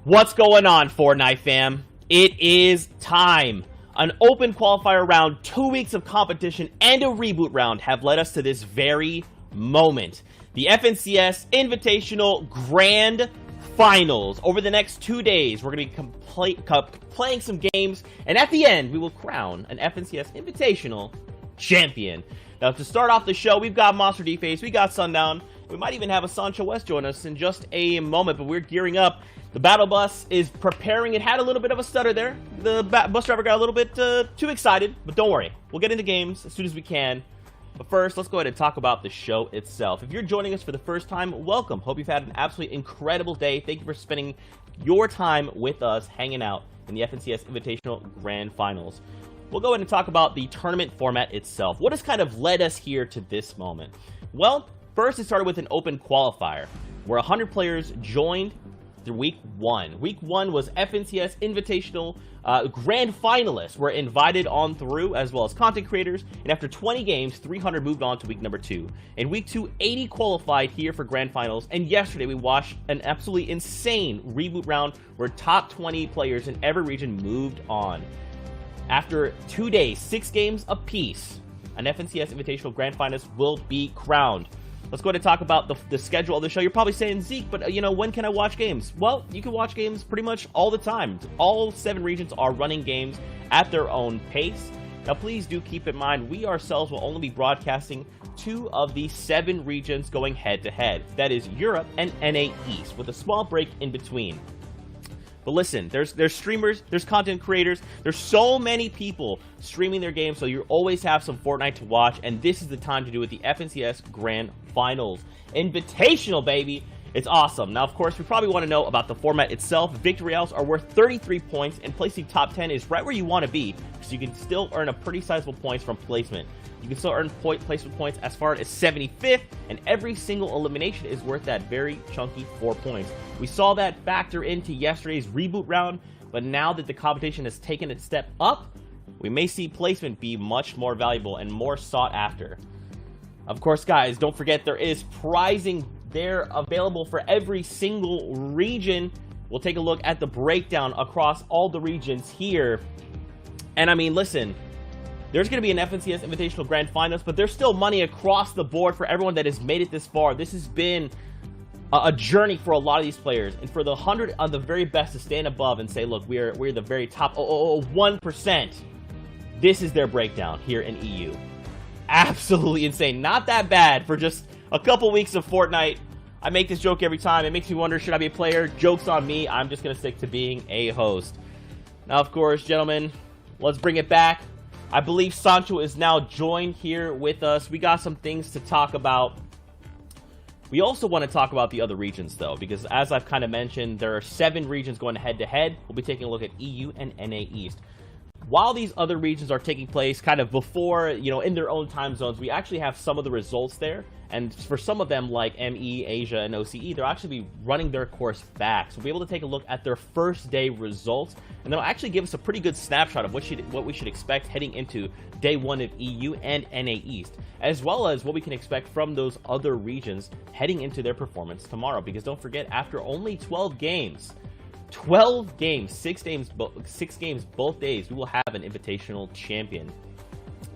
What's going on, Fortnite fam? It is time. An open qualifier round, 2 weeks of competition, and a reboot round have led us to this very moment. The FNCS Invitational Grand Finals. Over the next 2 days, we're going to be playing some games, and at the end, we will crown an FNCS Invitational champion. Now, to start off the show, we've got Monster D-Face, we got Sundown, we might even have a Sancho West join us in just a moment, but we're gearing up. The battle bus is preparing. It had a little bit of a stutter there. The bus driver got a little bit too excited, but don't worry. We'll get into games as soon as we can. But first, let's go ahead and talk about the show itself. If you're joining us for the first time, welcome. Hope you've had an absolutely incredible day. Thank you for spending your time with us hanging out in the FNCS Invitational Grand Finals. We'll go ahead and talk about the tournament format itself. What has kind of led us here to this moment? Well, first it started with an open qualifier, where 100 players joined through week 1. Week 1 was FNCS Invitational Grand Finalists were invited on through, as well as content creators, and after 20 games, 300 moved on to week number 2. In week 2, 80 qualified here for Grand Finals, and yesterday we watched an absolutely insane reboot round where top 20 players in every region moved on. After 2 days, 6 games apiece, an FNCS Invitational Grand Finalist will be crowned. Let's go ahead and talk about the schedule of the show. You're probably saying, Zeke, but when can I watch games? Well, you can watch games pretty much all the time. All 7 regions are running games at their own pace. Now, please do keep in mind, we ourselves will only be broadcasting 2 of the 7 regions going head-to-head. That is Europe and NA East, with a small break in between. But listen, there's streamers, there's content creators, there's so many people streaming their games, so you always have some Fortnite to watch, and this is the time to do it, the FNCS Grand Finals. Invitational, baby! It's awesome. Now, of course, we probably want to know about the format itself. Victory royales are worth 33 points, and placing top 10 is right where you want to be, because you can still earn a pretty sizable points from placement. You can still earn placement points as far as 75th, and every single elimination is worth that very chunky 4 points. We saw that factor into yesterday's reboot round, but now that the competition has taken a step up, we may see placement be much more valuable and more sought after. Of course, guys, don't forget there is prizing there available for every single region. We'll take a look at the breakdown across all the regions here. And I mean, listen, there's going to be an FNCS Invitational Grand Finals, but there's still money across the board for everyone that has made it this far. This has been a journey for a lot of these players, and for the 100 of the very best to stand above and say, look, we're the very top 1%. This is their breakdown here in EU. Absolutely insane. Not that bad for just a couple weeks of Fortnite. I make this joke every time. It makes me wonder, should I be a player? Joke's on me. I'm just going to stick to being a host. Now, of course, gentlemen, let's bring it back. I believe Sancho is now joined here with us. We got some things to talk about. We also want to talk about the other regions, though, because as I've kind of mentioned, there are 7 regions going head-to-head. We'll be taking a look at EU and NA East. While these other regions are taking place kind of before, in their own time zones, we actually have some of the results there. And for some of them, like ME, Asia, and OCE, they'll actually be running their course back. So we'll be able to take a look at their first day results. And they'll actually give us a pretty good snapshot of what we should expect heading into day 1 of EU and NA East, as well as what we can expect from those other regions heading into their performance tomorrow. Because don't forget, after only 12 games, 6 games both days, we will have an invitational champion.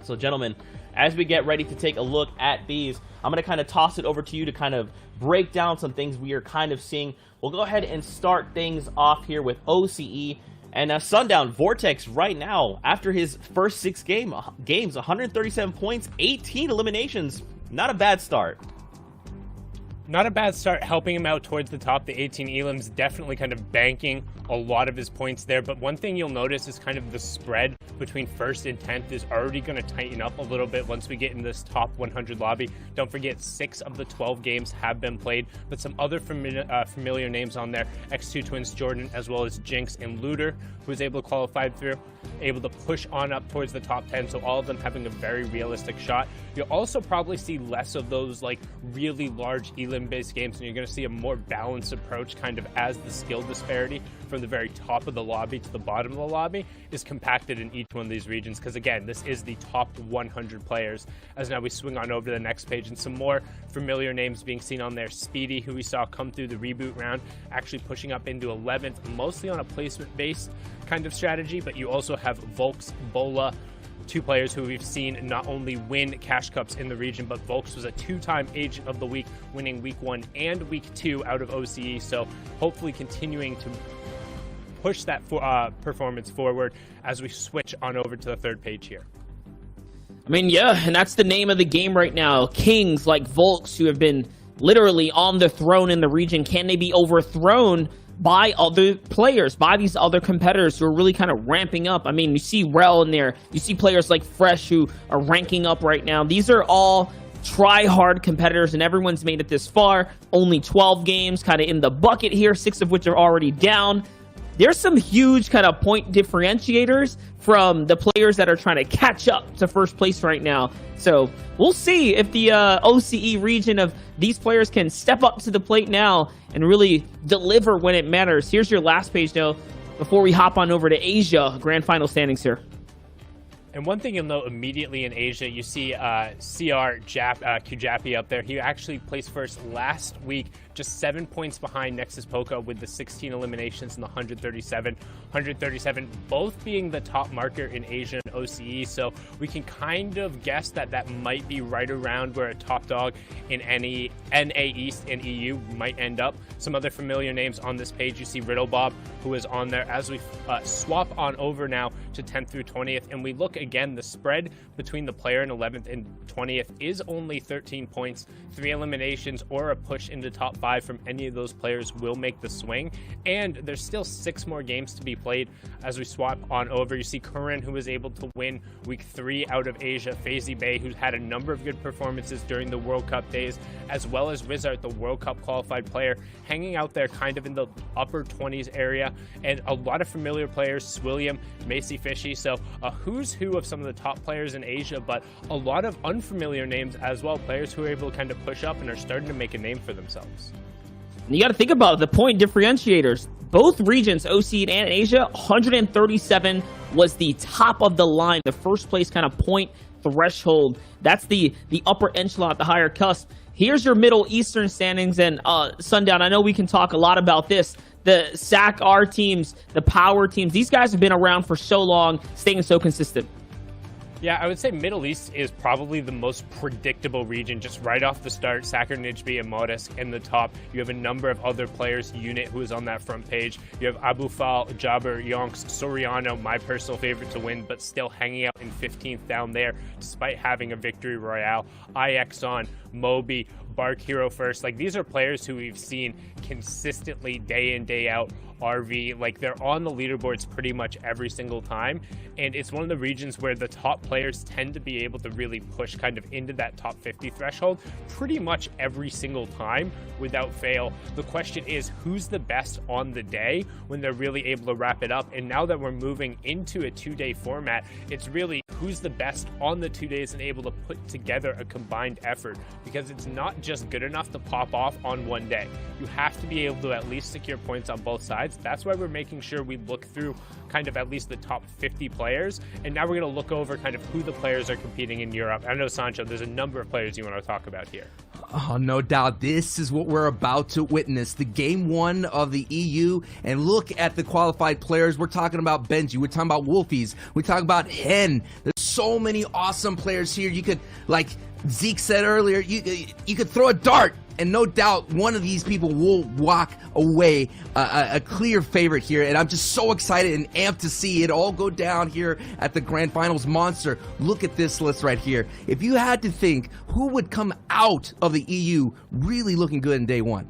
So, gentlemen, as we get ready to take a look at these, I'm going to kind of toss it over to you to kind of break down some things we are kind of seeing. We'll go ahead and start things off here with OCE. And Sundown, Vortex right now, after his first 6 games, 137 points, 18 eliminations. Not a bad start. Not a bad start, helping him out towards the top. The 18 elims definitely kind of banking a lot of his points there. But one thing you'll notice is kind of the spread between 1st and 10th is already going to tighten up a little bit once we get in this top 100 lobby. Don't forget, 6 of the 12 games have been played, but some other familiar names on there. X2 Twins Jordan, as well as Jinx and Looter, who was able to qualify through, able to push on up towards the top 10. So all of them having a very realistic shot. You'll also probably see less of those like really large elim based games, and you're going to see a more balanced approach kind of as the skill disparity from the very top of the lobby to the bottom of the lobby is compacted in each one of these regions, because again, this is the top 100 players. As now we swing on over to the next page, and some more familiar names being seen on there. Speedy, who we saw come through the reboot round, actually pushing up into 11th, mostly on a placement based kind of strategy, but you also have Volks, Bola, two players who we've seen not only win Cash Cups in the region, but Volks was a two-time Agent of the Week, winning Week 1 and Week 2 out of OCE, so hopefully continuing to push that performance forward as we switch on over to the third page here. I mean, yeah, and that's the name of the game right now. Kings like Volks, who have been literally on the throne in the region, can they be overthrown by other players, by these other competitors who are really kind of ramping up? I mean, you see Rel in there, you see players like Fresh who are ranking up right now. These are all try-hard competitors, and everyone's made it this far. Only 12 games kind of in the bucket here, 6 of which are already down. There's some huge kind of point differentiators from the players that are trying to catch up to first place right now. So we'll see if the OCE region of these players can step up to the plate now and really deliver when it matters. Here's your last page, though, before we hop on over to Asia. Grand final standings here. And one thing you'll note immediately in Asia, you see Kujapi up there. He actually placed first last week, just 7 points behind Nexus Poca with the 16 eliminations and the 137, both being the top marker in Asia and OCE. So we can kind of guess that that might be right around where a top dog in NA East and EU might end up. Some other familiar names on this page. You see Riddle Bob, who is on there, as we swap on over now to 10th through 20th. And we look again, the spread between the player in 11th and 20th is only 13 points. 3 eliminations or a push into top 5 from any of those players will make the swing, and there's still 6 more games to be played. As we swap on over, you see Curran, who was able to win week 3 out of Asia, Fazy Bay, who's had a number of good performances during the World Cup days, as well as Rizart, the World Cup qualified player, hanging out there kind of in the upper 20s area, and a lot of familiar players, Swilliam, Macy Fishy, so a who's who of some of the top players in Asia, but a lot of unfamiliar names as well, players who are able to kind of push up and are starting to make a name for themselves. And you got to think about the point differentiators. Both regions, OCE and Asia, 137 was the top of the line, the first place kind of point threshold. That's the upper echelon, the higher cusp. Here's your Middle Eastern standings, and Sundown, I know we can talk a lot about this. The SAC-R teams, the power teams, these guys have been around for so long, staying so consistent. Yeah, I would say Middle East is probably the most predictable region, just right off the start. Sakar Nijbi and Modisk in the top. You have a number of other players, Unit, who is on that front page. You have Abu Fal, Jabber, Yonks, Soriano, my personal favorite to win, but still hanging out in 15th down there, despite having a victory royale. IXon, Moby, Bark Hero First. Like, these are players who we've seen consistently day in, day out. RV, like, they're on the leaderboards pretty much every single time, and it's one of the regions where the top players tend to be able to really push kind of into that top 50 threshold pretty much every single time without fail. The question is, who's the best on the day when they're really able to wrap it up? And now that we're moving into a 2-day format, it's really who's the best on the 2 days and able to put together a combined effort, because it's not just good enough to pop off on one day. You have to be able to at least secure points on both sides. That's why we're making sure we look through kind of at least the top 50 players. And now we're going to look over kind of who the players are competing in Europe. I know, Sancho, there's a number of players you want to talk about here. Oh, no doubt. This is what we're about to witness. The game 1 of the EU. And look at the qualified players. We're talking about Benji. We're talking about Wolfies. We're talking about Hen. There's so many awesome players here. You could, like Zeke said earlier, you could throw a dart, and no doubt one of these people will walk away a clear favorite here. And I'm just so excited and amped to see it all go down here at the Grand Finals. Monster, look at this list right here. If you had to think who would come out of the EU really looking good in day 1.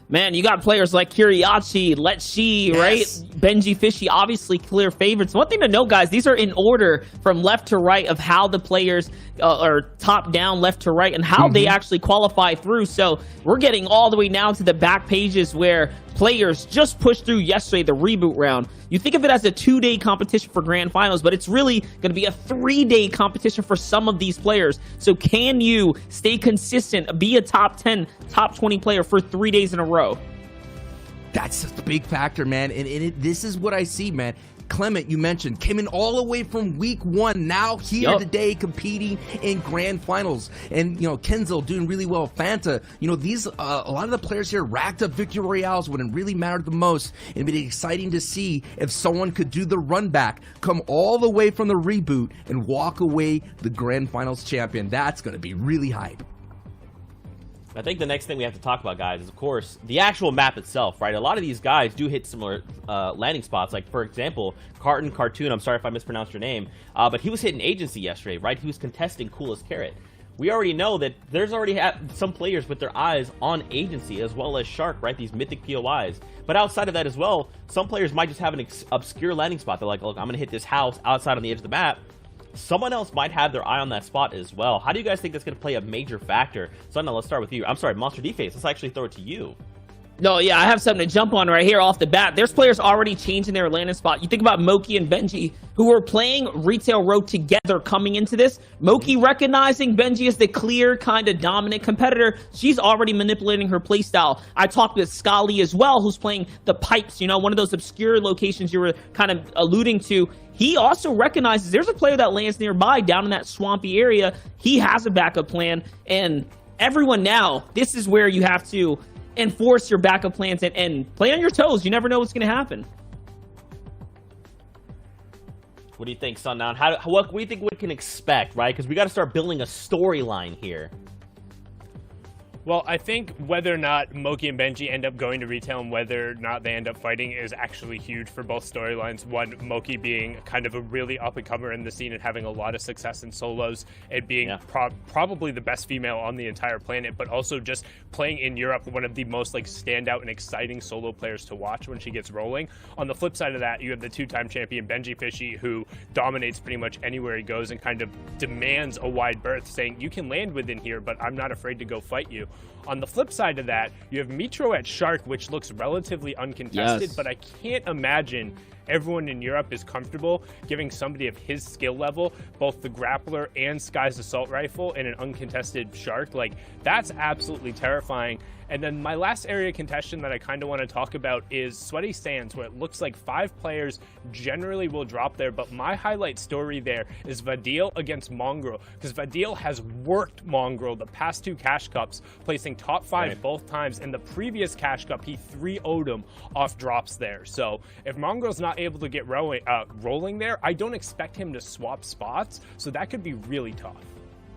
Man, you got players like Kiriachi, Letshi, right? Benji Fishy, obviously clear favorites. One thing to note, guys, these are in order from left to right of how the players are top down, left to right, and how they actually qualify through. So we're getting all the way now to the back pages where players just pushed through yesterday, the reboot round. You think of it as a 2-day competition for Grand Finals, but it's really going to be a 3-day competition for some of these players. So can you stay consistent, be a top 10, top 20 player for 3 days in a row? That's the big factor, man. And this is what I see, man. Clement, you mentioned, came in all the way from week 1, now here today competing in grand finals. And, Kenzel doing really well. Fanta, these, a lot of the players here racked up victory royales when it really mattered the most. It'd be exciting to see if someone could do the run back, come all the way from the reboot, and walk away the grand finals champion. That's going to be really hype. I think the next thing we have to talk about, guys, is, of course, the actual map itself, right? A lot of these guys do hit similar landing spots. Like, for example, Cartoon, I'm sorry if I mispronounced your name, but he was hitting Agency yesterday, right? He was contesting Coolest Carrot. We already know that there's already some players with their eyes on Agency, as well as Shark, right? These mythic POIs. But outside of that as well, some players might just have an obscure landing spot. They're like, look, I'm going to hit this house outside on the edge of the map. Someone else might have their eye on that spot as well. How do you guys think that's going to play a major factor? So now let's start with you. I'm sorry, Monster D-Face. Let's actually throw it to you. No, yeah, I have something to jump on right here off the bat. There's players already changing their landing spot. You think about Moki and Benji, who were playing Retail Road together coming into this. Moki recognizing Benji as the clear kind of dominant competitor. She's already manipulating her playstyle. I talked with Scully as well, who's playing the Pipes, one of those obscure locations you were kind of alluding to. He also recognizes there's a player that lands nearby down in that swampy area. He has a backup plan, and everyone now, this is where you have to enforce your backup plans and play on your toes. You never know what's going to happen. What do you think, Sundown? What do you think we can expect, right? Because we got to start building a storyline here. Well, I think whether or not Moki and Benji end up going to retail and whether or not they end up fighting is actually huge for both storylines. One, Moki being kind of a really up-and-comer in the scene and having a lot of success in solos and being probably the best female on the entire planet, but also just playing in Europe, one of the most standout and exciting solo players to watch when she gets rolling. On the flip side of that, you have the two-time champion Benji Fishy, who dominates pretty much anywhere he goes and kind of demands a wide berth, saying, you can land within here, but I'm not afraid to go fight you. On the flip side of that, you have Mitro at Shark, which looks relatively uncontested, but I can't imagine everyone in Europe is comfortable giving somebody of his skill level both the grappler and Sky's assault rifle in an uncontested Shark. That's absolutely terrifying. And then my last area of contention that I kind of want to talk about is Sweaty Sands, where it looks like 5 players generally will drop there, but my highlight story there is Vadil against Mongrel, because Vadil has worked Mongrel the past 2 Cash Cups, placing top 5 both times. In the previous Cash Cup, he 3-0'd him off drops there. So if Mongrel's not able to get rolling there, I don't expect him to swap spots, so that could be really tough.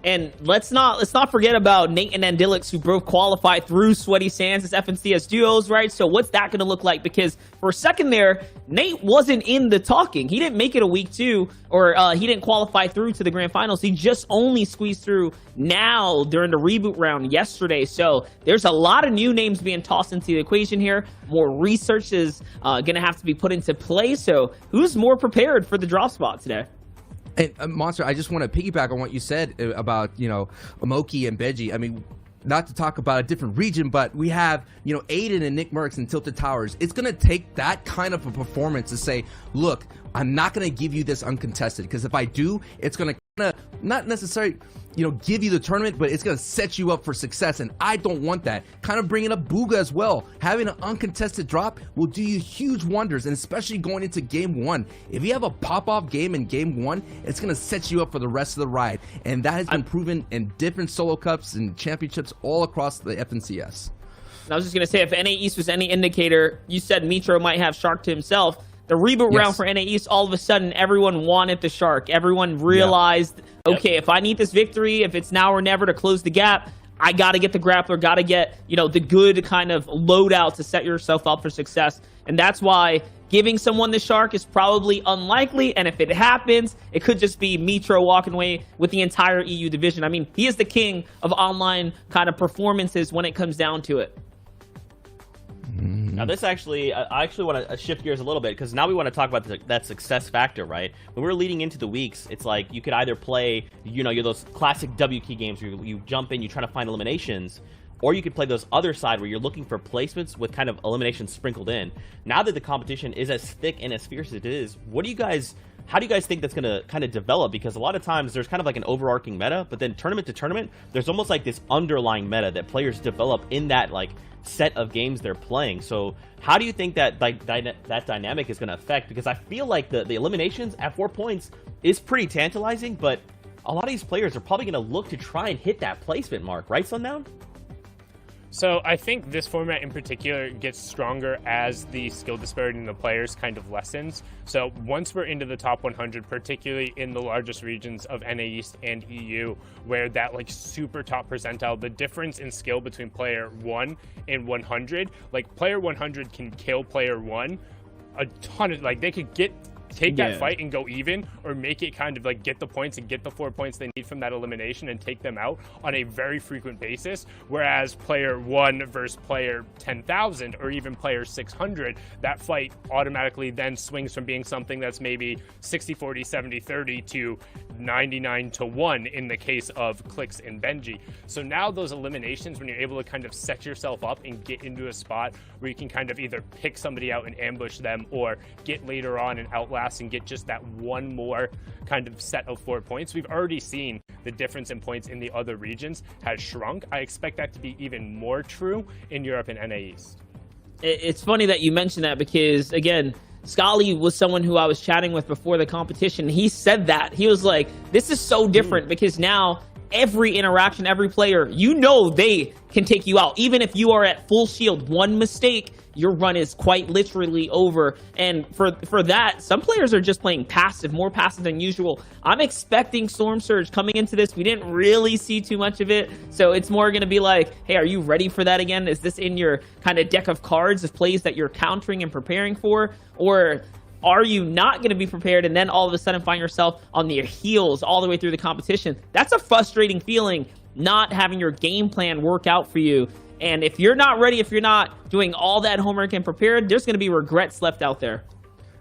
And let's not forget about Nate and Andilix, who both qualified through Sweaty Sands as FNCS duos, right? So what's that going to look like? Because for a second there, Nate wasn't in the talking. He didn't make it a week 2, or he didn't qualify through to the grand finals. He just only squeezed through now during the reboot round yesterday. So there's a lot of new names being tossed into the equation here. More research is going to have to be put into play. So who's more prepared for the drop spot today? And Monster, I just want to piggyback on what you said about, Moki and Benji. I mean, not to talk about a different region, but we have, Aiden and Nick Merckx and Tilted Towers. It's going to take that kind of a performance to say, look, I'm not going to give you this uncontested, because if I do, it's going to kind of not necessarily, give you the tournament, but it's going to set you up for success, and I don't want that. Kind of bringing up Booga as well. Having an uncontested drop will do you huge wonders, and especially going into game 1. If you have a pop-off game in game 1, it's going to set you up for the rest of the ride, and that has been proven in different solo cups and championships all across the FNCS. I was just going to say, if NA East was any indicator, you said Mitro might have Shark to himself. The reboot round for NA East, all of a sudden, everyone wanted the Shark. Everyone realized, okay, if I need this victory, if it's now or never to close the gap, I got to get the grappler, got to get, the good kind of loadout to set yourself up for success. And that's why giving someone the Shark is probably unlikely. And if it happens, it could just be Mitro walking away with the entire EU division. I mean, he is the king of online kind of performances when it comes down to it. Now this actually, I actually want to shift gears a little bit, because now we want to talk about that success factor, right? When we're leading into the weeks, it's like you could either play, you're those classic W key games where you jump in, you try to find eliminations, or you could play those other side where you're looking for placements with kind of eliminations sprinkled in. Now that the competition is as thick and as fierce as it is, what do you guys How do you guys think that's going to kind of develop? Because a lot of times there's kind of like an overarching meta, but then tournament to tournament, there's almost like this underlying meta that players develop in that like set of games they're playing. So how do you think that that dynamic is going to affect? Because I feel like the eliminations at 4 points is pretty tantalizing, but a lot of these players are probably going to look to try and hit that placement mark, right, Sundown? So I think this format in particular gets stronger as the skill disparity in the players kind of lessens. So once we're into the top 100, particularly in the largest regions of NA East and EU, where that like super top percentile, the difference in skill between player 1 and 100, like player 100 can kill player 1 a ton of, like they could take that fight and go even, or make it kind of like get the points and get the 4 points they need from that elimination and take them out on a very frequent basis. Whereas player 1 versus player 10,000 or even player 600, that fight automatically then swings from being something that's maybe 60-40, 70-30 to 99-1 in the case of Clicks and Benji. So now those eliminations, when you're able to kind of set yourself up and get into a spot where you can kind of either pick somebody out and ambush them, or get later on and outlast and get just that one more kind of set of 4 points. We've already seen the difference in points in the other regions has shrunk. I expect that to be even more true in Europe and NA East. It's funny that you mentioned that because, again, Scully was someone who I was chatting with before the competition. He said that. He was like, this is so different because now every interaction, every player, you know they can take you out. Even if you are at full shield, one mistake, your run is quite literally over. And for that, some players are just playing passive, more passive than usual. I'm expecting Storm Surge coming into this. We didn't really see too much of it, so it's more going to be like, hey, are you ready for that again? Is this in your kind of deck of cards of plays that you're countering and preparing for? Or are you not going to be prepared and then all of a sudden find yourself on your heels all the way through the competition? That's a frustrating feeling, not having your game plan work out for you. And if you're not ready, if you're not doing all that homework and prepared, there's going to be regrets left out there.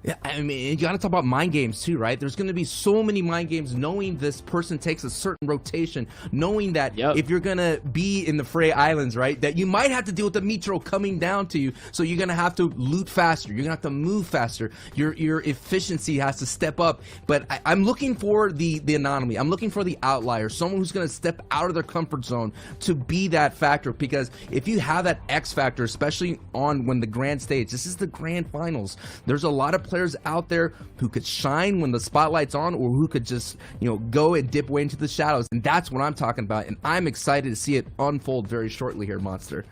Yeah, I mean, you got to talk about mind games too, right? There's going to be so many mind games knowing this person takes a certain rotation, knowing that if you're going to be in the Frey Islands, right, that you might have to deal with the Metro coming down to you. So you're going to have to loot faster. You're going to have to move faster. Your efficiency has to step up. But I'm looking for the anomaly. I'm looking for the outlier, someone who's going to step out of their comfort zone to be that factor. Because if you have that X factor, especially on when the grand stage, this is the grand finals, there's a lot of players out there who could shine when the spotlight's on, or who could just, you know, go and dip way into the shadows. And that's what I'm talking about, and I'm excited to see it unfold very shortly here, Monster.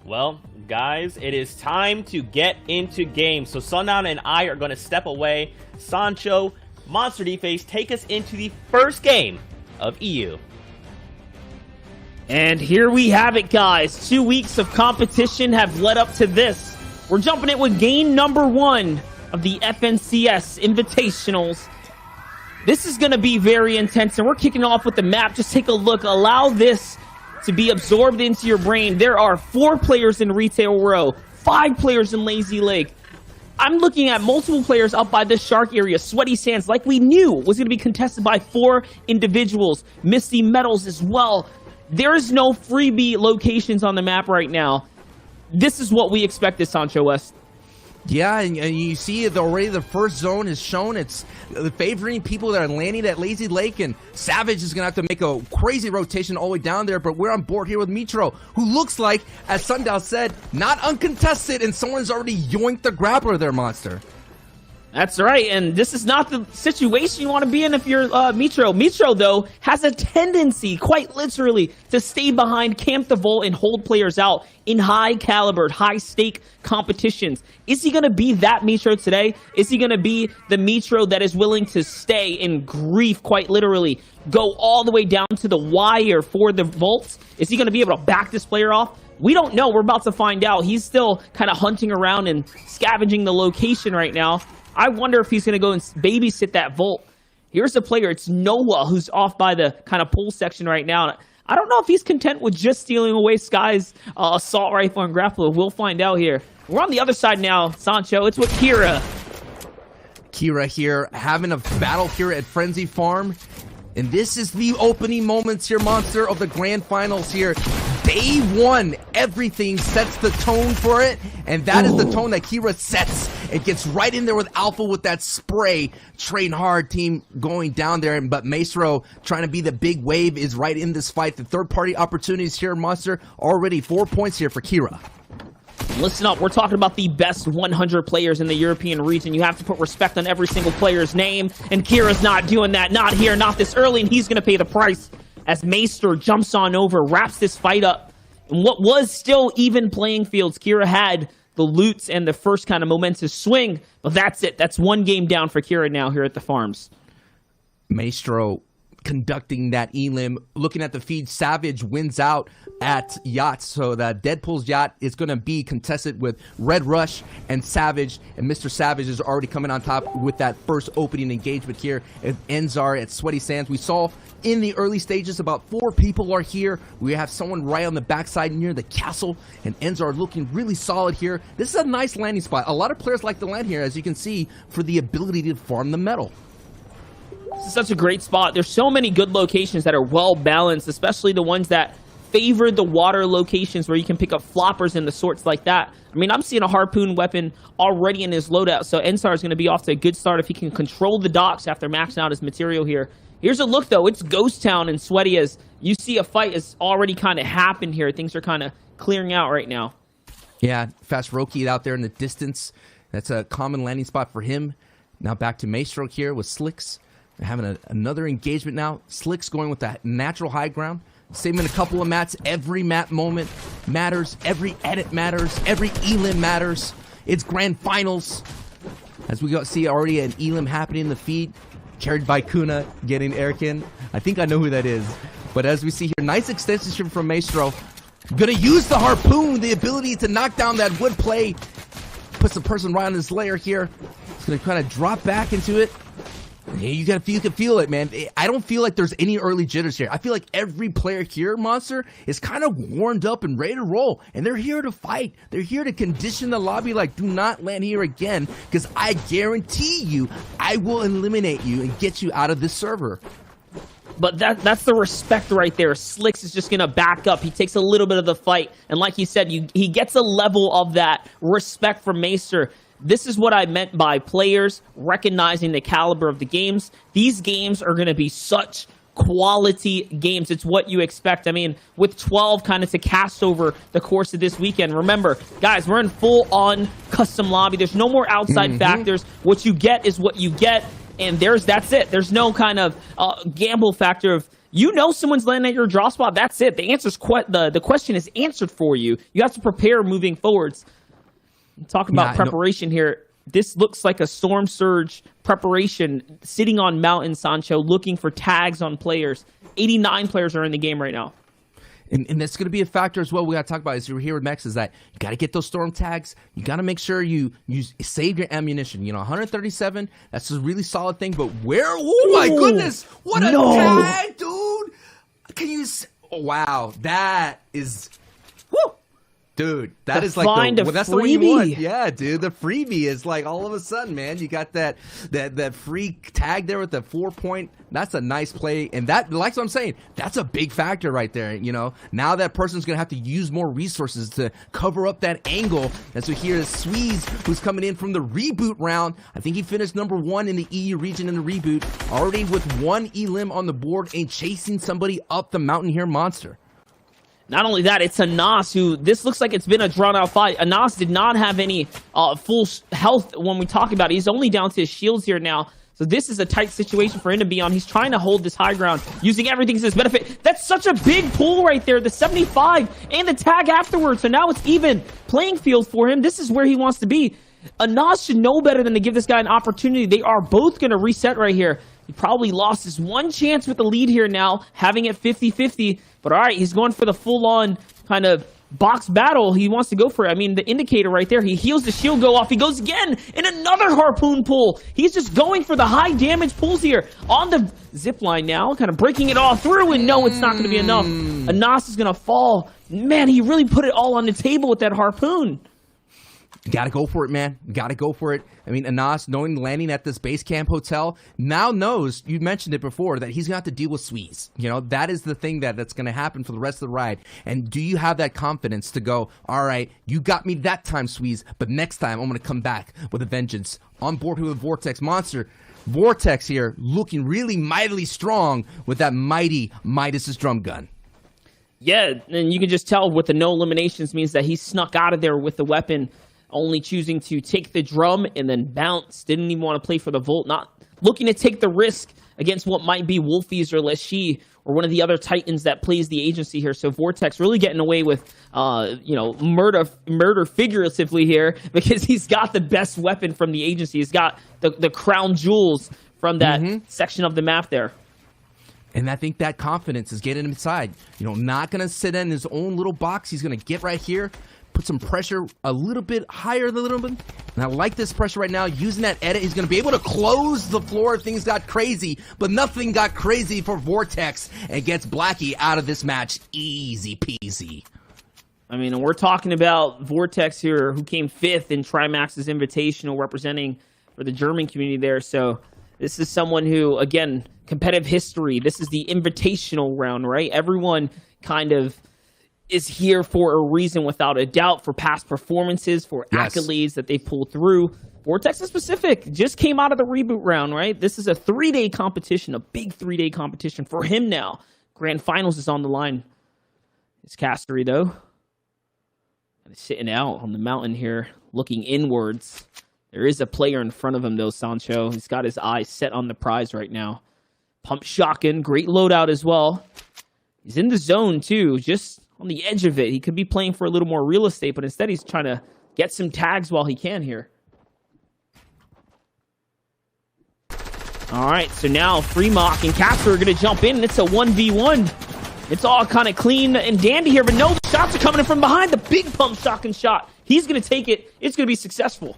Well, guys, it is time to get into games. So Sundown and I are going to step away. Sancho, Monster D-Face, take us into the first game of EU. And here we have it, guys. 2 weeks of competition have led up to this. We're jumping it with game number 1 of the FNCS Invitationals. This is going to be very intense, and we're kicking off with the map. Just take a look. Allow this to be absorbed into your brain. There are 4 players in Retail Row, 5 players in Lazy Lake. I'm looking at multiple players up by this shark area. Sweaty Sands, like we knew, was going to be contested by 4 individuals. Misty Metals as well. There is no freebie locations on the map right now. This is what we expected, Sancho West. Yeah, and you see it already. The first zone is shown. It's favoring people that are landing at Lazy Lake, and Savage is going to have to make a crazy rotation all the way down there, but we're on board here with Mitro, who looks like, as Sundown said, not uncontested, and someone's already yoinked the grappler there, Monster. That's right, and this is not the situation you want to be in if you're Mitro. Mitro, though, has a tendency, quite literally, to stay behind, camp the Volt, and hold players out in high-calibered, high-stake competitions. Is he going to be that Mitro today? Is he going to be the Mitro that is willing to stay in grief, quite literally, go all the way down to the wire for the Volts? Is he going to be able to back this player off? We don't know. We're about to find out. He's still kind of hunting around and scavenging the location right now. I wonder if he's going to go and babysit that Volt. Here's the player. It's Noah, who's off by the kind of pool section right now. I don't know if he's content with just stealing away Sky's assault rifle and grappler. We'll find out here. We're on the other side now, Sancho. It's with Kira. Kira here, having a battle here at Frenzy Farm. And this is the opening moments here, Monster, of the grand finals here. Day 1, everything sets the tone for it, and that is the tone that Kira sets and gets right in there with Alpha with that spray. Train hard team going down there, but Maestro trying to be the big wave is right in this fight. The third-party opportunities here, Monster, already 4 points here for Kira. Listen up, we're talking about the best 100 players in the European region. You have to put respect on every single player's name, and Kira's not doing that. Not here, not this early, and he's going to pay the price as Maester jumps on over, wraps this fight up. And what was still even playing fields, Kira had the loots and the first kind of momentous swing, but that's it. That's one game down for Kira now here at the farms. Maestro conducting that elim, looking at the feed. Savage wins out at Yacht, so that Deadpool's Yacht is going to be contested with Red Rush and Savage, and Mr. Savage is already coming on top with that first opening engagement here at Enzar at Sweaty Sands. We saw in the early stages about 4 people are here. We have someone right on the backside near the castle, and Enzar looking really solid here. This is a nice landing spot. A lot of players like to land here, as you can see, for the ability to farm the metal. This is such a great spot. There's so many good locations that are well balanced, especially the ones that favor the water locations where you can pick up floppers and the sorts like that. I mean, I'm seeing a harpoon weapon already in his loadout, so Ensar is going to be off to a good start if he can control the docks after maxing out his material here. Here's a look, though. It's Ghost Town and Sweaty as you see a fight has already kind of happened here. Things are kind of clearing out right now. Yeah, Fast Roki out there in the distance. That's a common landing spot for him. Now back to Maestro here with Slicks. They're having another engagement now. Slicks going with the natural high ground. Saving a couple of mats. Every mat moment matters. Every edit matters. Every elim matters. It's grand finals. As we see already an elim happening in the feed. Carried by Kuna, getting Erikin. I think I know who that is. But as we see here, nice extension from Maestro. Gonna use the harpoon, the ability to knock down that wood play. Puts the person right on his layer here. It's gonna kind of drop back into it. You can feel it, man. I don't feel like there's any early jitters here. I feel like every player here, Monster, is kind of warmed up and ready to roll. And they're here to fight. They're here to condition the lobby like, do not land here again, because I guarantee you, I will eliminate you and get you out of this server. But that's the respect right there. Slicks is just going to back up. He takes a little bit of the fight. And like you said, he gets a level of that respect from Maester. This is what I meant by players recognizing the caliber of the games. These games are going to be such quality games. It's what you expect. I mean, with 12 kind of to cast over the course of this weekend. Remember, guys, we're in full-on custom lobby. There's no more outside factors. What you get is what you get, and that's it. There's no kind of gamble factor of, you know, someone's landing at your draw spot. That's it. The answer's the question is answered for you. You have to prepare moving forwards. Talking about preparation here, this looks like a Storm Surge preparation sitting on Mountain, Sancho, looking for tags on players. 89 players are in the game right now. And that's going to be a factor as well we got to talk about as you're here with Max, is that you got to get those storm tags. You got to make sure you save your ammunition. You know, 137, that's a really solid thing. But oh my goodness, what a tag, dude. Can you, wow, that is, woo. Dude, that is like that's the one you want. Yeah, dude, the freebie is like all of a sudden, man, you got that free tag there with the 4-point. That's a nice play, and that, like what I'm saying, that's a big factor right there. You know, now that person's gonna have to use more resources to cover up that angle. As we hear Sweeze, who's coming in from the reboot round. I think he finished #1 in the EU region in the reboot, already with 1 elim on the board and chasing somebody up the mountain here, Monster. Not only that, it's Anas who, this looks like it's been a drawn-out fight. Anas did not have any full health when we talk about it. He's only down to his shields here now. So this is a tight situation for him to be on. He's trying to hold this high ground, using everything to his benefit. That's such a big pull right there, the 75 and the tag afterwards. So now it's even playing field for him. This is where he wants to be. Anas should know better than to give this guy an opportunity. They are both going to reset right here. He probably lost his one chance with the lead here now, having it 50-50. But all right, he's going for the full-on kind of box battle. He wants to go for it. I mean, the indicator right there, he heals the shield go off. He goes again in another harpoon pull. He's just going for the high damage pulls here on the zip line now, kind of breaking it all through. And no, it's not going to be enough. Anas is going to fall. Man, he really put it all on the table with that harpoon. You got to go for it, man. You got to go for it. I mean, Anas, landing at this base camp hotel, now knows, you mentioned it before, that he's going to have to deal with Swedes. You know, that is the thing that's going to happen for the rest of the ride. And do you have that confidence to go, all right, you got me that time, Swedes, but next time I'm going to come back with a vengeance. On board with Vortex Monster. Vortex here looking really mightily strong with that mighty Midas's drum gun. Yeah, and you can just tell with the no eliminations means that he snuck out of there with the weapon, only choosing to take the drum and then bounce. Didn't even want to play for the Volt, not looking to take the risk against what might be Wolfies or Leshy or one of the other Titans that plays the agency here. So Vortex really getting away with, murder figuratively here, because he's got the best weapon from the agency. He's got the crown jewels from that section of the map there. And I think that confidence is getting him inside. You know, not going to sit in his own little box. He's going to get right here, put some pressure a little bit higher than a little bit. And I like this pressure right now. Using that edit, he's going to be able to close the floor if things got crazy. But nothing got crazy for Vortex and gets Blackie out of this match easy peasy. I mean, and we're talking about Vortex here, who came 5th in Trimax's Invitational, representing for the German community there. So this is someone who, again, competitive history. This is the Invitational round, right? Everyone kind of is here for a reason, without a doubt, for past performances, for accolades that they pulled through. Vortex in specific just came out of the reboot round, right? This is a 3-day competition, a big 3-day competition for him now. Grand Finals is on the line. It's Castery, though. Sitting out on the mountain here, looking inwards. There is a player in front of him, though, Sancho. He's got his eyes set on the prize right now. Pump shotgun, great loadout as well. He's in the zone, too, just on the edge of it. He could be playing for a little more real estate, but instead he's trying to get some tags while he can here. All right, so now Freemock and Casper are going to jump in, and it's a 1v1. It's all kind of clean and dandy here, but no, shots are coming in from behind. The big pump shotgun shot. He's going to take it. It's going to be successful.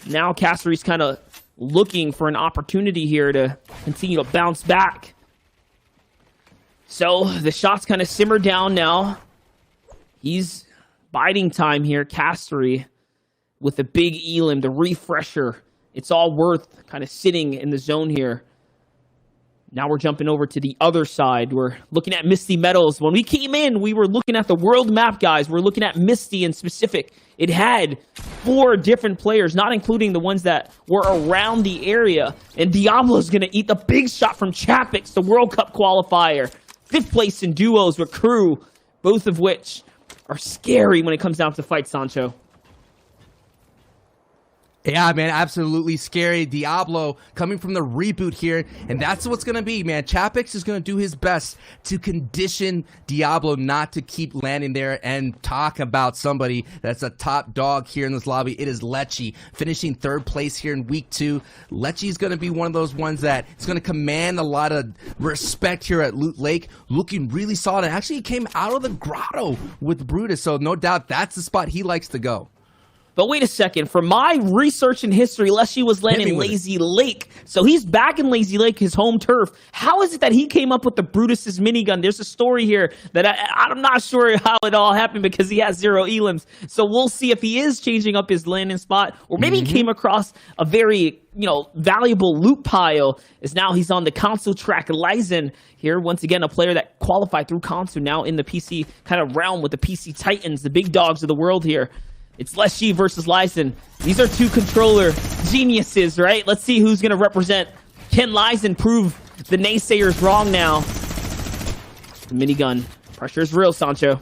Now Castery's kind of looking for an opportunity here to continue to bounce back. So the shots kind of simmer down now. He's biding time here. Castery with the big elim, the refresher. It's all worth kind of sitting in the zone here. Now we're jumping over to the other side. We're looking at Misty Meadows. When we came in, we were looking at the world map, guys. We're looking at Misty in specific. It had 4 different players, not including the ones that were around the area. And Diablo's going to eat the big shot from Chapix, the World Cup qualifier. 5th place in duos with Crew, both of which are scary when it comes down to fight, Sancho. Yeah, man, absolutely scary. Diablo coming from the reboot here, and that's what's going to be, man. Chapix is going to do his best to condition Diablo not to keep landing there, and talk about somebody that's a top dog here in this lobby. It is Lechy, finishing 3rd place here in week 2. Lechy is going to be one of those ones that is going to command a lot of respect here at Loot Lake, looking really solid. And actually, he came out of the grotto with Brutus, so no doubt that's the spot he likes to go. But wait a second, from my research and history, Leshy was landing in Lazy Lake. So he's back in Lazy Lake, his home turf. How is it that he came up with the Brutus's minigun? There's a story here that I'm not sure how it all happened, because he has 0 elims. So we'll see if he is changing up his landing spot, or maybe he came across a very, valuable loot pile, as now he's on the console track. Lyzen here, once again, a player that qualified through console, now in the PC kind of realm with the PC Titans, the big dogs of the world here. It's Leshy versus Lyzen. These are 2 controller geniuses, right? Let's see who's going to represent. Can Lyzen prove the naysayers wrong now? The minigun. Pressure is real, Sancho.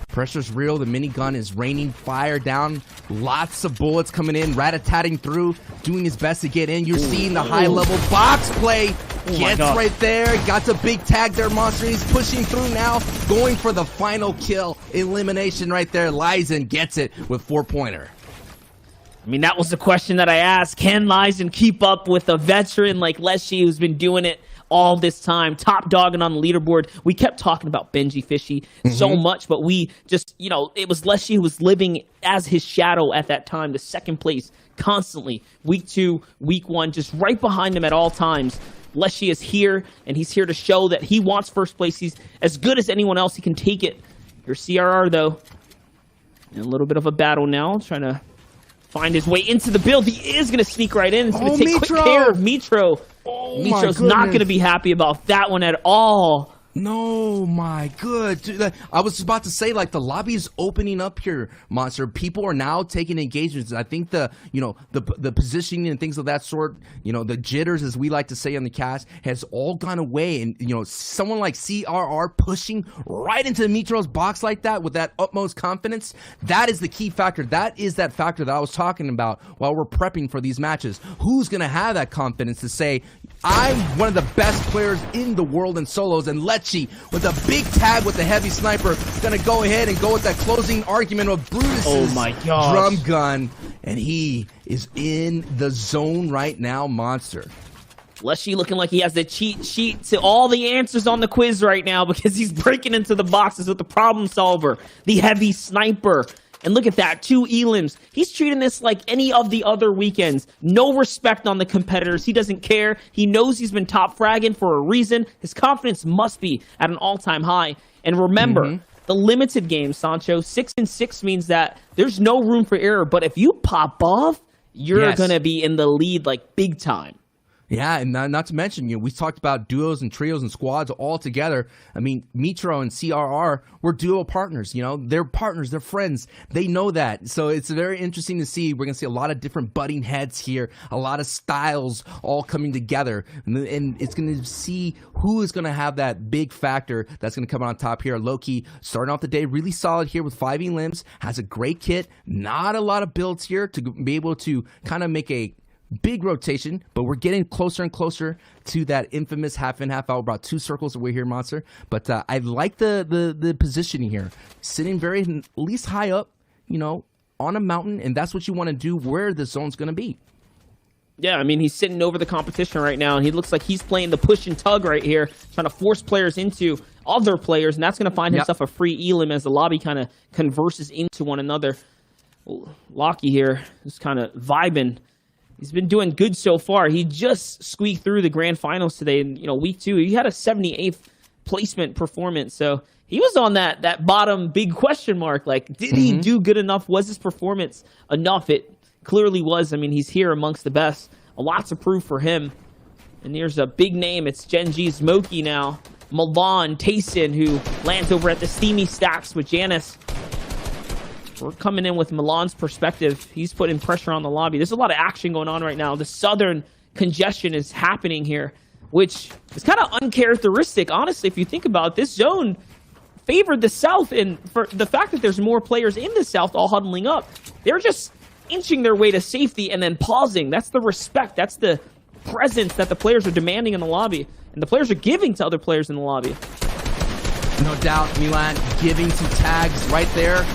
Pressure's real. The minigun is raining fire down. Lots of bullets coming in, rat-a-tatting through, doing his best to get in. You're seeing the high-level box play. Gets right there. Got the big tag there, Monster. He's pushing through now, going for the final kill. Elimination right there. Lyzen gets it with 4-pointer. I mean, that was the question that I asked. Can Lyzen keep up with a veteran like Leshy, who's been doing it all this time, top dogging on the leaderboard? We kept talking about Benji Fishy so much, but we just, it was Leshy who was living as his shadow at that time, the 2nd place constantly. Week 2, week 1, just right behind him at all times. Leshy is here, and he's here to show that he wants 1st place. He's as good as anyone else. He can take it. Your CRR, though. And a little bit of a battle now, trying to find his way into the build. He is going to sneak right in. He's going to take quick care of Mitro. Mitro's not going to be happy about that one at all. No, my good. Dude, I was about to say, like, the lobby is opening up here, Monster. People are now taking engagements. I think the positioning and things of that sort, the jitters, as we like to say on the cast, has all gone away. And, someone like CRR pushing right into Mitro's box like that with that utmost confidence, that is the key factor. That is that factor that I was talking about while we're prepping for these matches. Who's going to have that confidence to say, I'm one of the best players in the world in solos, and Lecce, with a big tag with the heavy sniper, gonna go ahead and go with that closing argument of Brutus's drum gun, and he is in the zone right now, Monster. Lecce looking like he has the cheat sheet to all the answers on the quiz right now because he's breaking into the boxes with the problem solver, the heavy sniper. And look at that, 2 elims. He's treating this like any of the other weekends. No respect on the competitors. He doesn't care. He knows he's been top fragging for a reason. His confidence must be at an all-time high. And remember, the limited game, Sancho, 6-6 means that there's no room for error. But if you pop off, you're going to be in the lead like big time. Yeah, and not to mention, we talked about duos and trios and squads all together. I mean, Mitro and CRR were duo partners, They're partners, they're friends. They know that. So it's very interesting to see. We're going to see a lot of different butting heads here, a lot of styles all coming together. And it's going to see who is going to have that big factor that's going to come on top here. Loki starting off the day really solid here with 5 elims, has a great kit, not a lot of builds here to be able to kind of make a big rotation, but we're getting closer and closer to that infamous half in, half out. About 2 circles away here, Monster. But I like the positioning here, sitting very at least high up, on a mountain, and that's what you want to do where the zone's going to be. Yeah, I mean, he's sitting over the competition right now, and he looks like he's playing the push and tug right here, trying to force players into other players, and that's going to find himself a free elim as the lobby kind of converses into one another. Locky here is kind of vibing. He's been doing good so far. He just squeaked through the grand finals today in week 2. He had a 78th placement performance. So he was on that bottom big question mark. Like, did he do good enough? Was his performance enough? It clearly was. I mean, he's here amongst the best. A lot to prove for him. And here's a big name. It's Gen G's Moki now. Milan Tayson, who lands over at the Steamy Stacks with Janice. We're coming in with Milan's perspective. He's putting pressure on the lobby. There's a lot of action going on right now. The southern congestion is happening here, which is kind of uncharacteristic. Honestly, if you think about it, this zone favored the south, and for the fact that there's more players in the south all huddling up, they're just inching their way to safety and then pausing. That's the respect. That's the presence that the players are demanding in the lobby, and the players are giving to other players in the lobby. No doubt, Milan giving some tags right there.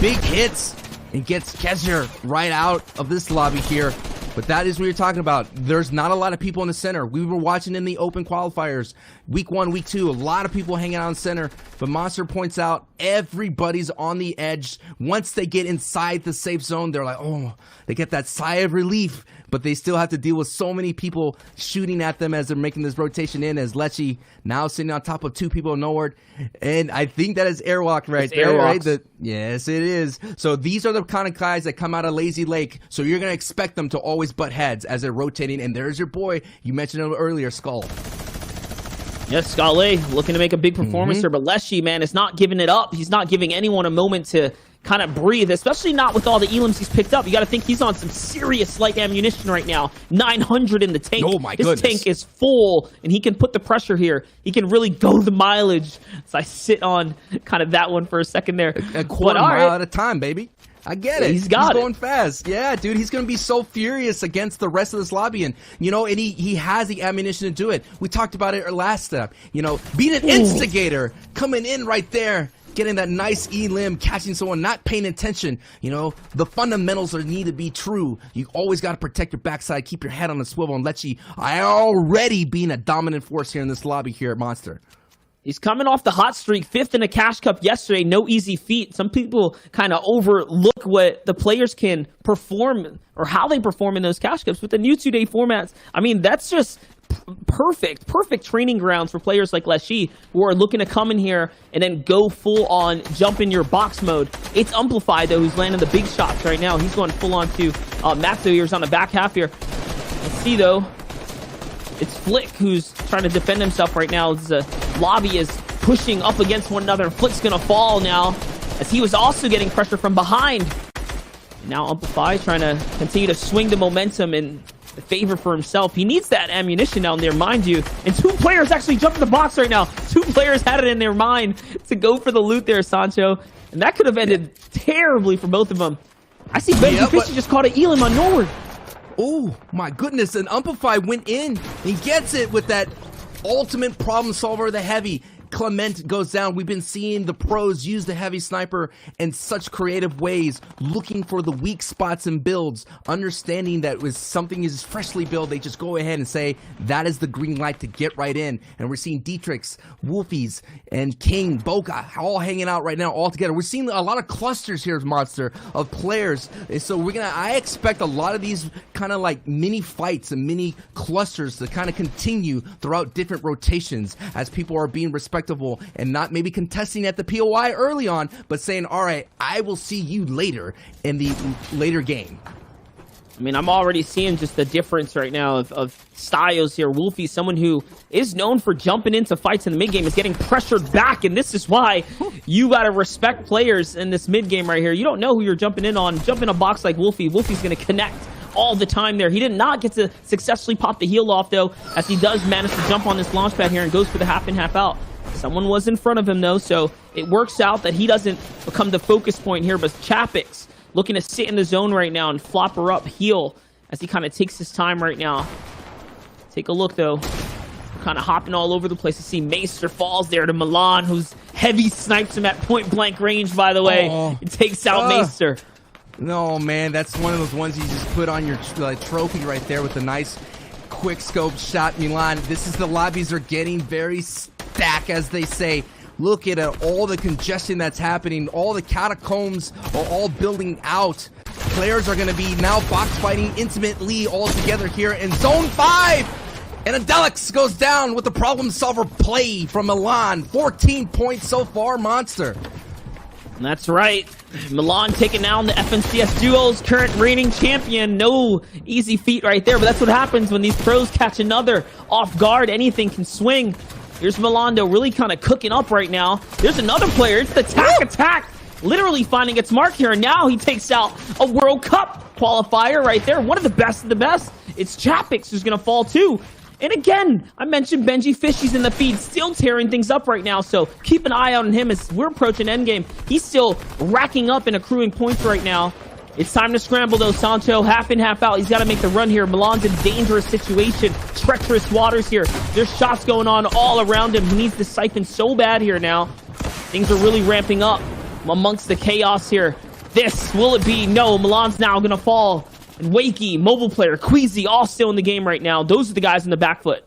Big hits, and gets Kesher right out of this lobby here. But that is what you're talking about. There's not a lot of people in the center. We were watching in the open qualifiers, week 1, week 2, a lot of people hanging out in the center. But Monster points out everybody's on the edge. Once they get inside the safe zone, they're like, oh, they get that sigh of relief. But they still have to deal with so many people shooting at them as they're making this rotation in, as Lecce now sitting on top of 2 people nowhere. And I think that is Airwalk right there, right? Yes, it is. So these are the kind of guys that come out of Lazy Lake. So you're going to expect them to always butt heads as they're rotating. And there's your boy. You mentioned him earlier, Skull. Yes, Scale looking to make a big performance here. But Lecce, man, is not giving it up. He's not giving anyone a moment to kind of breathe, especially not with all the elims he's picked up. You got to think he's on some serious light ammunition right now. 900 in the tank. Oh my goodness. This tank is full, and he can put the pressure here. He can really go the mileage. So I sit on kind of that one for a second there. A quarter mile at a time, baby. I get it. He's going fast. Yeah, dude, he's going to be so furious against the rest of this lobby. And, and he has the ammunition to do it. We talked about it last step. Being an instigator, coming in right there, getting that nice elim, catching someone, not paying attention. The fundamentals need to be true. You always got to protect your backside, keep your head on the swivel, and Lecce already being a dominant force here in this lobby here at Monster. He's coming off the hot streak, 5th in a Cash Cup yesterday. No easy feat. Some people kind of overlook what the players can perform or how they perform in those Cash Cups. With the new 2-day formats, I mean, that's just perfect training grounds for players like Leshy who are looking to come in here and then go full on jump in your box mode. It's Amplify though who's landing the big shots right now. He's going full on to Matzo here's on the back half here. Let's see though. It's Flick who's trying to defend himself right now. The lobby is pushing up against one another. Flick's gonna fall now as he was also getting pressure from behind. Now Amplify trying to continue to swing the momentum in favor for himself. He needs that ammunition down there, mind you. And 2 players actually jumped in the box right now. 2 players had it in their mind to go for the loot there, Sancho. And that could have ended terribly for both of them. I see Benji Fishy just caught an Elam on Norwood. Oh my goodness, and Amplify went in. He gets it with that ultimate problem solver, the heavy. Clement goes down. We've been seeing the pros use the heavy sniper in such creative ways, looking for the weak spots and builds, understanding that when something is freshly built, they just go ahead and say, that is the green light to get right in. And we're seeing Dietrichs, Wolfies, and King, Boca, all hanging out right now all together. We're seeing a lot of clusters here, Monster, of players. And so I expect a lot of these kind of like mini fights and mini clusters to kind of continue throughout different rotations as people are being respectful and not maybe contesting at the POI early on, but saying, all right, I will see you later in the later game. I mean, I'm already seeing just the difference right now of styles here. Wolfie, someone who is known for jumping into fights in the mid game, is getting pressured back, and this is why you got to respect players in this mid game right here. You don't know who you're jumping in on. Jump in a box like Wolfie. Wolfie's going to connect all the time there. He did not get to successfully pop the heel off, though, as he does manage to jump on this launch pad here and goes for the half in, half out. Someone was in front of him, though, so it works out that he doesn't become the focus point here, but Chapix looking to sit in the zone right now and flop her up heel as he kind of takes his time right now. Take a look, though. Kind of hopping all over the place to see Maester falls there to Milan, who's heavy snipes him at point-blank range, by the way. It takes out Maester. No, man, that's one of those ones you just put on your trophy right there with a nice quick scope shot. Milan, this is the lobbies are getting very stacked, as they say. Look at all the congestion that's happening. All the catacombs are all building out. Players are going to be now box fighting intimately all together here in Zone 5. And Adelix goes down with the problem solver play from Milan. 14 points so far, Monster. That's right. Milan taking down the FNCS Duo's current reigning champion. No easy feat right there, but that's what happens when these pros catch another off guard. Anything can swing. Here's Milando really kind of cooking up right now. There's another player. It's the attack. Literally finding its mark here. And now he takes out a World Cup qualifier right there. One of the best of the best. It's Chapix who's going to fall too. And again, I mentioned Benji Fishy's in the feed, still tearing things up right now. So keep an eye out on him as we're approaching endgame. He's still racking up and accruing points right now. It's time to scramble, though. Sancho, half in, half out. He's got to make the run here. Milan's in dangerous situation. Treacherous waters here. There's shots going on all around him. He needs to siphon so bad here now. Things are really ramping up amongst the chaos here. This, will it be? No, Milan's now going to fall. And Wakey, mobile player, Queasy, all still in the game right now. Those are the guys in the back foot.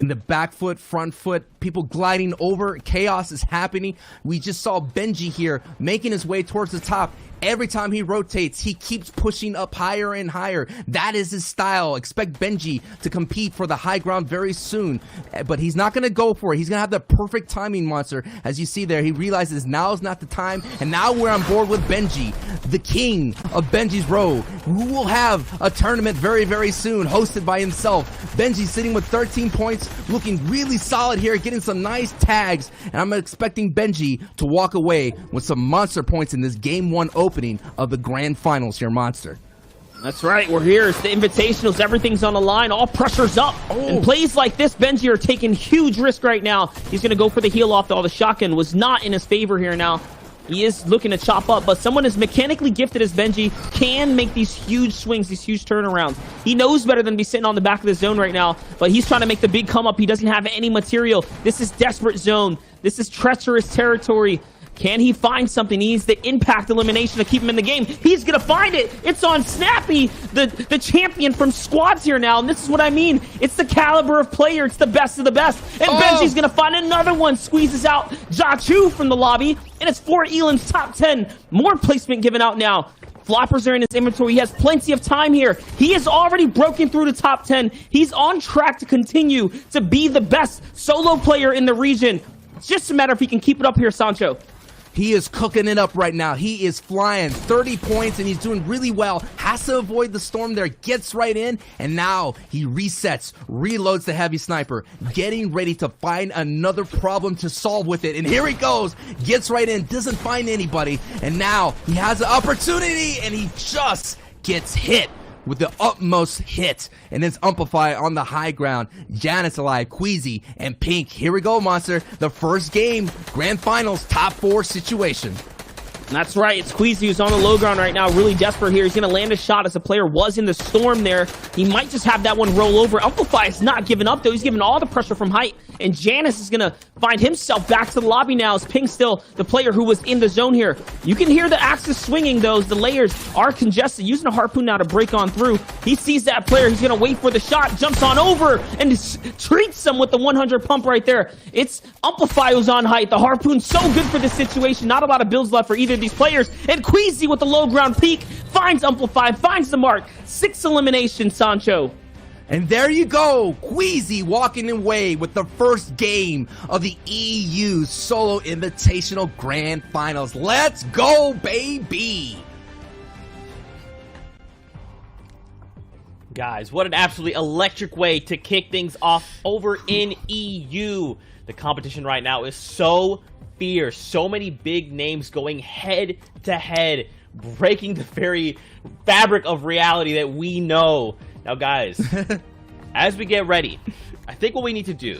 In the back foot, front foot, people gliding over. Chaos is happening. We just saw Benji here making his way towards the top. Every time he rotates, he keeps pushing up higher and higher. That is his style. Expect Benji to compete for the high ground very soon. But he's not going to go for it. He's going to have the perfect timing, Monster. As you see there, he realizes now is not the time. And now we're on board with Benji, the king of Benji's Row, who will have a tournament very, very soon, hosted by himself. Benji sitting with 13 points, looking really solid here, getting some nice tags. And I'm expecting Benji to walk away with some monster points in this Game 1 opening of the grand finals here, Monster. That's right, we're here. It's the Invitationals. Everything's on the line. All pressure's up. And plays like this, Benji are taking huge risk right now. He's going to go for the heel off, though. The shotgun was not in his favor here now. He is looking to chop up, but someone as mechanically gifted as Benji can make these huge swings, these huge turnarounds. He knows better than to be sitting on the back of the zone right now, but he's trying to make the big come up. He doesn't have any material. This is desperate zone. This is treacherous territory. Can he find something? He needs the impact elimination to keep him in the game. He's going to find it. It's on Snappy, the champion from squads here now. And this is what I mean. It's the caliber of player. It's the best of the best. And Benji's going to find another one. Squeezes out Jachu from the lobby. And it's 4 Elam's top 10. More placement given out now. Floppers are in his inventory. He has plenty of time here. He has already broken through the top 10. He's on track to continue to be the best solo player in the region. It's just a matter if he can keep it up here, Sancho. He is cooking it up right now. He is flying 30 points and he's doing really well. Has to avoid the storm there, gets right in, and now he resets, reloads the heavy sniper, getting ready to find another problem to solve with it. And here he goes, gets right in, doesn't find anybody, and now he has an opportunity and he just gets hit with the utmost hit, and it's Amplify on the high ground. Janus alive, Queasy, and Pink. Here we go, Monster. The first game, Grand Finals, top 4 situation. That's right, it's Queasy who's on the low ground right now, really desperate here. He's going to land a shot as the player was in the storm there. He might just have that one roll over. Amplify is not giving up, though. He's giving all the pressure from height, and Janus is going to find himself back to the lobby now as Pink still the player who was in the zone here. You can hear the axis swinging, though, as the layers are congested. Using a harpoon now to break on through. He sees that player. He's going to wait for the shot, jumps on over, and treats him with the 100 pump right there. It's Amplify who's on height. The harpoon's so good for this situation. Not a lot of builds left for either of these players, and Queasy with the low ground peak finds Amplify, finds the mark. 6 eliminations, Sancho. And there you go, Queasy walking away with the first game of the EU Solo Invitational Grand Finals. Let's go, baby! Guys, what an absolutely electric way to kick things off over in EU. The competition right now is so fierce. So many big names going head to head, breaking the very fabric of reality that we know. Now, guys, as we get ready, I think what we need to do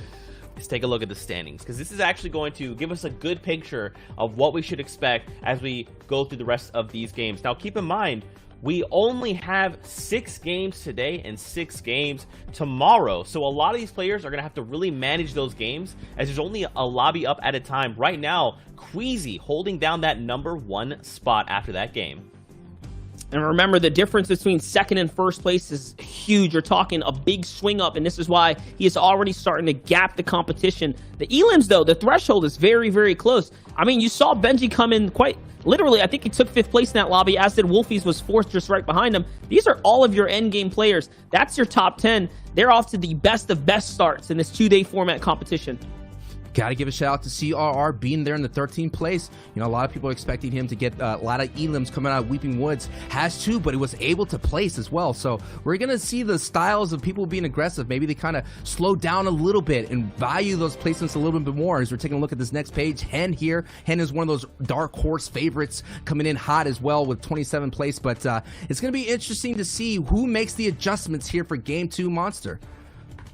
is take a look at the standings, because this is actually going to give us a good picture of what we should expect as we go through the rest of these games. Now, keep in mind, we only have 6 games today and 6 games tomorrow. So a lot of these players are going to have to really manage those games, as there's only a lobby up at a time. Right now, Queasy holding down that #1 spot after that game. And remember, the difference between second and first place is huge. You're talking a big swing up, and this is why he is already starting to gap the competition. The Elims, though, the threshold is very, very close. I mean, you saw Benji come in quite literally. I think he took 5th place in that lobby, as did Wolfies was 4th just right behind him. These are all of your endgame players. That's your top 10. They're off to the best of best starts in this 2-day format competition. Gotta give a shout out to CRR being there in the 13th place. You know, a lot of people are expecting him to get a lot of elims coming out of Weeping Woods. Has too, but he was able to place as well. So we're gonna see the styles of people being aggressive. Maybe they kind of slow down a little bit and value those placements a little bit more. As we're taking a look at this next page, Hen here. Hen is one of those dark horse favorites, coming in hot as well with 27th place. But it's gonna be interesting to see who makes the adjustments here for Game 2 Monster.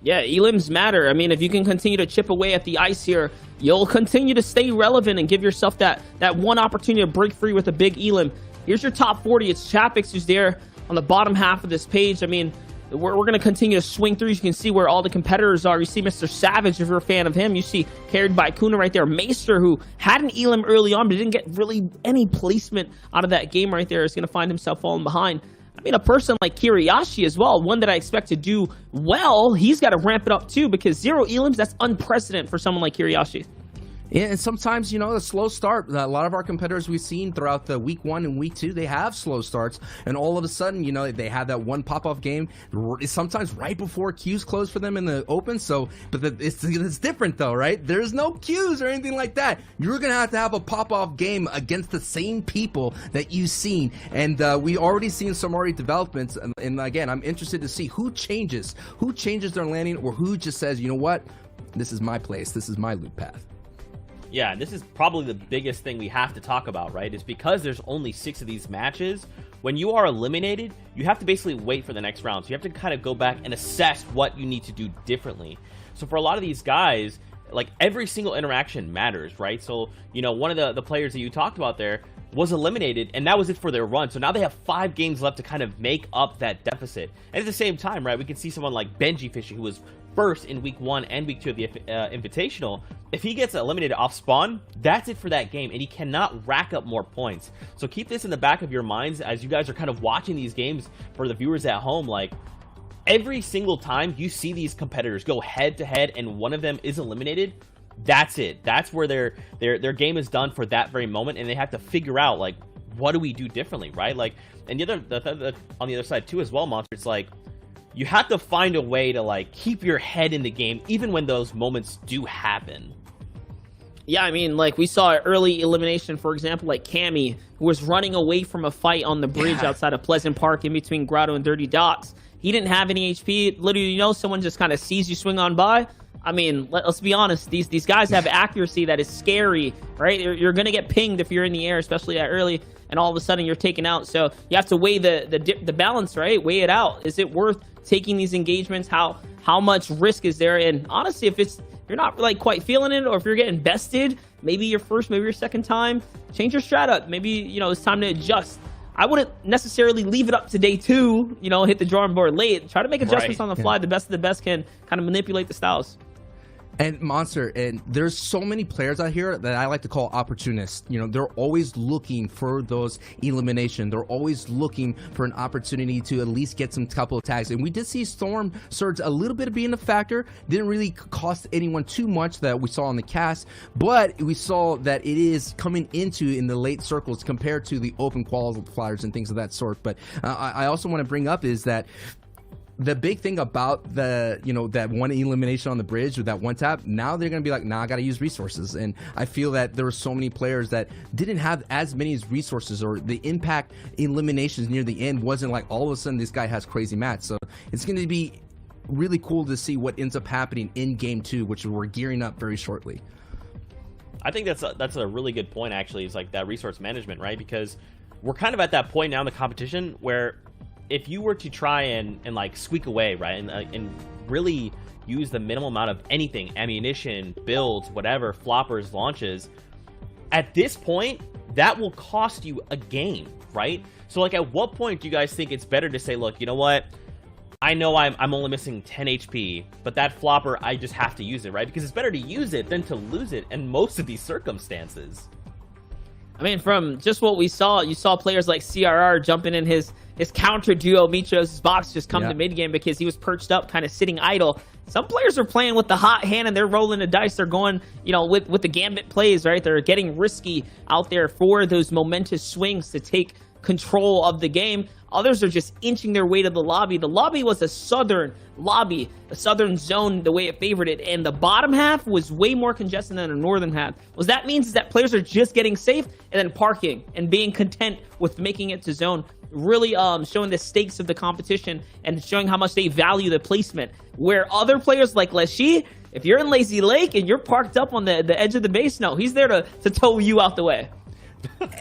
Yeah, elims matter. I mean, if you can continue to chip away at the ice here, you'll continue to stay relevant and give yourself that one opportunity to break free with a big elim. Here's your top 40. It's Chapix who's there on the bottom half of this page. I mean, we're going to continue to swing through. You can see where all the competitors are. You see Mr. Savage, if you're a fan of him. You see carried by Kuna right there. Maester, who had an elim early on, but didn't get really any placement out of that game right there, is going to find himself falling behind. I mean, a person like Kiriyashi as well, one that I expect to do well, he's got to ramp it up too, because 0 elims, that's unprecedented for someone like Kiriyashi. Yeah, and sometimes, you know, a slow start. A lot of our competitors we've seen throughout the week 1 and week 2, they have slow starts, and all of a sudden, you know, they have that one pop-off game, sometimes right before queues close for them in the open. So, but it's different though, right? There's no queues or anything like that. You're gonna have a pop-off game against the same people that you've seen, and we already seen some developments. And again, I'm interested to see who changes their landing, or who just says, you know what, this is my place, this is my loot path. Yeah, this is probably the biggest thing we have to talk about, right? Is because there's only 6 of these matches, when you are eliminated, you have to basically wait for the next round. So you have to kind of go back and assess what you need to do differently. So for a lot of these guys, like, every single interaction matters, right? So, you know, one of the players that you talked about there was eliminated, and that was it for their run. So now they have 5 games left to kind of make up that deficit. And at the same time, right, we can see someone like Benji Fishy, who was first in week 1 and week 2 of the Invitational. If he gets eliminated off spawn, that's it for that game, and he cannot rack up more points. So keep this in the back of your minds as you guys are kind of watching these games. For the viewers at home, like, every single time you see these competitors go head to head and one of them is eliminated, that's it. That's where their game is done for that very moment, and they have to figure out, like, what do we do differently, right? Like, and on the other side too as well, Monster, it's like, you have to find a way to, like, keep your head in the game, even when those moments do happen. Yeah, I mean, like, we saw early elimination, for example, like Cammy, who was running away from a fight on the bridge outside of Pleasant Park in between Grotto and Dirty Docks. He didn't have any HP. Literally, you know, someone just kind of sees you swing on by. I mean, let's be honest. These guys have accuracy that is scary, right? You're going to get pinged if you're in the air, especially that early, and all of a sudden you're taken out. So you have to weigh the balance, right? Weigh it out. Is it worth taking these engagements? How much risk is there? And honestly, if you're not like quite feeling it, or if you're getting bested, maybe your first, maybe your second time, change your strat up. Maybe, you know, it's time to adjust. I wouldn't necessarily leave it up to day 2, you know, hit the drawing board late. Try to make adjustments on the fly. The best of the best can kind of manipulate the styles. And Monster, and there's so many players out here that I like to call opportunists. You know, they're always looking for those elimination. They're always looking for an opportunity to at least get some couple of tags. And we did see Storm Surge a little bit of being a factor. Didn't really cost anyone too much that we saw on the cast, but we saw that it is coming into in the late circles compared to the open qualifiers and things of that sort. But I also want to bring up is that the big thing about the, you know, that one elimination on the bridge with that one tap, now they're going to be like, nah, I got to use resources. And I feel that there were so many players that didn't have as many resources, or the impact eliminations near the end wasn't like all of a sudden this guy has crazy match. So it's going to be really cool to see what ends up happening in game 2, which we're gearing up very shortly. I think that's a really good point, actually, is like that resource management, right? Because we're kind of at that point now in the competition where if you were to try and like squeak away, right, and really use the minimal amount of anything, ammunition, builds, whatever, floppers, launches, at this point, that will cost you a game, right? So, like, at what point do you guys think it's better to say, look, you know what? I know I'm only missing 10 HP, but that flopper, I just have to use it, right? Because it's better to use it than to lose it in most of these circumstances. I mean, from just what we saw, you saw players like CRR jumping in his counter duo Mitro's box just come to mid game because he was perched up, kind of sitting idle. Some players are playing with the hot hand and they're rolling the dice. They're going, you know, with the gambit plays, right? They're getting risky out there for those momentous swings to take control of the game. Others are just inching their way to the lobby. The lobby was a southern lobby, a southern zone, the way it favored it, and the bottom half was way more congested than the northern half. What that means is that players are just getting safe and then parking and being content with making it to zone, really showing the stakes of the competition and showing how much they value the placement. Where other players like Leshy, if you're in Lazy Lake and you're parked up on the edge of the base, no, he's there to tow you out the way.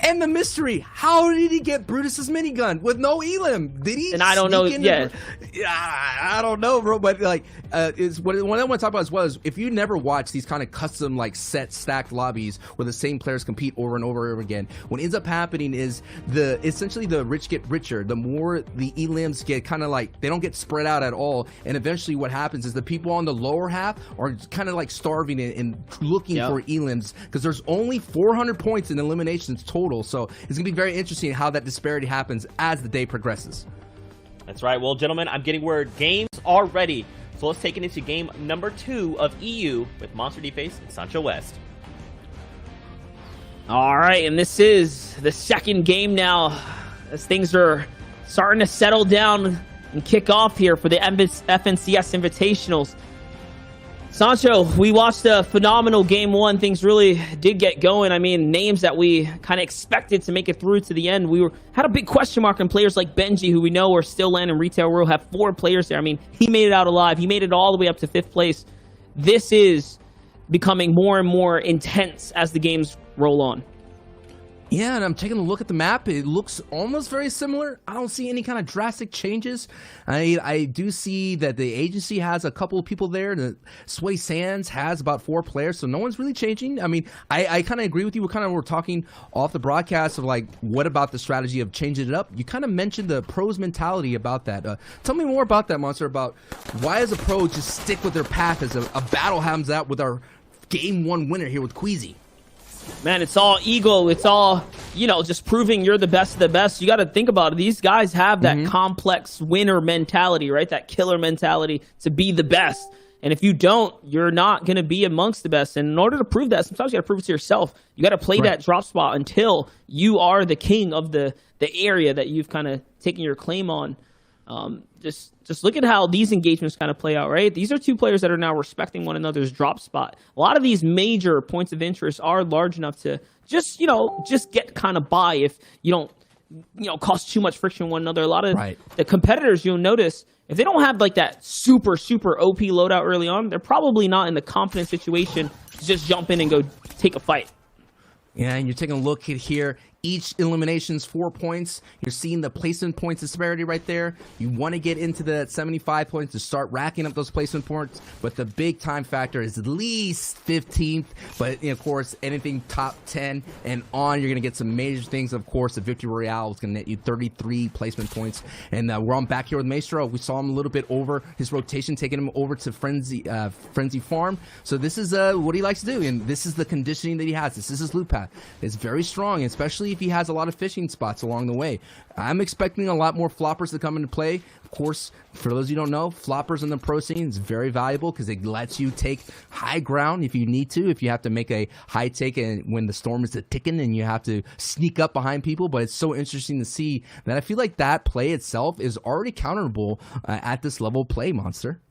And the mystery, how did he get Brutus's minigun with no elim? Did he? And I don't know. Yeah, I don't know, bro. But like, is what I want to talk about as well is if you never watch these kind of custom like set stacked lobbies where the same players compete over and over again, what ends up happening is essentially the rich get richer. The more the elims get kind of like they don't get spread out at all, and eventually what happens is the people on the lower half are kind of like starving and looking for elims because there's only 400 points in eliminations total. So it's gonna be very interesting how that disparity happens as the day progresses. That's right. Well, gentlemen, I'm getting word games are ready. So let's take it into game number 2 of EU with Monster D-Face and Sancho West. All right, and this is the second game now as things are starting to settle down and kick off here for the FNCS Invitationals. Sancho, we watched a phenomenal game 1. Things really did get going. I mean, names that we kind of expected to make it through to the end. We had a big question mark on players like Benji, who we know are still landing in Retail World, have 4 players there. I mean, he made it out alive. He made it all the way up to 5th place. This is becoming more and more intense as the games roll on. Yeah, and I'm taking a look at the map. It looks almost very similar. I don't see any kind of drastic changes. I do see that the agency has a couple of people there. The Sway Sands has about 4 players, so no one's really changing. I mean, I kind of agree with you. We were talking off the broadcast of like, what about the strategy of changing it up? You kind of mentioned the pros mentality about that. Tell me more about that, Monster, about why does a pro just stick with their path as a battle happens out with our game 1 winner here with Queasy? Man, it's all ego. It's all, you know, just proving you're the best of the best. You got to think about it. These guys have that complex winner mentality, right? That killer mentality to be the best. And if you don't, you're not going to be amongst the best. And in order to prove that, sometimes you got to prove it to yourself. You got to play that drop spot until you are the king of the area that you've kind of taken your claim on. Just look at how these engagements kind of play out, right? These are two players that are now respecting one another's drop spot. A lot of these major points of interest are large enough to just get kind of by if you don't, cause too much friction with one another. A lot of the competitors, you'll notice, if they don't have like that super OP loadout early on, they're probably not in the confident situation to just jump in and go take a fight. Yeah, and you're taking a look at here. Each elimination's 4 points. You're seeing the placement points disparity right there. You want to get into the 75 points to start racking up those placement points, but the big time factor is at least 15th. But of course, anything top 10 and on, you're going to get some major things. Of course, the Victory Royale is going to net you 33 placement points. And we're on back here with Maestro. We saw him a little bit over his rotation, taking him over to Frenzy Farm. So this is what he likes to do, and this is the conditioning that he has. This is his loop path. It's very strong, especially if he has a lot of fishing spots along the way. I'm expecting a lot more floppers to come into play. Of course, for those you don't know, floppers in the pro scene is very valuable because it lets you take high ground if you need to, if you have to make a high take and when the storm is ticking and you have to sneak up behind people. But it's so interesting to see that I feel like that play itself is already counterable at this level of play, Monster.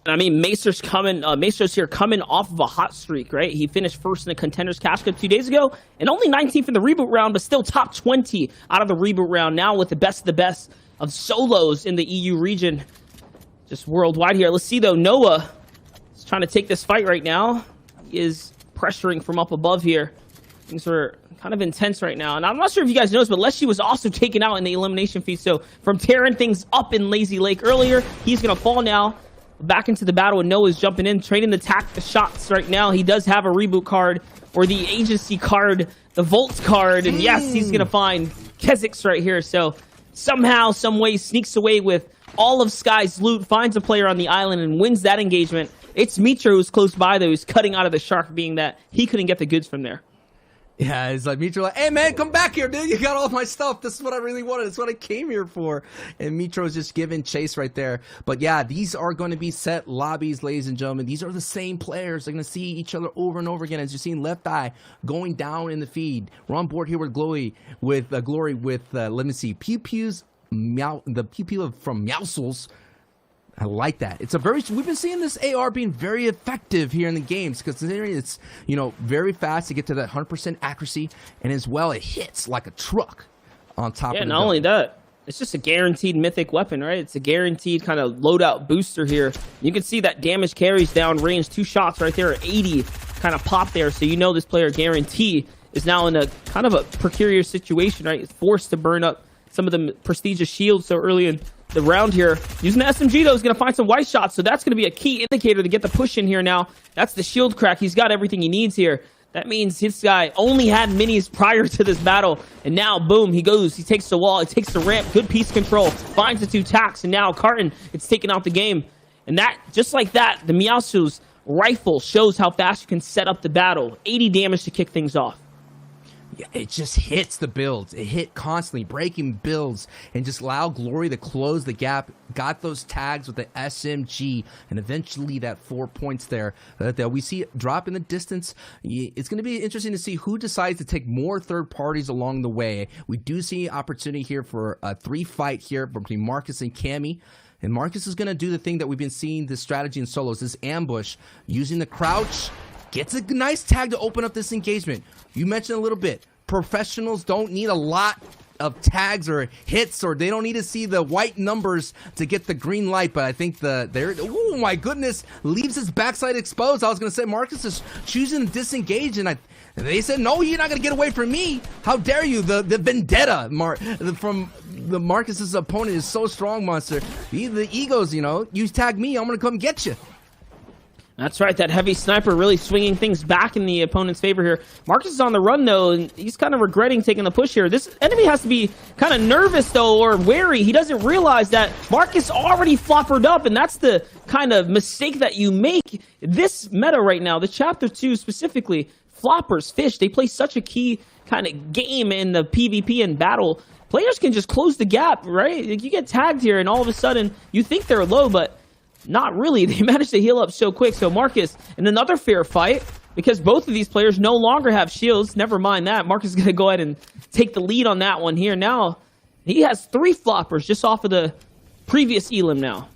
I mean, Maestro's here coming off of a hot streak, right? He finished first in the Contenders Cash Cup 2 days ago, and only 19th in the reboot round, but still top 20 out of the reboot round now with the best of solos in the EU region, just worldwide here. Let's see, though, Noah is trying to take this fight right now. He is pressuring from up above here. Things are kind of intense right now, and I'm not sure if you guys noticed, but Leshy was also taken out in the elimination feed, so from tearing things up in Lazy Lake earlier, he's going to fall now. Back into the battle, and Noah's jumping in, trading the shots right now. He does have a reboot card, or the agency card, the Volts card, and yes, he's going to find Kezix right here. So somehow, some way, sneaks away with all of Sky's loot, finds a player on the island, and wins that engagement. It's Mitra who's close by, though, who's cutting out of the shark, being that he couldn't get the goods from there. Yeah, it's like Mitra like, hey man, come back here, dude. You got all my stuff. This is what I really wanted. It's what I came here for. And Mitro's just giving chase right there. But yeah, these are going to be set lobbies, ladies and gentlemen. These are the same players. They're going to see each other over and over again. As you're seeing Left Eye going down in the feed. We're on board here with Glory with let me see, Pew Pews, the Pew Pew from Meowsles. I like that. We've been seeing this AR being very effective here in the games because it's, very fast to get to that 100% accuracy, and as well, it hits like a truck on top of it. Yeah, not only that, it's just a guaranteed mythic weapon, right? It's a guaranteed kind of loadout booster here. You can see that damage carries down range. 2 shots right there, 80 kind of pop there. So this player guarantee is now in a kind of a precarious situation, right? It's forced to burn up some of the prestigious shields so early in the round here. Using the SMG, though, is going to find some white shots, so that's going to be a key indicator to get the push in here now. That's the shield crack. He's got everything he needs here. That means this guy only had minis prior to this battle, and now, boom, he goes. He takes the wall. He takes the ramp. Good piece control. Finds the 2 tacks, and now Carton, it's taken out the game. And that, just like that, the Meowsu's rifle shows how fast you can set up the battle. 80 damage to kick things off. Yeah, it just hits the builds. It hit constantly, breaking builds, and just allow Glory to close the gap. Got those tags with the SMG, and eventually that 4 points there that we see drop in the distance. It's going to be interesting to see who decides to take more third parties along the way. We do see opportunity here for a 3-fight here between Marcus and Cammy. And Marcus is going to do the thing that we've been seeing, this strategy in solos, this ambush, using the crouch. Gets a nice tag to open up this engagement. You mentioned a little bit, professionals don't need a lot of tags or hits, or they don't need to see the white numbers to get the green light. But I think oh my goodness, leaves his backside exposed. I was going to say Marcus is choosing to disengage, and they said, no, you're not going to get away from me. How dare you? The vendetta from the Marcus's opponent is so strong, Monster. The egos, you tag me, I'm going to come get you. That's right, that heavy sniper really swinging things back in the opponent's favor here. Marcus is on the run, though, and he's kind of regretting taking the push here. This enemy has to be kind of nervous, though, or wary. He doesn't realize that Marcus already floppered up, and that's the kind of mistake that you make. This meta right now, the Chapter 2 specifically, floppers, fish, they play such a key kind of game in the PvP and battle. Players can just close the gap, right? You get tagged here, and all of a sudden, you think they're low, but Not really. They managed to heal up so quick. So Marcus in another fair fight because both of these players no longer have shields. Never mind that. Marcus is going to go ahead and take the lead on that one here. Now he has 3 floppers just off of the previous Elim now.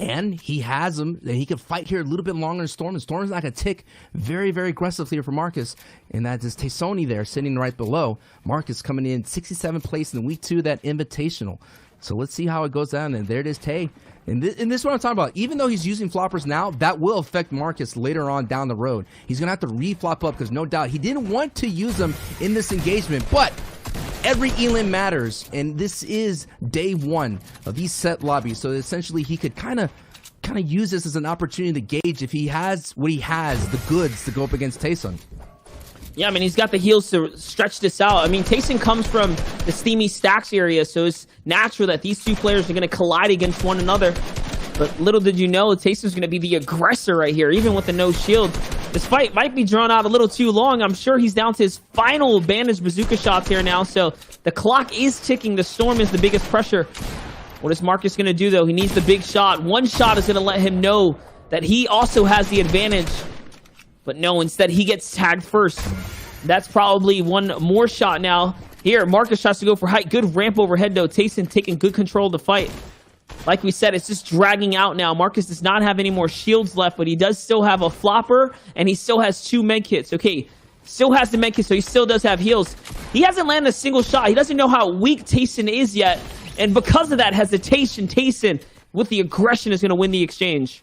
And he has him, and he can fight here a little bit longer than Storm, and Storm's not going to tick very, very aggressively here for Marcus. And that is Taysoni there, sitting right below. Marcus coming in 67th place in week 2 of that Invitational. So let's see how it goes down, and there it is, Tay. And this is what I'm talking about. Even though he's using floppers now, that will affect Marcus later on down the road. He's going to have to re-flop up, because no doubt he didn't want to use them in this engagement, but every Elim matters, and this is day 1 of these set lobbies. So essentially, he could kind of use this as an opportunity to gauge if he has what he has, the goods to go up against Tayson. Yeah, I mean, he's got the heals to stretch this out. I mean, Tayson comes from the Steamy Stacks area, so it's natural that these two players are going to collide against one another. But little did you know, Tayson's going to be the aggressor right here, even with the no shield. This fight might be drawn out a little too long. I'm sure he's down to his final bandaged bazooka shots here now, so the clock is ticking. The Storm is the biggest pressure. What is Marcus going to do, though? He needs the big shot. One shot is going to let him know that he also has the advantage. But no, instead he gets tagged first. That's probably one more shot now. Here, Marcus tries to go for height. Good ramp overhead, though. Tayson taking good control of the fight. Like we said, it's just dragging out now. Marcus does not have any more shields left, but he does still have a flopper, and he still has 2 med kits. Okay, still has the med kit, so he still does have heals. He hasn't landed a single shot. He doesn't know how weak Tayson is yet, and because of that hesitation, Tayson, with the aggression, is going to win the exchange.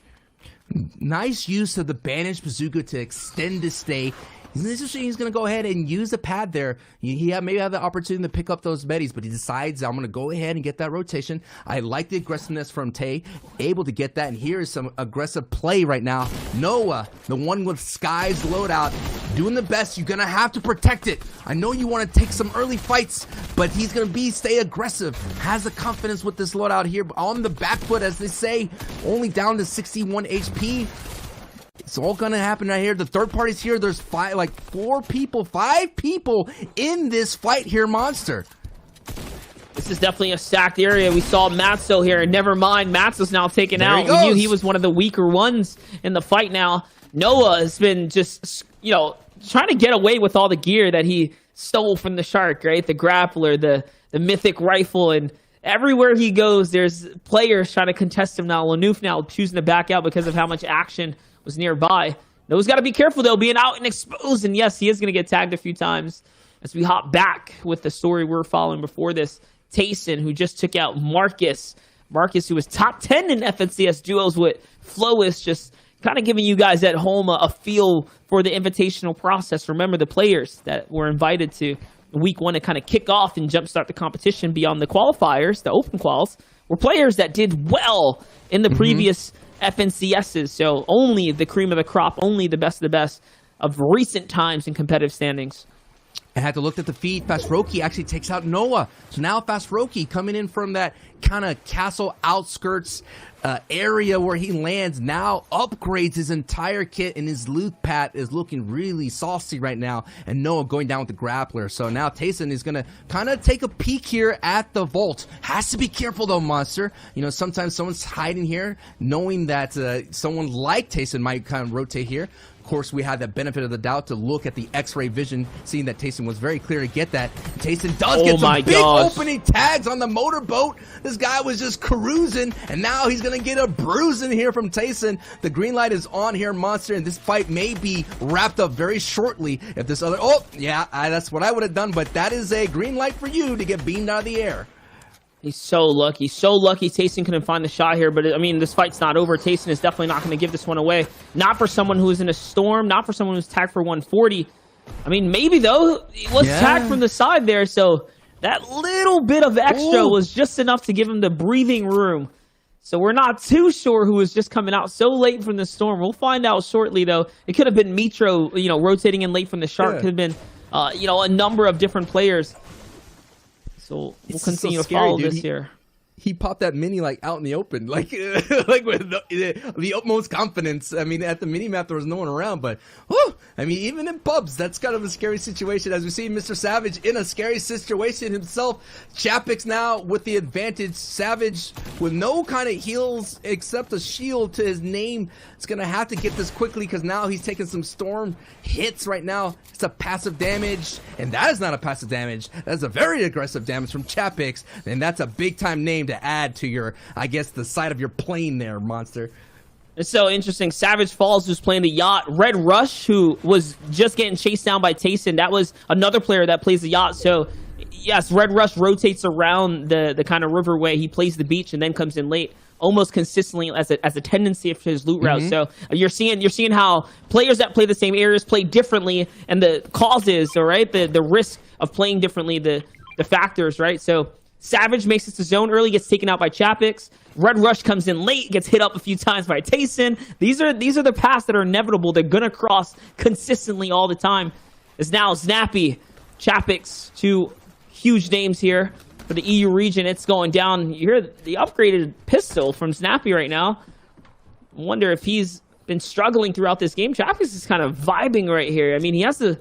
Nice use of the bandaged bazooka to extend the stay. He's going to go ahead and use the pad there. He maybe have the opportunity to pick up those medis, but he decides, I'm going to go ahead and get that rotation. I like the aggressiveness from Tay, able to get that, and here is some aggressive play right now. Noah, the one with Sky's loadout, doing the best. You're going to have to protect it. I know you want to take some early fights, but he's going to stay aggressive. Has the confidence with this loadout here on the back foot, as they say, only down to 61 HP. It's all gonna happen right here. The third party's here. There's 5 people in this fight here, Monster. This is definitely a stacked area. We saw Matzo here, and never mind, Matzo's now taken out. We knew he was one of the weaker ones in the fight now. Noah has been just, trying to get away with all the gear that he stole from the Shark, right? The grappler, the mythic rifle, and everywhere he goes, there's players trying to contest him now. Lanoof now choosing to back out because of how much action was nearby. Noah's got to be careful, though, being out and exposed. And yes, he is going to get tagged a few times. As we hop back with the story we were following before this, Tayson, who just took out Marcus. Marcus, who was top 10 in FNCS duos with Flois, just kind of giving you guys at home a feel for the invitational process. Remember, the players that were invited to week 1 to kind of kick off and jumpstart the competition beyond the qualifiers, the open quals, were players that did well in the previous FNCSs, so only the cream of the crop, only the best of the best of recent times in competitive standings. I had to look at the feed. Fastroki actually takes out Noah. So now Fastroki coming in from that kind of castle outskirts area where he lands now upgrades his entire kit, and his loot pad is looking really saucy right now. And Noah going down with the grappler. So now Tayson is going to kind of take a peek here at the vault. Has to be careful though, Monster. Sometimes someone's hiding here, knowing that someone like Tayson might kind of rotate here. Of course, we had the benefit of the doubt to look at the X-ray vision, seeing that Tayson was very clear to get that. Tayson does get some big opening tags on the motorboat. This guy was just cruising, and now he's going to get a bruising here from Tayson. The green light is on here, Monster, and this fight may be wrapped up very shortly if this other... Oh, yeah, that's what I would have done, but that is a green light for you to get beamed out of the air. He's so lucky. So lucky Tayson couldn't find the shot here. But, I mean, this fight's not over. Tayson is definitely not going to give this one away. Not for someone who is in a storm. Not for someone who's tagged for 140. I mean, maybe, though. He was tagged from the side there. So that little bit of extra was just enough to give him the breathing room. So we're not too sure who was just coming out so late from the storm. We'll find out shortly, though. It could have been Mitro, rotating in late from the Shark. Could have been, a number of different players. So we'll continue to follow this here. he popped that mini like out in the open, like like with the utmost confidence. I mean, at the mini map there was no one around, but whew, I mean, even in pubs, that's kind of a scary situation. As we see Mr. Savage in a scary situation himself. Chapix now with the advantage. Savage with no kind of heals except a shield to his name. It's gonna have to get this quickly because now he's taking some storm hits right now. It's a passive damage, and that is not a passive damage. That's a very aggressive damage from Chapix, and that's a big time name to add to your, I guess, the side of your plane there, Monster. It's so interesting. Savage Falls who's playing the Yacht. Red Rush, who was just getting chased down by Tayson. That was another player that plays the Yacht. So, yes, Red Rush rotates around the kind of riverway. He plays the beach and then comes in late, almost consistently as a tendency of his loot route. So you're seeing how players that play the same areas play differently, and the causes, all right, the risk of playing differently, the factors, right? So Savage makes it to zone early, gets taken out by Chapix. Red Rush comes in late, gets hit up a few times by Tayson. These are the paths that are inevitable. They're gonna cross consistently all the time. It's now Snappy, Chapix, two huge names here for the EU region. It's going down. You hear the upgraded pistol from Snappy right now. I wonder if he's been struggling throughout this game. Chapix is kind of vibing right here. I mean, he has the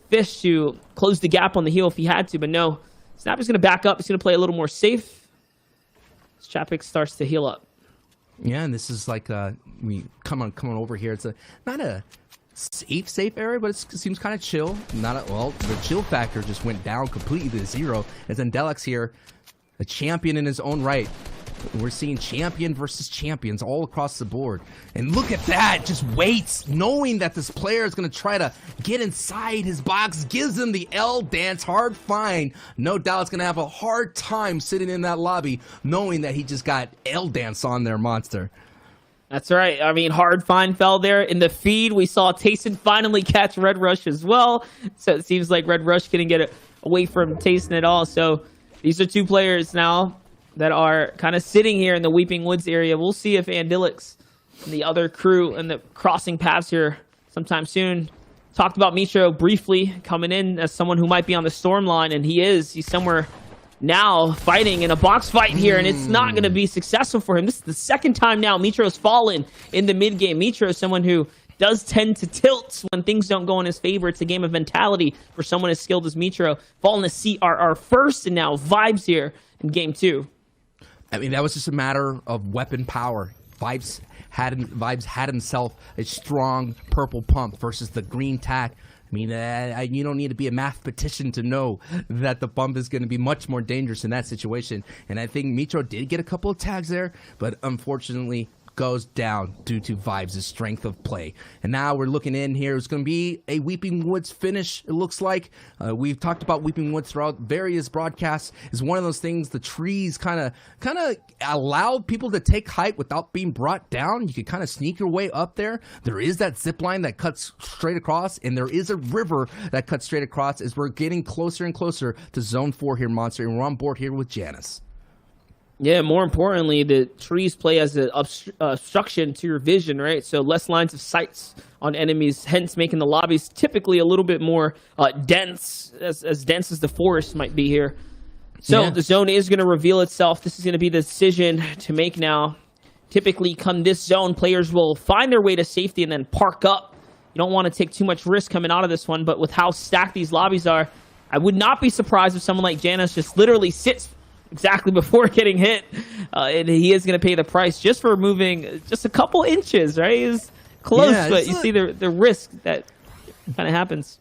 fish to close the gap on the heel if he had to, but no. Snappy's going to back up. He's going to play a little more safe. Chapix starts to heal up. Yeah, and this is like we come on over here. It's not a safe area, but it seems kind of chill. Well, the chill factor just went down completely to zero. As Endelex here, a champion in his own right. We're seeing champion versus champions all across the board. And look at that, just waits, knowing that this player is going to try to get inside his box, gives him the L dance, hard find. No doubt it's going to have a hard time sitting in that lobby, knowing that he just got L dance on their Monster. That's right. I mean, hard find fell there. In the feed, we saw Tayson finally catch Red Rush as well. So it seems like Red Rush couldn't get it away from Tayson at all. So these are two players now that are kind of sitting here in the Weeping Woods area. We'll see if Andilix and the other crew and the crossing paths here sometime soon. Talked about Mitro briefly coming in as someone who might be on the storm line, and he's somewhere now fighting in a box fight here, and it's not going to be successful for him. This is the second time now Mitro's fallen in the mid game. Mitro is someone who does tend to tilt when things don't go in his favor. It's a game of mentality for someone as skilled as Mitro. Falling to CRR first, and now Vibes here in game 2. I mean, that was just a matter of weapon power. Vibes had himself a strong purple pump versus the green tack. I mean, you don't need to be a mathematician to know that the pump is going to be much more dangerous in that situation. And I think Mitro did get a couple of tags there, but unfortunately goes down due to Vibes' strength of play. And now we're looking in here. It's going to be a Weeping Woods finish, it looks like. We've talked about Weeping Woods throughout various broadcasts. It's one of those things, the trees kind of allow people to take height without being brought down. You can kind of sneak your way up there. There is that zip line that cuts straight across, and there is a river that cuts straight across as we're getting closer and closer to Zone 4 here, Monster, and we're on board here with Janice. Yeah, more importantly, the trees play as an obstruction to your vision, right? So less lines of sights on enemies, hence making the lobbies typically a little bit more dense, as dense as the forest might be here. So The zone is going to reveal itself. This is going to be the decision to make now. Typically, come this zone, players will find their way to safety and then park up. You don't want to take too much risk coming out of this one, but with how stacked these lobbies are, I would not be surprised if someone like Janice just literally sits exactly before getting hit, and he is going to pay the price just for moving just a couple inches, right? He's close, but you see the risk that kind of happens.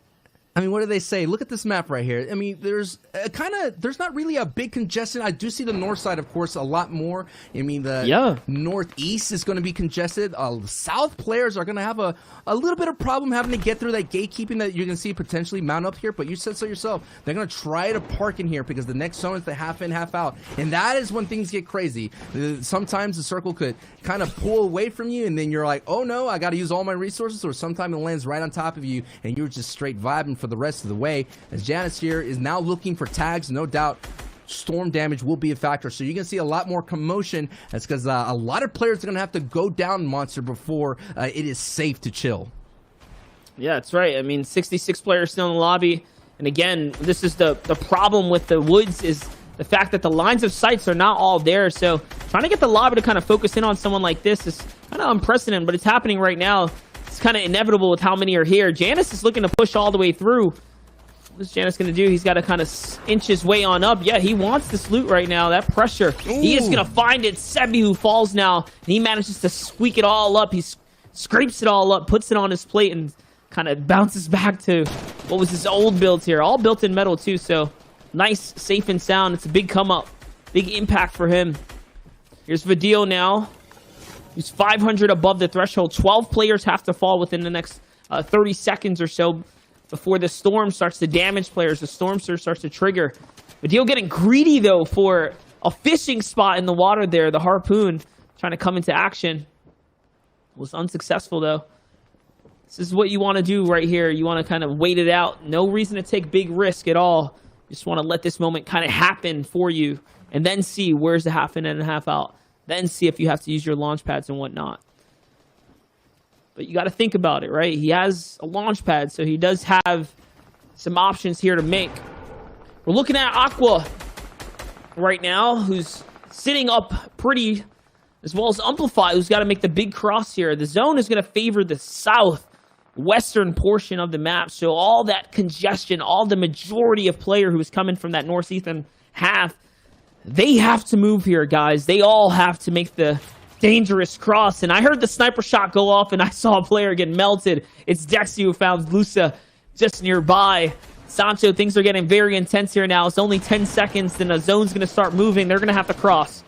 I mean, what do they say? Look at this map right here. I mean, there's not really a big congestion. I do see the north side, of course, a lot more. I mean, the northeast is going to be congested. South players are going to have a little bit of problem having to get through that gatekeeping that you can see potentially mount up here. But you said so yourself. They're going to try to park in here because the next zone is the half in, half out. And that is when things get crazy. Sometimes the circle could kind of pull away from you, and then you're like, oh no, I got to use all my resources. Or sometimes it lands right on top of you, and you're just straight vibing for the rest of the way. As Janice here is now looking for tags, no doubt storm damage will be a factor, so you can see a lot more commotion. That's because a lot of players are going to have to go down Monster before it is safe to chill. Yeah, that's right. I mean, 66 players still in the lobby, and again, this is the problem with the woods is the fact that the lines of sights are not all there. So trying to get the lobby to kind of focus in on someone like this is kind of unprecedented, but it's happening right now. It's kind of inevitable with how many are here. Janus is looking to push all the way through. What's Janus going to do? He's got to kind of inch his way on up. Yeah, he wants this loot right now. That pressure. Ooh. He is going to find it. Sebi who falls now. And he manages to squeak it all up. He scrapes it all up, puts it on his plate, and kind of bounces back to what was his old builds here. All built in metal too, so nice, safe and sound. It's a big come up. Big impact for him. Here's Vidil now. He's 500 above the threshold. 12 players have to fall within the next 30 seconds or so before the storm starts to damage players. The storm surge starts to trigger. Vidil getting greedy, though, for a fishing spot in the water there. The harpoon trying to come into action. Was unsuccessful, though. This is what you want to do right here. You want to kind of wait it out. No reason to take big risk at all. You just want to let this moment kind of happen for you. And then see where's the half in and a half out. Then see if you have to use your launch pads and whatnot. But you got to think about it, right? He has a launch pad, so he does have some options here to make. We're looking at Aqua right now, who's sitting up pretty, as well as Amplify, who's got to make the big cross here. The zone is going to favor the southwestern portion of the map, so all that congestion, all the majority of player who is coming from that northeastern half, they have to move here, guys. They all have to make the dangerous cross. And I heard the sniper shot go off, and I saw a player get melted. It's Dexy who found Lusa just nearby. Sancho, things are getting very intense here now. It's only 10 seconds, then the zone's going to start moving. They're going to have to cross.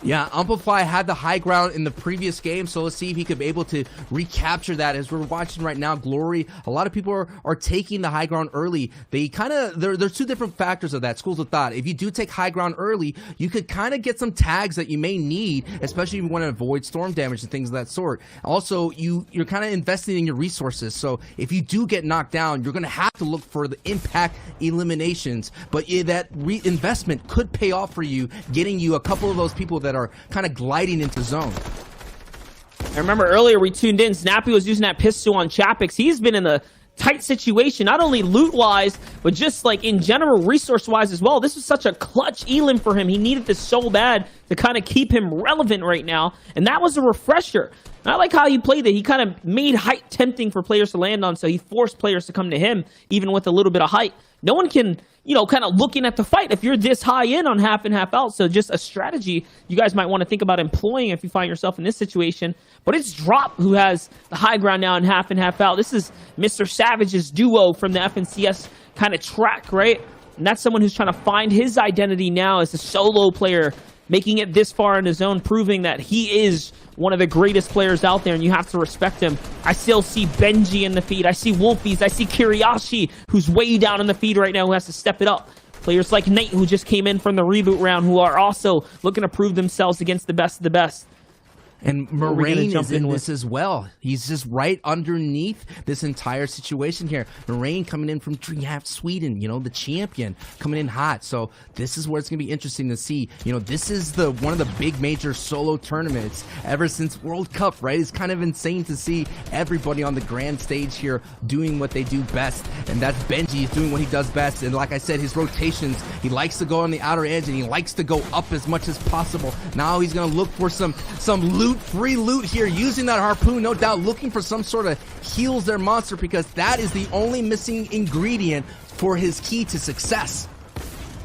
Yeah, Amplify had the high ground in the previous game, so let's see if he could be able to recapture that. As we're watching right now, Glory, a lot of people are taking the high ground early. They kind of, there's two different factors of that, schools of thought. If you do take high ground early, you could kind of get some tags that you may need, especially if you want to avoid storm damage and things of that sort. Also, you're kind of investing in your resources, so if you do get knocked down, you're going to have to look for the impact eliminations, but that reinvestment could pay off for you, getting you a couple of those people that are kind of gliding into zone. I remember earlier we tuned in, Snappy was using that pistol on Chapix. He's been in a tight situation, not only loot-wise, but just like in general resource-wise as well. This was such a clutch elim for him. He needed this so bad to kind of keep him relevant right now, and that was a refresher. And I like how he played it. He kind of made height tempting for players to land on, so he forced players to come to him, even with a little bit of height. No one can, you know, kind of looking at the fight if you're this high in on half and half out. So just a strategy you guys might want to think about employing if you find yourself in this situation. But it's Drop who has the high ground now in half and half out. This is Mr. Savage's duo from the FNCS kind of track, right? And that's someone who's trying to find his identity now as a solo player, making it this far in his own, proving that he is one of the greatest players out there, and you have to respect him. I still see Benji in the feed. I see Wolfies. I see Kiriashi, who's way down in the feed right now, who has to step it up. Players like Nate, who just came in from the reboot round, who are also looking to prove themselves against the best of the best. And Moraine is in this as well. He's just right underneath this entire situation here. Moraine coming in from Dreamhaft Sweden, you know, the champion, coming in hot. So this is where it's going to be interesting to see. You know, this is one of the big major solo tournaments ever since World Cup, right? It's kind of insane to see everybody on the grand stage here doing what they do best. And that's Benji doing what he does best. And like I said, his rotations, he likes to go on the outer edge and he likes to go up as much as possible. Now he's going to look for some loot. Free loot here, using that harpoon, no doubt, looking for some sort of heals their monster, because that is the only missing ingredient for his key to success.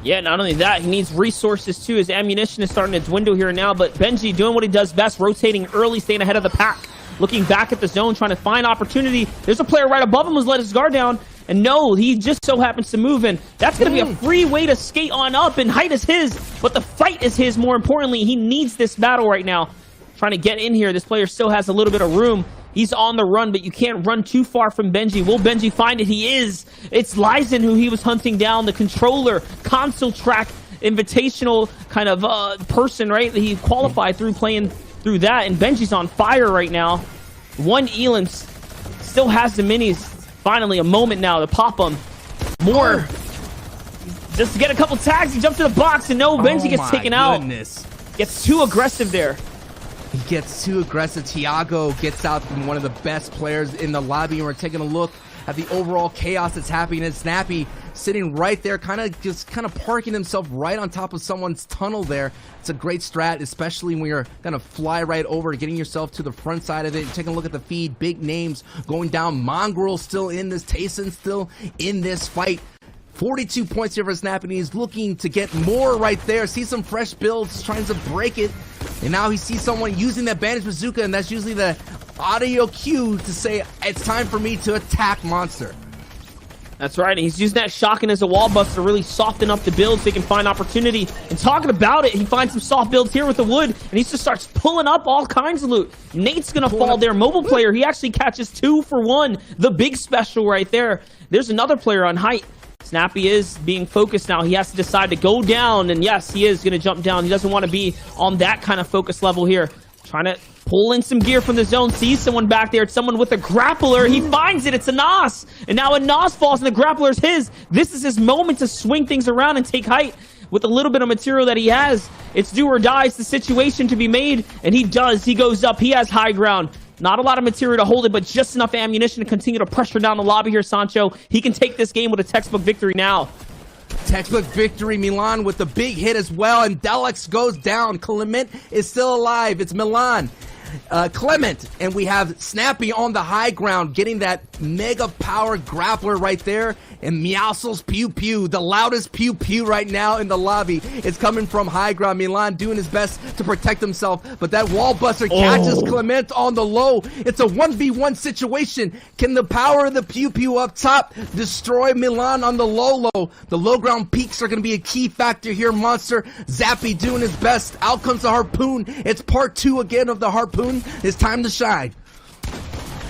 Yeah, not only that, he needs resources too. His ammunition is starting to dwindle here now, but Benji doing what he does best, rotating early, staying ahead of the pack, looking back at the zone, trying to find opportunity. There's a player right above him who's let his guard down, and no, he just so happens to move in. That's going to be a free way to skate on up, and height is his, but the fight is his. More importantly, he needs this battle right now. Trying to get in here. This player still has a little bit of room. He's on the run, but you can't run too far from Benji. Will Benji find it? He is. It's Lyzen who he was hunting down, the controller, console track, invitational kind of person, right? He qualified through playing through that, and Benji's on fire right now. One Elam still has the minis. Finally, a moment now to pop them. More. Just to get a couple tags, he jumps to the box, and no, Benji gets taken out. Gets too aggressive there. He gets too aggressive. Thiago gets out from one of the best players in the lobby, and we're taking a look at the overall chaos that's happening. And Snappy sitting right there, kind of parking himself right on top of someone's tunnel there. It's a great strat, especially when you're gonna fly right over, getting yourself to the front side of it. Taking a look at the feed, big names going down. Mongrel still in this, Tayson still in this fight. 42 points here for Snappy, and he's looking to get more right there. See some fresh builds, trying to break it. And now he sees someone using that bandage bazooka, and that's usually the audio cue to say, it's time for me to attack Monster. That's right, and he's using that shotgun as a wall buster to really soften up the build so he can find opportunity. And talking about it, he finds some soft builds here with the wood, and he just starts pulling up all kinds of loot. Nate's gonna fall there. Mobile player, he actually catches 2 for 1. The big special right there. There's another player on height. Snappy is being focused now. He has to decide to go down, and yes, he is going to jump down. He doesn't want to be on that kind of focus level here. Trying to pull in some gear from the zone. Sees someone back there. It's someone with a grappler. He finds it. It's a Nos. And now a Nos falls, and the grappler's his. This is his moment to swing things around and take height with a little bit of material that he has. It's do or die. It's the situation to be made, and he does. He goes up. He has high ground. Not a lot of material to hold it, but just enough ammunition to continue to pressure down the lobby here, Sancho. He can take this game with a textbook victory now. Textbook victory, Milan with the big hit as well, and Delix goes down. Clement is still alive. It's Milan. Clement, and we have Snappy on the high ground, getting that mega power grappler right there, and Meowscles pew pew, the loudest pew pew right now in the lobby. It's coming from high ground. Milan doing his best to protect himself, but that wall buster catches Clement on the low. It's a 1v1 situation. Can the power of the pew pew up top destroy Milan on the low? The low ground peaks are going to be a key factor here. Monster Zappy doing his best. Out comes the harpoon. It's part 2 again of the harpoon. It's time to shine.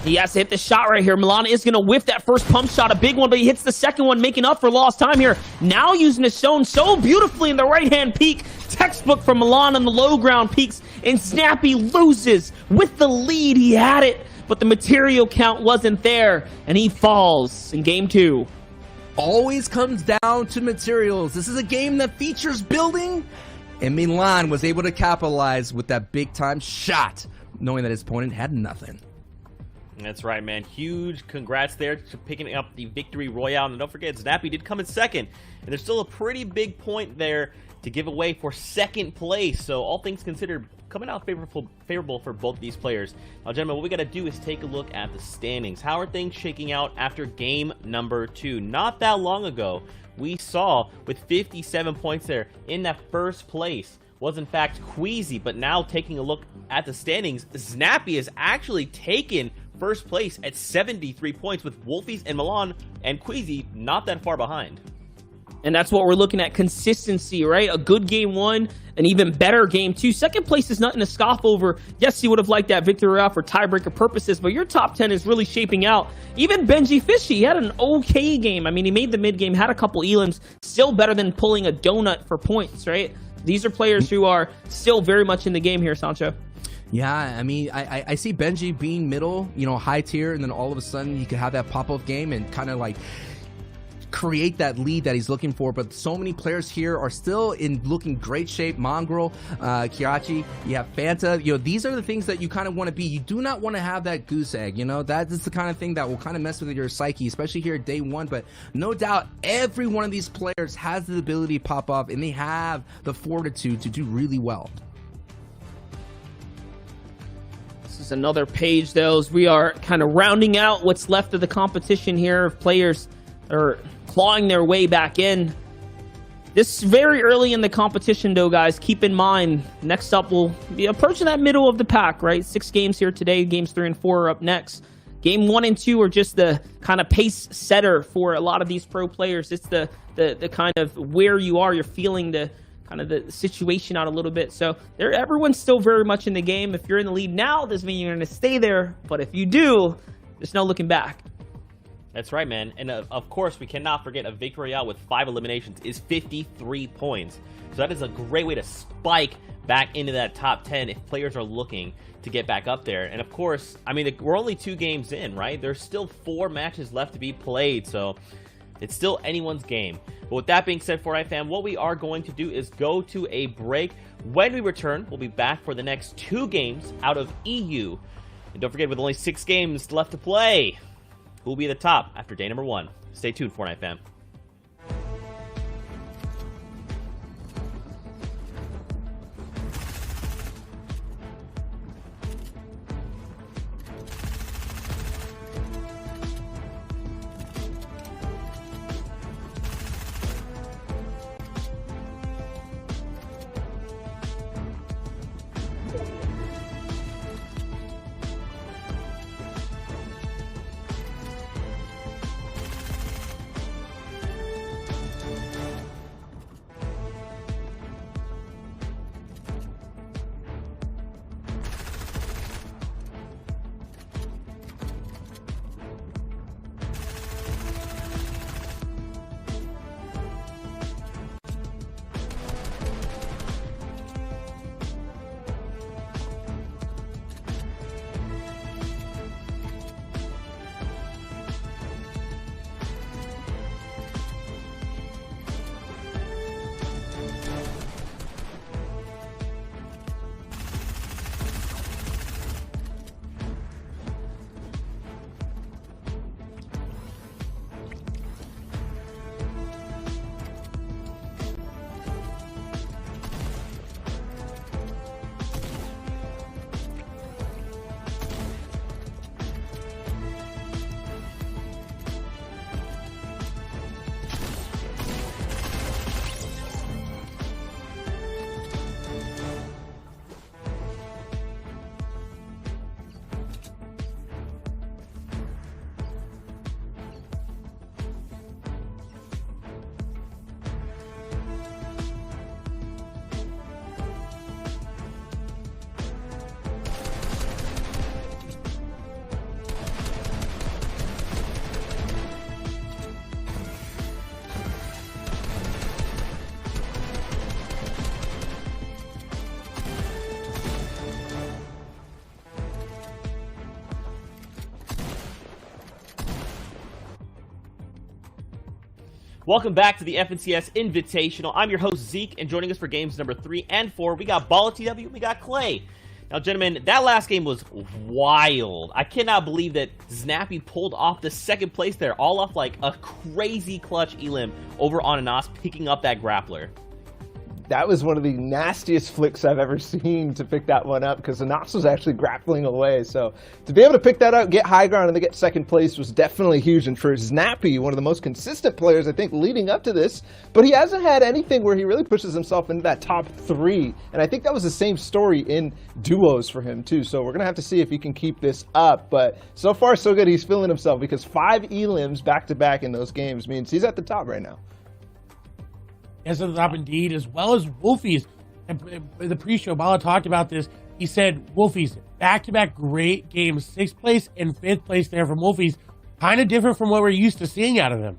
He has to hit the shot right here. Milan is going to whiff that first pump shot, a big one, but he hits the second one, making up for lost time here. Now using his stone so beautifully in the right-hand peak. Textbook from Milan on the low ground peaks, and Snappy loses with the lead. He had it, but the material count wasn't there, and he falls in game 2. Always comes down to materials. This is a game that features building, and Milan was able to capitalize with that big-time shot, knowing that his opponent had nothing. That's right, man. Huge congrats there to picking up the victory royale. And don't forget, Snappy did come in second. And there's still a pretty big point there to give away for second place. So all things considered, coming out favorable for both these players. Now, gentlemen, what we got to do is take a look at the standings. How are things shaking out after game number 2? Not that long ago, we saw with 57 points there in that first place was in fact Queasy, but now taking a look at the standings, Snappy has actually taken first place at 73 points with Wolfies and Milan and Queasy not that far behind. And that's what we're looking at, consistency, right? A good game 1, an even better game 2. Second place is nothing to scoff over. Yes, you would have liked that victory route for tiebreaker purposes, but your top 10 is really shaping out. Even Benji Fishy had an okay game. I mean, he made the mid game, had a couple elims, still better than pulling a donut for points, right? These are players who are still very much in the game here, Sancho. Yeah, I mean, I see Benji being middle, you know, high tier, and then all of a sudden he could have that pop-up game and kind of like create that lead that he's looking for. But so many players here are still in looking great shape. Mongrel, Kirachi, you have Fanta. You know, these are the things that you kind of want to be. You do not want to have that goose egg. You know, that is the kind of thing that will kind of mess with your psyche, especially here at day 1. But no doubt, every one of these players has the ability to pop off, and they have the fortitude to do really well. This is another page, though, as we are kind of rounding out what's left of the competition here of players are clawing their way back in. This is very early in the competition, though, guys. Keep in mind, next up we'll be approaching that middle of the pack, right? 6 games here today. Games 3 and 4 are up next. Game 1 and 2 are just the kind of pace setter for a lot of these pro players. It's the kind of where you are. You're feeling the kind of the situation out a little bit. So everyone's still very much in the game. If you're in the lead now, doesn't mean you're going to stay there. But if you do, there's no looking back. That's right, man. And of course, we cannot forget a victory royale with 5 eliminations is 53 points. So that is a great way to spike back into that top 10 if players are looking to get back up there. And of course, I mean, we're only 2 games in, right? There's still 4 matches left to be played, so it's still anyone's game. But But with that being said, Fortnite fam, what we are going to do is go to a break. When we return, we'll be back for the next 2 games out of EU. And don't forget, with only 6 games left to play, who will be at the top after day number 1? Stay tuned, Fortnite fam. Welcome back to the FNCS Invitational. I'm your host, Zeke, and joining us for games number 3 and 4, we got Ball TW, we got Clay. Now, gentlemen, that last game was wild. I cannot believe that Snappy pulled off the 2nd place there, all off like a crazy clutch elim over on Anas, picking up that grappler. That was one of the nastiest flicks I've ever seen to pick that one up, because Anas was actually grappling away. So to be able to pick that up, get high ground, and then get 2nd place was definitely huge. And for Snappy, one of the most consistent players, I think, leading up to this. But he hasn't had anything where he really pushes himself into that top 3. And I think that was the same story in duos for him, too. So we're going to have to see if he can keep this up. But so far, so good. He's feeling himself, because 5 elims back-to-back in those games means he's at the top right now. Yes, at the top indeed, as well as Wolfies. In the pre-show, Bala talked about this. He said, Wolfies, back-to-back great games, 6th place and 5th place there from Wolfies. Kind of different from what we're used to seeing out of him.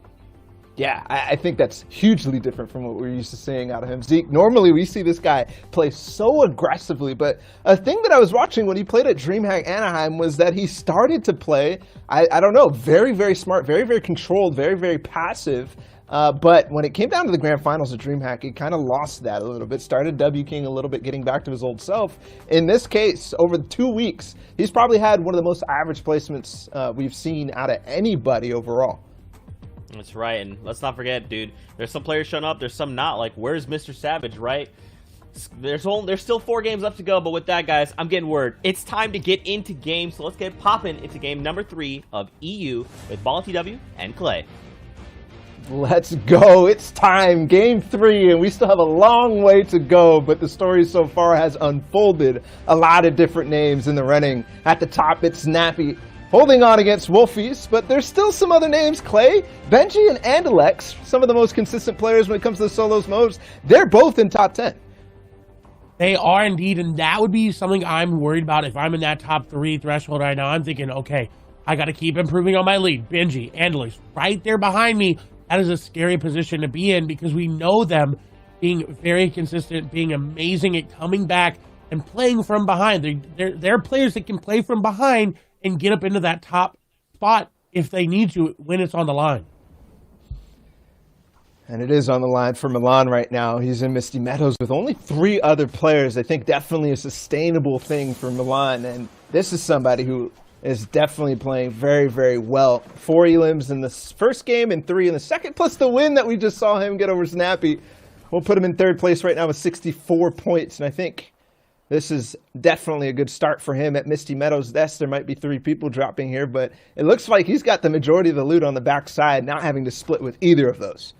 Yeah, I think that's hugely different from what we're used to seeing out of him. Zeke, normally we see this guy play so aggressively, but a thing that I was watching when he played at DreamHack Anaheim was that he started to play, I don't know, very, very smart, very, very controlled, very, very passive. But when it came down to the grand finals of DreamHack, he kind of lost that a little bit, started W King a little bit, getting back to his old self. In this case, over 2 weeks, he's probably had one of the most average placements we've seen out of anybody overall. That's right, and let's not forget, dude, there's some players showing up, there's some not. Like, where's Mr. Savage, right? There's still 4 games left to go, but with that, guys, I'm getting word. It's time to get into games, so let's get popping into game number 3 of EU with Ball TW and Clay. Let's go. It's time. Game 3, and we still have a long way to go, but the story so far has unfolded. A lot of different names in the running. At the top, it's Snappy, holding on against Wolfies, but there's still some other names. Clay, Benji, and Andalex, some of the most consistent players when it comes to the solos modes. They're both in top 10. They are indeed, and that would be something I'm worried about if I'm in that top 3 threshold right now. I'm thinking, okay, I got to keep improving on my lead. Benji, Andalex, right there behind me. That is a scary position to be in, because we know them being very consistent, being amazing at coming back and playing from behind. They're players that can play from behind and get up into that top spot if they need to when it's on the line. And it is on the line for Milan right now. He's in Misty Meadows with only 3 other players. I think definitely a sustainable thing for Milan. And this is somebody who is definitely playing very, very well. 4 elims in the first game and 3 in the second, plus the win that we just saw him get over Snappy. We'll put him in 3rd place right now with 64 points. And I think this is definitely a good start for him at Misty Meadows. Yes, there might be 3 people dropping here, but it looks like he's got the majority of the loot on the backside, not having to split with either of those.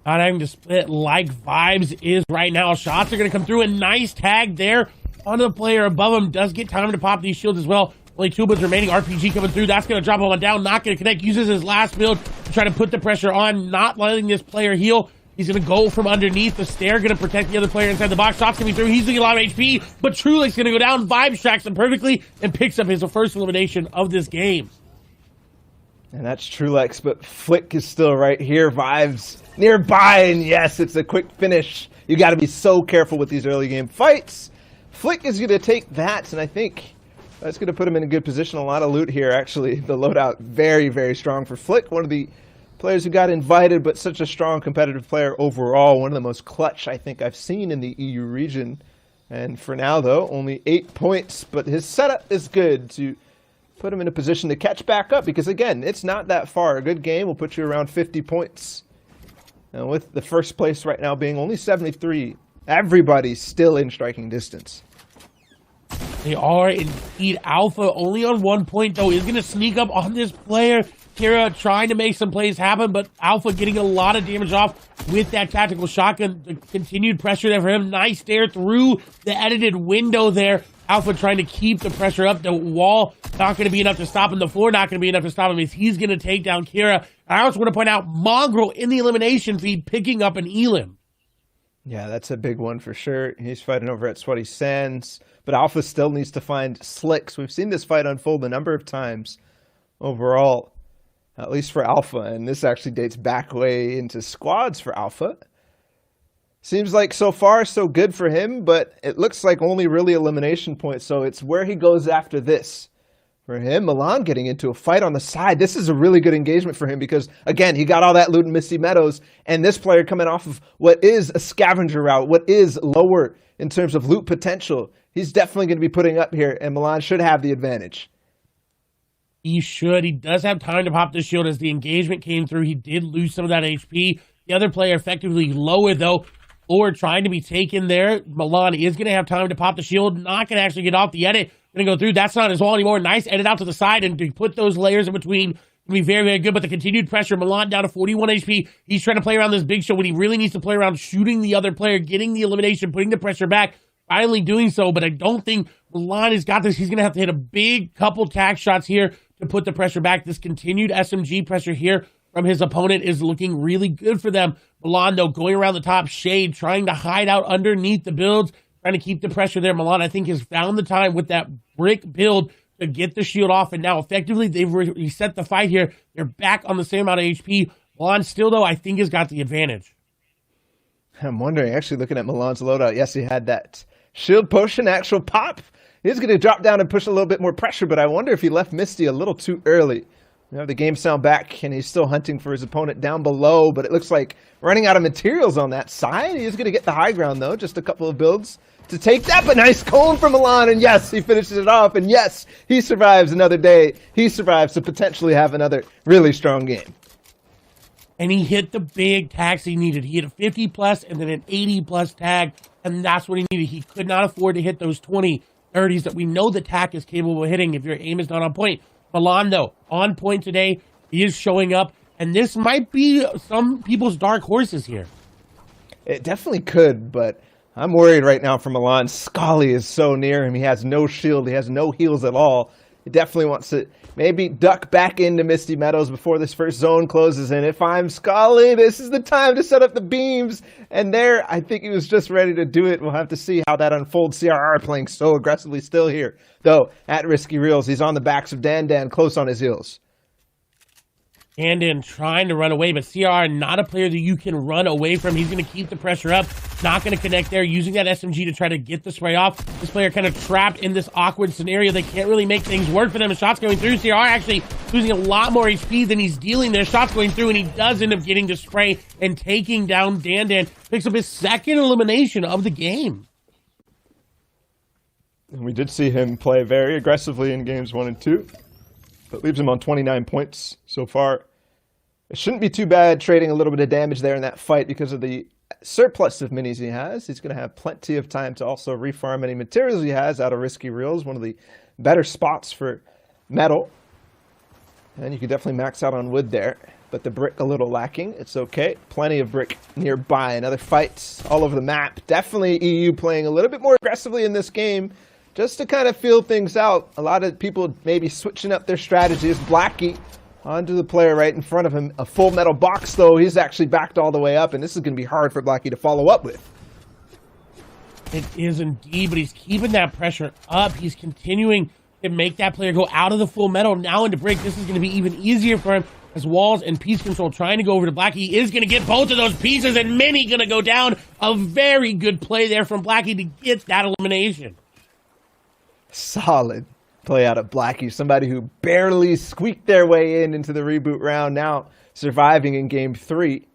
Not having to split like Vibes is right now. Shots are going to come through. A nice tag there on the player above him. Does get time to pop these shields as well. Only 2 builds remaining. RPG coming through. That's going to drop one down. Not going to connect. Uses his last build to try to put the pressure on. Not letting this player heal. He's going to go from underneath the stair. Going to protect the other player inside the box. Shots coming through. He's looking a lot of HP. But Trulick's going to go down. Vibes tracks him perfectly and picks up his first elimination of this game. And that's Trulex, but Flick is still right here. Vibes nearby, and yes, it's a quick finish. You got to be so careful with these early game fights. Flick is going to take that, and I think that's going to put him in a good position. A lot of loot here, actually. The loadout very, very strong for Flick. One of the players who got invited, but such a strong competitive player overall. One of the most clutch I think I've seen in the EU region. And for now, though, only 8 points, but his setup is good to put him in a position to catch back up, because again, it's not that far. A good game will put you around 50 points. And with the first place right now being only 73, everybody's still in striking distance. They are indeed. Alpha only on 1 point, though, is going to sneak up on this player. Kira trying to make some plays happen, but Alpha getting a lot of damage off with that tactical shotgun. The continued pressure there for him. Nice stare through the edited window there. Alpha trying to keep the pressure up. The wall not going to be enough to stop him. The floor not going to be enough to stop him. He's going to take down Kira. I also want to point out Mongrel in the elimination feed picking up an elim. Yeah, that's a big one for sure. He's fighting over at Sweaty Sands, but Alpha still needs to find Slicks. We've seen this fight unfold a number of times overall, at least for Alpha, and this actually dates back way into squads for Alpha. Seems like so far so good for him, but it looks like only really elimination points, so it's where he goes after this. For him, Milan getting into a fight on the side. This is a really good engagement for him because, again, he got all that loot in Misty Meadows, and this player coming off of what is a scavenger route, what is lower in terms of loot potential. He's definitely going to be putting up here, and Milan should have the advantage. He should. He does have time to pop the shield as the engagement came through. He did lose some of that HP. The other player effectively lower, though. Or trying to be taken there. Milan is going to have time to pop the shield. Not going to actually get off the edit. Going to go through. That's not his wall anymore. Nice edit out to the side. And to put those layers in between can be very, very good. But the continued pressure, Milan down to 41 HP. He's trying to play around this big show when he really needs to play around shooting the other player, getting the elimination, putting the pressure back. Finally doing so. But I don't think Milan has got this. He's going to have to hit a big couple tack shots here to put the pressure back. This continued SMG pressure here from his opponent is looking really good for them. Milan, though, going around the top shade, trying to hide out underneath the builds, trying to keep the pressure there. Milan, I think, has found the time with that brick build to get the shield off, and now effectively they've reset the fight here. They're back on the same amount of HP. Milan still, though, I think has got the advantage. I'm wondering, actually looking at Milan's loadout, yes, he had that shield potion, actual pop. He's going to drop down and push a little bit more pressure, but I wonder if he left Misty a little too early. We have the game sound back, and he's still hunting for his opponent down below, but it looks like running out of materials on that side. He is going to get the high ground, though. Just a couple of builds to take that, but nice cone from Milan, and yes, he finishes it off, and yes, he survives another day. He survives to potentially have another really strong game. And he hit the big tags he needed. He hit a 50-plus and then an 80-plus tag, and that's what he needed. He could not afford to hit those 20, 30s that we know the tack is capable of hitting if your aim is not on point. Milan, though, on point today. He is showing up, and this might be some people's dark horses here. It definitely could, but I'm worried right now for Milan. Scully is so near him. He has no shield. He has no heals at all. He definitely wants to maybe duck back into Misty Meadows before this first zone closes. And if I'm Scully, this is the time to set up the beams. And there, I think he was just ready to do it. We'll have to see how that unfolds. CRR playing so aggressively still here. Though, at Risky Reels, he's on the backs of Dan, close on his heels. And trying to run away, but CR not a player that you can run away from. He's going to keep the pressure up, not going to connect there, using that SMG to try to get the spray off. This player kind of trapped in this awkward scenario. They can't really make things work for them. The shots going through. CR actually losing a lot more HP than he's dealing there. Shots going through, and he does end up getting the spray and taking down Dandan. Picks up his second elimination of the game. And we did see him play very aggressively in games 1 and 2. That leaves him on 29 points so far. It shouldn't be too bad trading a little bit of damage there in that fight because of the surplus of minis he has. He's going to have plenty of time to also refarm any materials he has out of Risky Reels, one of the better spots for metal. And you can definitely max out on wood there, but the brick a little lacking. It's okay. Plenty of brick nearby. Another fight all over the map. Definitely EU playing a little bit more aggressively in this game just to kind of feel things out. A lot of people maybe switching up their strategies. Blackie onto the player right in front of him. A full metal box, though. He's actually backed all the way up, and this is going to be hard for Blackie to follow up with. It is indeed, but he's keeping that pressure up. He's continuing to make that player go out of the full metal, now into brick. This is going to be even easier for him as Walls and Piece Control trying to go over to Blackie. He is going to get both of those pieces, and Mini going to go down. A very good play there from Blackie to get that elimination. Solid play out of Blackie, somebody who barely squeaked their way into the reboot round, now surviving in game 3.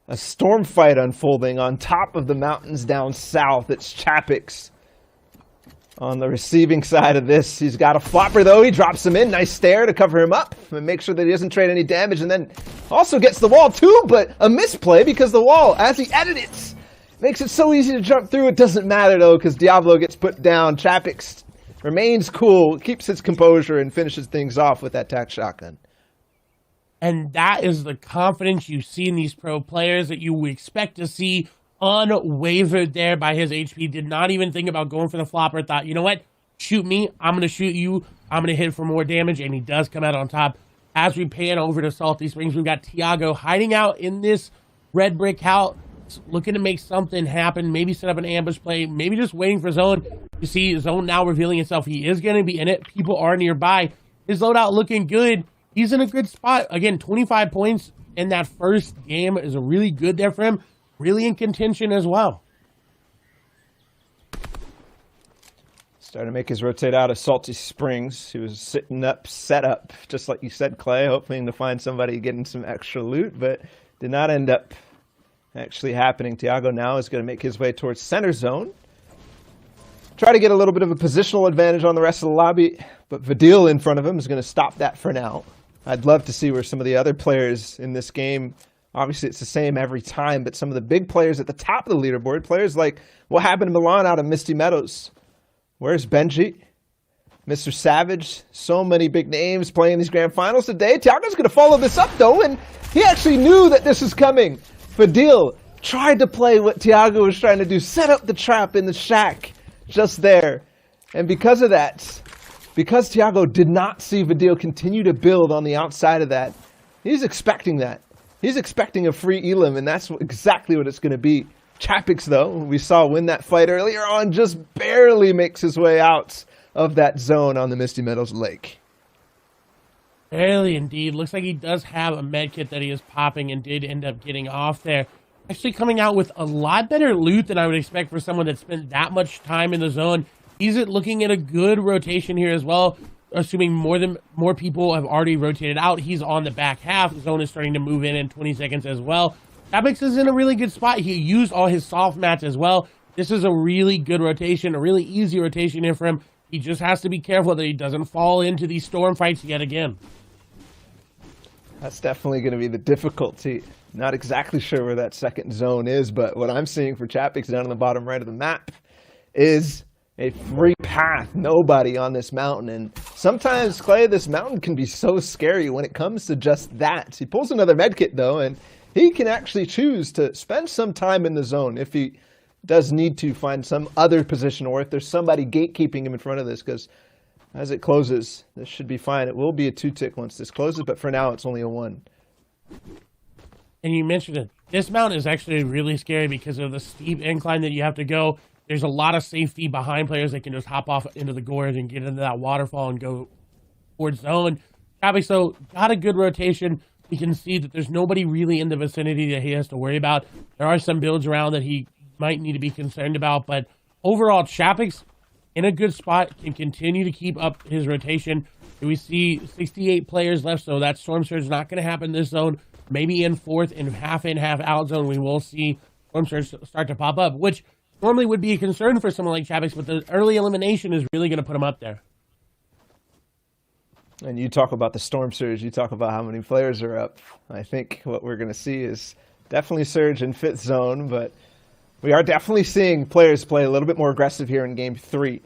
A storm fight unfolding on top of the mountains down south. It's Chapix on the receiving side of this. He's got a flopper, though. He drops him in. Nice stare to cover him up and make sure that he doesn't trade any damage, and then also gets the wall, too, but a misplay because the wall, as he edits, makes it so easy to jump through. It doesn't matter, though, because Diablo gets put down. Chapix remains cool, keeps his composure, and finishes things off with that tack shotgun. And that is the confidence you see in these pro players that you would expect to see unwavered there by his HP. Did not even think about going for the flopper. Thought, you know what? Shoot me. I'm going to shoot you. I'm going to hit for more damage. And he does come out on top. As we pan over to Salty Springs, we've got Tiago hiding out in this red brick house, looking to make something happen. Maybe set up an ambush play. Maybe just waiting for Zone. You see Zone now revealing itself. He is going to be in it. People are nearby. His loadout looking good. He's in a good spot. Again, 25 points in that first game is really good there for him. Really in contention as well. Starting to make his rotate out of Salty Springs. He was sitting up, set up, just like you said, Clay, hoping to find somebody getting some extra loot, but did not end up actually happening. Tiago now is going to make his way towards center zone. Try to get a little bit of a positional advantage on the rest of the lobby, but Vidil in front of him is going to stop that for now. I'd love to see where some of the other players in this game, obviously it's the same every time, but some of the big players at the top of the leaderboard, players like what happened to Milan out of Misty Meadows. Where's Benji? Mr. Savage, so many big names playing these grand finals today. Tiago's going to follow this up, though, and he actually knew that this was coming. Fadil tried to play what Tiago was trying to do, set up the trap in the shack just there. And because of that, because Tiago did not see Fadil continue to build on the outside of that, he's expecting that. He's expecting a free Elim, and that's exactly what it's going to be. Chapix, though, we saw win that fight earlier on, just barely makes his way out of that zone on the Misty Meadows Lake. Barely indeed. Looks like he does have a med kit that he is popping and did end up getting off there. Actually coming out with a lot better loot than I would expect for someone that spent that much time in the zone. He's looking at a good rotation here as well, assuming more people have already rotated out. He's on the back half. The zone is starting to move in 20 seconds as well. Chapix is in a really good spot. He used all his soft mats as well. This is a really good rotation, a really easy rotation here for him. He just has to be careful that he doesn't fall into these storm fights yet again. That's definitely going to be the difficulty. Not exactly sure where that second zone is, but what I'm seeing for Chapix down on the bottom right of the map is a free path. Nobody on this mountain. And sometimes, Clay, this mountain can be so scary when it comes to just that. He pulls another medkit, though, and he can actually choose to spend some time in the zone if he does need to find some other position or if there's somebody gatekeeping him in front of this, because as it closes, this should be fine. It will be a 2-tick once this closes, but for now, it's only a 1. And you mentioned it. This mountain is actually really scary because of the steep incline that you have to go. There's a lot of safety behind players that can just hop off into the gorge and get into that waterfall and go towards zone. Probably so got a good rotation. We can see that there's nobody really in the vicinity that he has to worry about. There are some builds around that he might need to be concerned about, but overall, Chapix in a good spot, can continue to keep up his rotation. We see 68 players left, so that Storm Surge is not going to happen in this zone. Maybe in fourth and half in, half out zone, we will see Storm Surge start to pop up, which normally would be a concern for someone like Chapix, but the early elimination is really going to put him up there. And you talk about the Storm Surge, you talk about how many players are up. I think what we're going to see is definitely Surge in fifth zone, but we are definitely seeing players play a little bit more aggressive here in Game 3.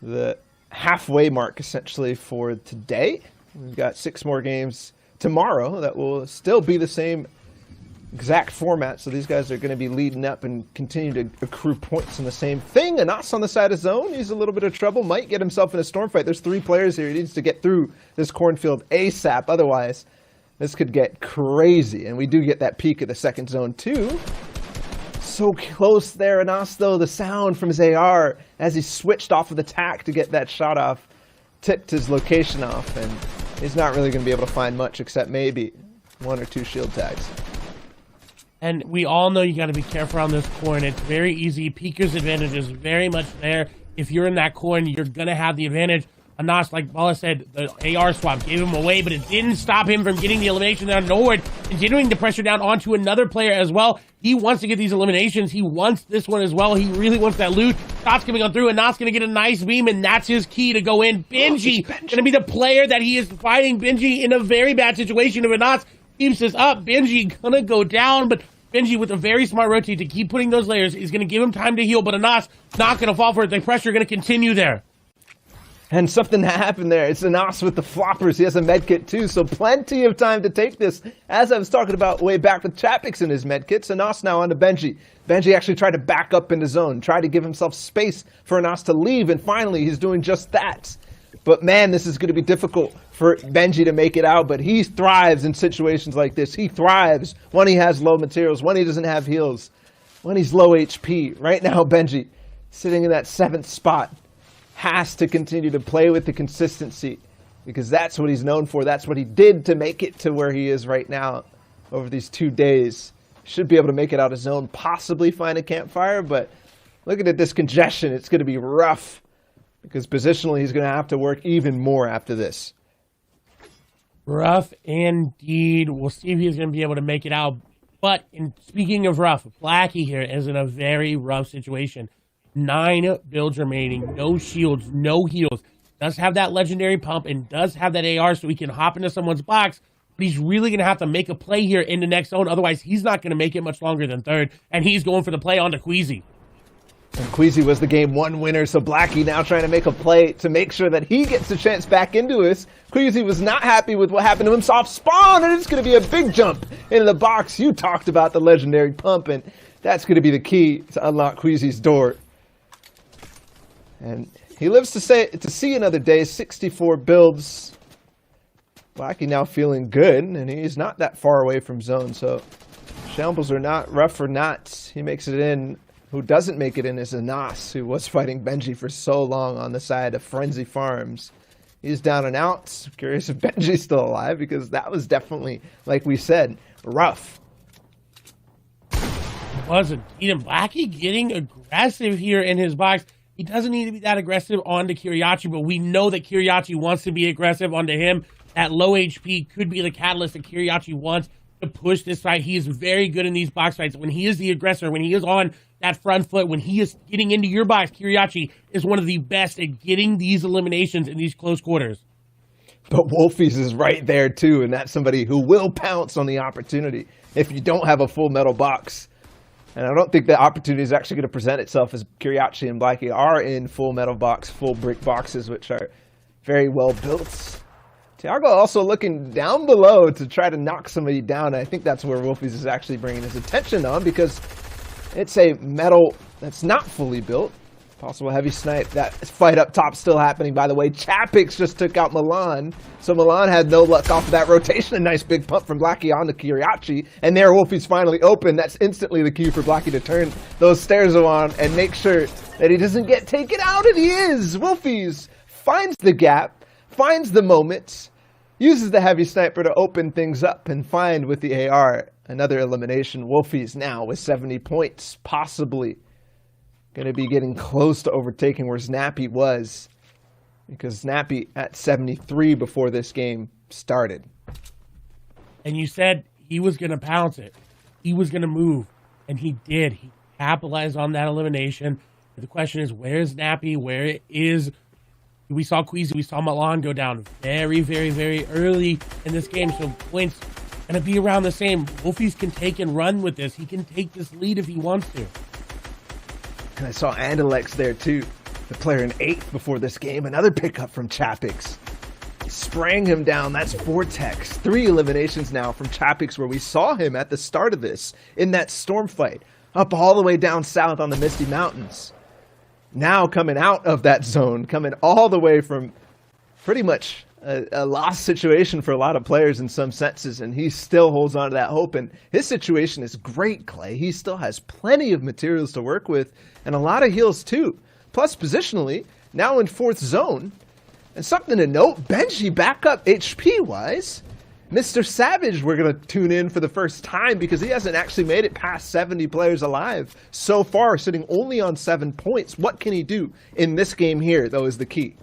The halfway mark, essentially, for today. We've got 6 more games tomorrow that will still be the same exact format, so these guys are going to be leading up and continue to accrue points in the same thing. Anas on the side of zone, he's a little bit of trouble, might get himself in a storm fight. There's 3 players here, he needs to get through this cornfield ASAP, otherwise this could get crazy. And we do get that peek at the second zone too. So close there, Anas though, the sound from his AR as he switched off of the tack to get that shot off, tipped his location off, and he's not really going to be able to find much except maybe 1 or 2 shield tags. And we all know you got to be careful on this corn. It's very easy. Peeker's advantage is very much there. If you're in that corn, you're going to have the advantage. Anas, like Bala said, the AR swap gave him away, but it didn't stop him from getting the elimination down Norwood, continuing to pressure down onto another player as well. He wants to get these eliminations. He wants this one as well. He really wants that loot. Shots coming on through. Anas going to get a nice beam, and that's his key to go in. Benji going to be the player that he is fighting. Benji in a very bad situation. If Anas keeps this up, Benji going to go down, but Benji with a very smart rotate to keep putting those layers is going to give him time to heal, but Anas not going to fall for it. The pressure going to continue there. And something happened there. It's Anas with the floppers. He has a medkit too, so plenty of time to take this. As I was talking about way back with Chapix in his medkits, Anas now onto Benji. Benji actually tried to back up into zone, tried to give himself space for Anas to leave, and finally he's doing just that. But man, this is going to be difficult for Benji to make it out, but he thrives in situations like this. He thrives when he has low materials, when he doesn't have heals, when he's low HP. Right now, Benji, sitting in that 7th spot, has to continue to play with the consistency because that's what he's known for. That's what he did to make it to where he is right now over these 2 days. Should be able to make it out of zone, possibly find a campfire, but looking at this congestion, it's going to be rough because positionally he's going to have to work even more after this. Rough indeed. We'll see if he's going to be able to make it out. But speaking of rough, Blackie here is in a very rough situation. 9 builds remaining, no shields, no heals. Does have that legendary pump and does have that AR so he can hop into someone's box. But he's really going to have to make a play here in the next zone. Otherwise, he's not going to make it much longer than 3rd. And he's going for the play onto Queasy. And Queasy was the game 1 winner, so Blackie now trying to make a play to make sure that he gets a chance back into this. Queasy was not happy with what happened to him. Soft spawn, and it's going to be a big jump into the box. You talked about the legendary pump, and that's going to be the key to unlock Queasy's door. And he lives to see another day. 64 builds. Blackie now feeling good, and he's not that far away from zone, so shambles are not rough or not. He makes it in. Who doesn't make it in is Anas, who was fighting Benji for so long on the side of Frenzy Farms. He's down and out. Curious if Benji's still alive, because that was definitely, like we said, rough. Wasn't Eden Blackie getting aggressive here in his box? He doesn't need to be that aggressive onto Kiriachi, but we know that Kiriachi wants to be aggressive onto him. That low HP could be the catalyst that Kiriachi wants to push this fight. He is very good in these box fights. When he is the aggressor, when he is on that front foot, when he is getting into your box, Kiriachi is one of the best at getting these eliminations in these close quarters. But Wolfies is right there too, and that's somebody who will pounce on the opportunity if you don't have a full metal box. And I don't think the opportunity is actually going to present itself as Kiriachi and Blackie are in full metal box, full brick boxes, which are very well built. Tiago also looking down below to try to knock somebody down. I think that's where Wolfies is actually bringing his attention on, because it's a metal that's not fully built. Possible heavy snipe. That fight up top still happening, by the way. Chapix just took out Milan. So Milan had no luck off of that rotation. A nice big pump from Blackie onto Kiriachi. And there, Wolfie's finally open. That's instantly the key for Blackie to turn those stairs on and make sure that he doesn't get taken out. And he is! Wolfies finds the gap, finds the moment, uses the heavy sniper to open things up and find with the AR another elimination. Wolfies now with 70 points, possibly going to be getting close to overtaking where Snappy was. because Snappy at 73 before this game started. And you said he was going to pounce it. He was going to move. And he did. He capitalized on that elimination. The question is, where is Nappy? Where is... We saw Queasy, we saw Milan go down very, very, very early in this game. So points going to be around the same. Wolfies can take and run with this. He can take this lead if he wants to. And I saw Andalex there too. The player in 8th before this game. Another pickup from Chapix. Spraying him down. That's Vortex. 3 eliminations now from Chapix, where we saw him at the start of this in that storm fight. Up all the way down south on the Misty Mountains. Now coming out of that zone, coming all the way from pretty much a lost situation for a lot of players in some senses, and he still holds on to that hope. And his situation is great, Clay. He still has plenty of materials to work with, and a lot of heals too. Plus, positionally, now in 4th zone. And something to note, Benji back up HP-wise. Mr. Savage, we're going to tune in for the first time because he hasn't actually made it past 70 players alive so far, sitting only on 7 points. What can he do in this game here, though, is the key.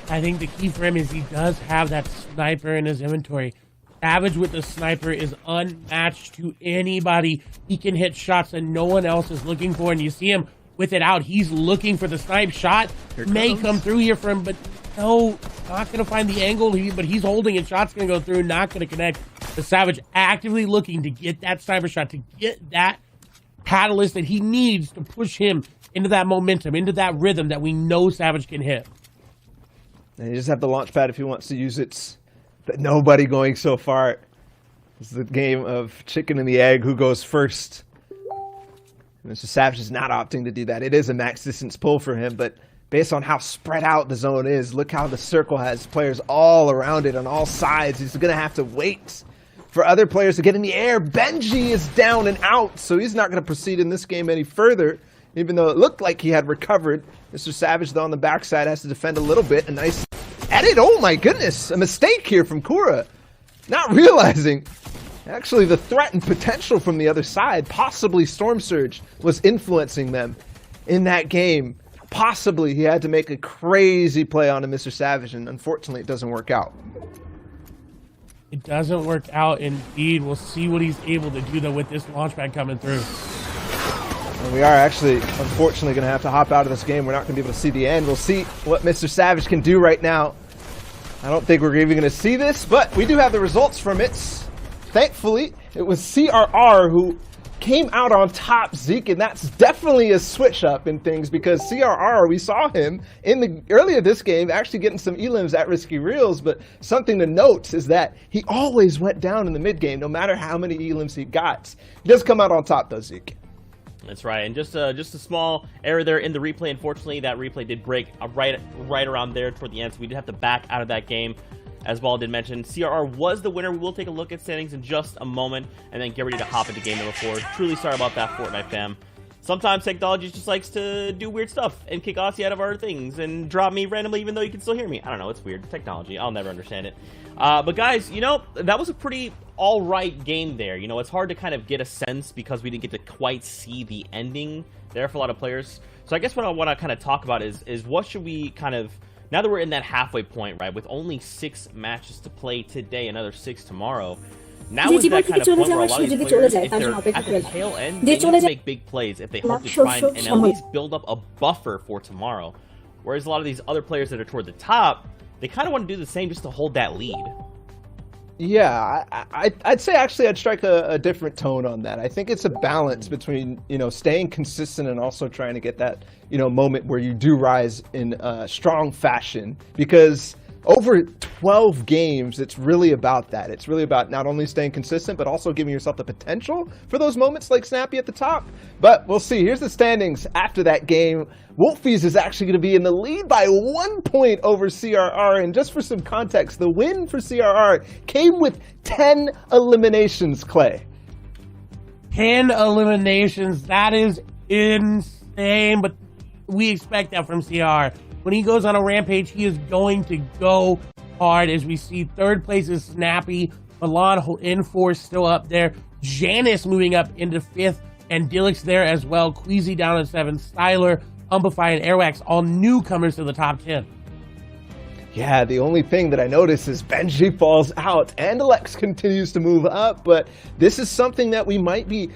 I think the key for him is he does have that sniper in his inventory. Savage with the sniper is unmatched to anybody. He can hit shots that no one else is looking for, and you see him with it out. He's looking for the snipe shot. May come through here for him, but no, not going to find the angle. But he's holding it. Shot's going to go through, not going to connect. The Savage actively looking to get that sniper shot, to get that catalyst that he needs to push him into that momentum, into that rhythm that we know Savage can hit. And you just have the launch pad if he wants to use it. But nobody going so far. It's the game of chicken and the egg. Who goes first? Mr. Savage is not opting to do that. It is a max distance pull for him, but based on how spread out the zone is, look how the circle has players all around it on all sides. He's going to have to wait for other players to get in the air. Benji is down and out, so he's not going to proceed in this game any further, even though it looked like he had recovered. Mr. Savage, though, on the backside has to defend a little bit. A nice edit. Oh, my goodness. A mistake here from Kura. Not realizing... Actually, the threat and potential from the other side, possibly Storm Surge, was influencing them in that game. Possibly he had to make a crazy play on a Mr. Savage, and unfortunately it doesn't work out. It doesn't work out indeed. We'll see what he's able to do, though, with this launchpad coming through. And we are actually, unfortunately, going to have to hop out of this game. We're not going to be able to see the end. We'll see what Mr. Savage can do right now. I don't think we're even going to see this, but we do have the results from it. Thankfully, it was CRR who came out on top, Zeke, and that's definitely a switch up in things because CRR, we saw him in the earlier this game actually getting some elims at Risky Reels, but something to note is that he always went down in the mid game, no matter how many elims he got. He does come out on top though, Zeke. That's right, and just a small error there in the replay. Unfortunately, that replay did break right around there toward the end, so we did have to back out of that game. As Ball did mention, CRR was the winner. We will take a look at standings in just a moment and then get ready to hop into game number 4. Truly sorry about that, Fortnite fam. Sometimes technology just likes to do weird stuff and kick Aussie out of our things and drop me randomly even though you can still hear me. I don't know, it's weird. Technology, I'll never understand it. But guys, you know, that was a pretty alright game there. You know, it's hard to kind of get a sense because we didn't get to quite see the ending there for a lot of players. So I guess what I want to kind of talk about is what should we kind of... Now that we're in that halfway point, right, with only 6 matches to play today, another 6 tomorrow, now is that kind of point where a lot of these players, if they're at the tail end, they need to make big plays if they hope to try and at least build up a buffer for tomorrow. Whereas a lot of these other players that are toward the top, they kind of want to do the same just to hold that lead. Yeah, I'd say actually I'd strike a different tone on that. I think it's a balance between, you know, staying consistent and also trying to get that, you know, moment where you do rise in strong fashion. Because over 12 games, it's really about that. It's really about not only staying consistent, but also giving yourself the potential for those moments like Snappy at the top. But we'll see. Here's the standings after that game. Wolfies is actually going to be in the lead by 1 point over CRR. And just for some context, the win for CRR came with 10 eliminations, Clay. 10 eliminations. That is insane. But we expect that from CR. When he goes on a rampage, he is going to go hard. As we see, 3rd place is Snappy. Milan in 4th, still up there. Janice moving up into 5th. And Dilix there as well. Queasy down at 7th. Styler, Umbify, and Airwax, all newcomers to the top 10. Yeah, the only thing that I notice is Benji falls out and Alex continues to move up, but this is something that we might be,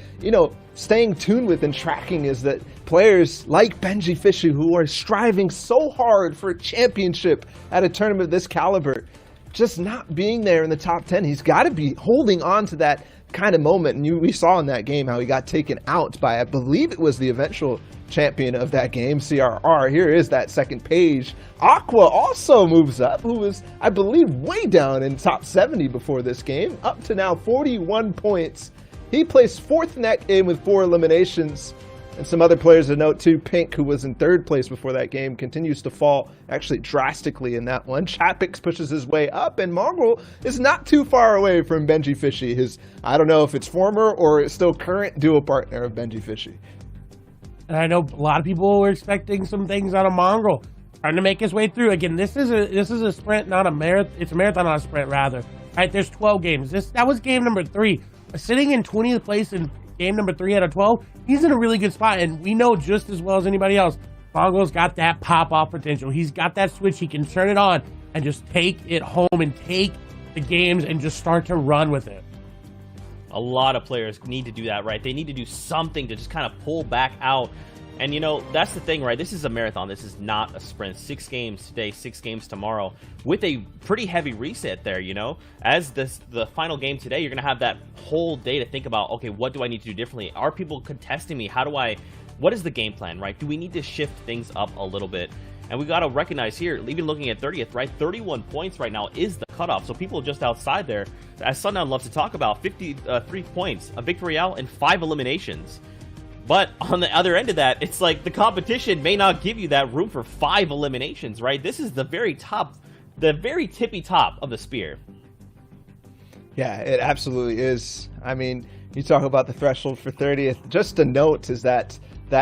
staying tuned with and tracking, is that players like Benji Fishy, who are striving so hard for a championship at a tournament of this caliber, just not being there in the top 10. He's got to be holding on to that kind of moment, and we saw in that game how he got taken out by, I believe it was the eventual champion of that game, CRR. Here is that second page. Aqua also moves up, who was, I believe, way down in top 70 before this game, up to now 41 points. He placed fourth in that game with 4 eliminations. And some other players to note too, Pink, who was in third place before that game, continues to fall actually drastically in that one. Chapix pushes his way up, and Mongrel is not too far away from Benji Fishy, his, I don't know if it's former or still current duo partner of Benji Fishy. And I know a lot of people were expecting some things out of Mongrel, trying to make his way through. Again, this is a sprint, not a marathon. It's a marathon, not a sprint, rather. Right? There's 12 games. That was game number 3. Sitting in 20th place in game number 3 out of 12, he's in a really good spot, and we know just as well as anybody else, Mongrel's got that pop-off potential. He's got that switch. He can turn it on and just take it home and take the games and just start to run with it. A lot of players need to do that, right? They need to do something to just kind of pull back out. And, that's the thing, right? This is a marathon. This is not a sprint. 6 games today, 6 games tomorrow, with a pretty heavy reset there, As the final game today, you're going to have that whole day to think about, okay, what do I need to do differently? Are people contesting me? What is the game plan, right? Do we need to shift things up a little bit? And we got to recognize here, even looking at 30th, right? 31 points right now is the cutoff. So people just outside there, as Sundown loves to talk about, 53 points, a victory out, and 5 eliminations. But on the other end of that, it's like the competition may not give you that room for 5 eliminations, right? This is the very top, the very tippy top of the spear. Yeah, it absolutely is. I mean, you talk about the threshold for 30th. Just a note is that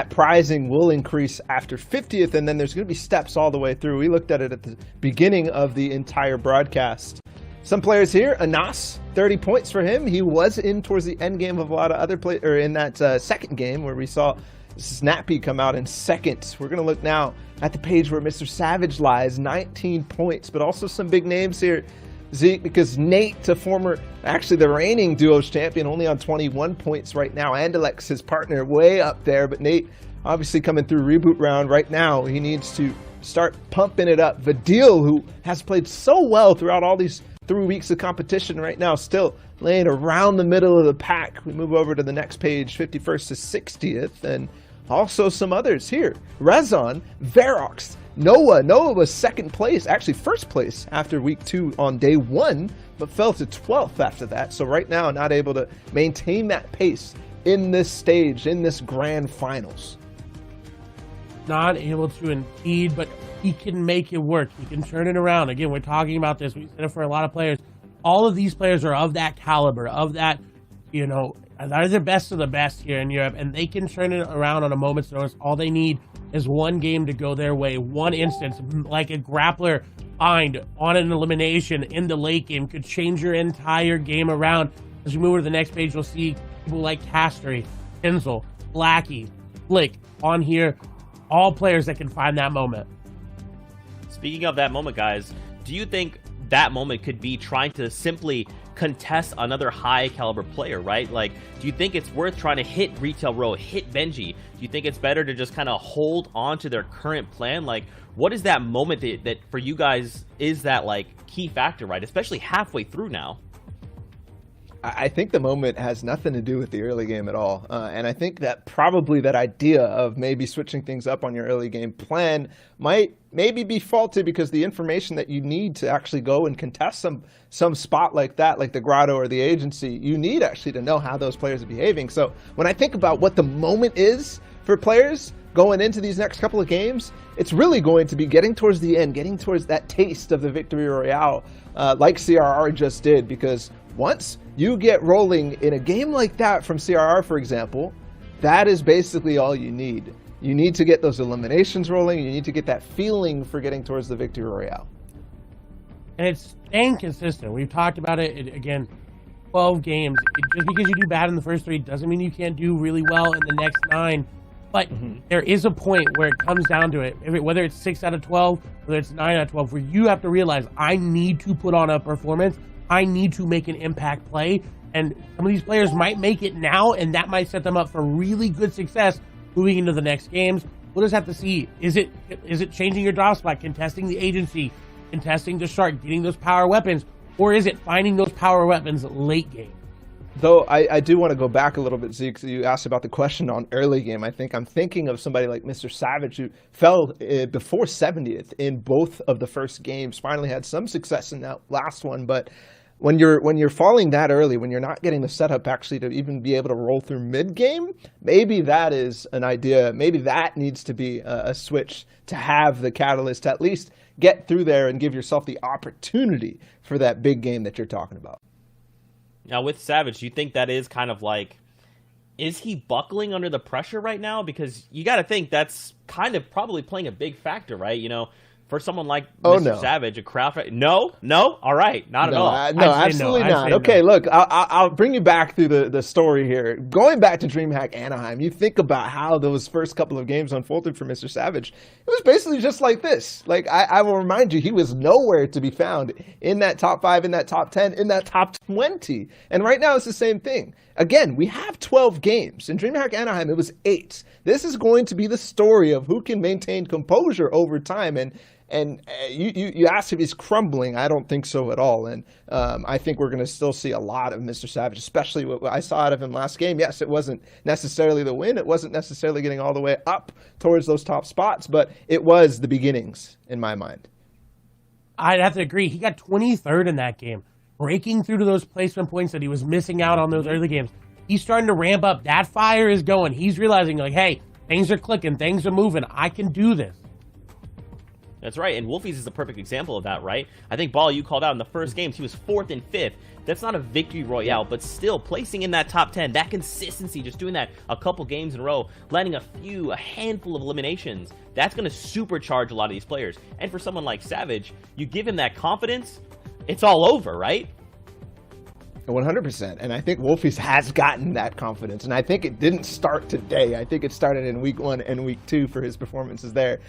prizing will increase after 50th, and then there's going to be steps all the way through. We looked at it at the beginning of the entire broadcast. Some players here, Anas, 30 points for him. He was in towards the end game of a lot of other players, or in that second game where we saw Snappy come out in second. We're going to look now at the page where Mr. Savage lies, 19 points, but also some big names here, Zeke, because Nate, actually the reigning duos champion, only on 21 points right now. Andalex, his partner, way up there, but Nate obviously coming through reboot round right now. He needs to start pumping it up. Vadil, who has played so well throughout all these 3 weeks of competition right now, still laying around the middle of the pack. We move over to the next page, 51st to 60th, and also some others here. Rezon, Verox, Noah. Noah was second place, actually first place after week 2 on day 1, but fell to 12th after that. So right now, not able to maintain that pace in this stage, in this grand finals. Not able to indeed, but he can make it work. He can turn it around. Again, we're talking about this. We said it for a lot of players. All of these players are of that caliber, of that, they're the best of the best here in Europe, and they can turn it around on a moment's notice. All they need is one game to go their way. One instance, like a grappler find on an elimination in the late game, could change your entire game around. As we move to the next page, you'll see people like Castery, Tinsel, Blackie, Flick on here. All players that can find that moment. Speaking of that moment, guys, do you think that moment could be trying to simply contest another high caliber player, right? Like, do you think it's worth trying to hit Retail Row, hit Benji? Do you think it's better to just kind of hold on to their current plan? Like, what is that moment that for you guys is that like key factor, right? Especially halfway through now. I think the moment has nothing to do with the early game at all. And I think that probably that idea of maybe switching things up on your early game plan might maybe be faulty, because the information that you need to actually go and contest some spot like that, like the Grotto or the Agency, you need actually to know how those players are behaving. So when I think about what the moment is for players going into these next couple of games, it's really going to be getting towards the end, getting towards that taste of the Victory Royale, like CRR just did, because once you get rolling in a game like that from CRR, for example, that is basically all you need. You need to get those eliminations rolling. You need to get that feeling for getting towards the Victory Royale. And it's staying consistent. We've talked about it again, 12 games. Just because you do bad in the first 3 doesn't mean you can't do really well in the next 9. But there is a point where it comes down to it, whether it's 6 out of 12, whether it's 9 out of 12, where you have to realize, I need to put on a performance. I need to make an impact play. And some of these players might make it now, and that might set them up for really good success moving into the next games. We'll just have to see. Is it changing your drop spot, contesting the agency, contesting the shark, getting those power weapons, or is it finding those power weapons late game? Though I do want to go back a little bit, Zeke. You asked about the question on early game. I'm thinking of somebody like Mr. Savage, who fell before 70th in both of the first games. Finally had some success in that last one, but when you're falling that early, when you're not getting the setup actually to even be able to roll through mid game, maybe that is an idea. Maybe that needs to be a switch to have the catalyst to at least get through there and give yourself the opportunity for that big game that you're talking about. Now, with Savage, do you think that is kind of like, is he buckling under the pressure right now? Because you got to think that's kind of probably playing a big factor, right? You know, for someone like Mr. Savage, a crowd. No, all right, not at all. No, absolutely not. Okay, look, I'll bring you back through the story here. Going back to DreamHack Anaheim, you think about how those first couple of games unfolded for Mr. Savage. It was basically just like this. Like, I will remind you, he was nowhere to be found in that top 5, in that top 10, in that top 20. And right now it's the same thing. Again, we have 12 games. In DreamHack Anaheim, it was 8. This is going to be the story of who can maintain composure over time. And you asked if he's crumbling. I don't think so at all. And I think we're going to still see a lot of Mr. Savage, especially what I saw out of him last game. Yes, it wasn't necessarily the win. It wasn't necessarily getting all the way up towards those top spots, but it was the beginnings in my mind. I'd have to agree. He got 23rd in that game, breaking through to those placement points that he was missing out on those early games. He's starting to ramp up. That fire is going. He's realizing, like, hey, things are clicking. Things are moving. I can do this. That's right, and Wolfies is a perfect example of that, right? I think, Ball, you called out in the first games, he was 4th and 5th. That's not a victory royale, but still placing in that top 10, that consistency, just doing that a couple games in a row, landing a handful of eliminations, that's going to supercharge a lot of these players. And for someone like Savage, you give him that confidence, it's all over, right? 100%. And I think Wolfies has gotten that confidence. And I think it didn't start today. I think it started in week 1 and week 2 for his performances there.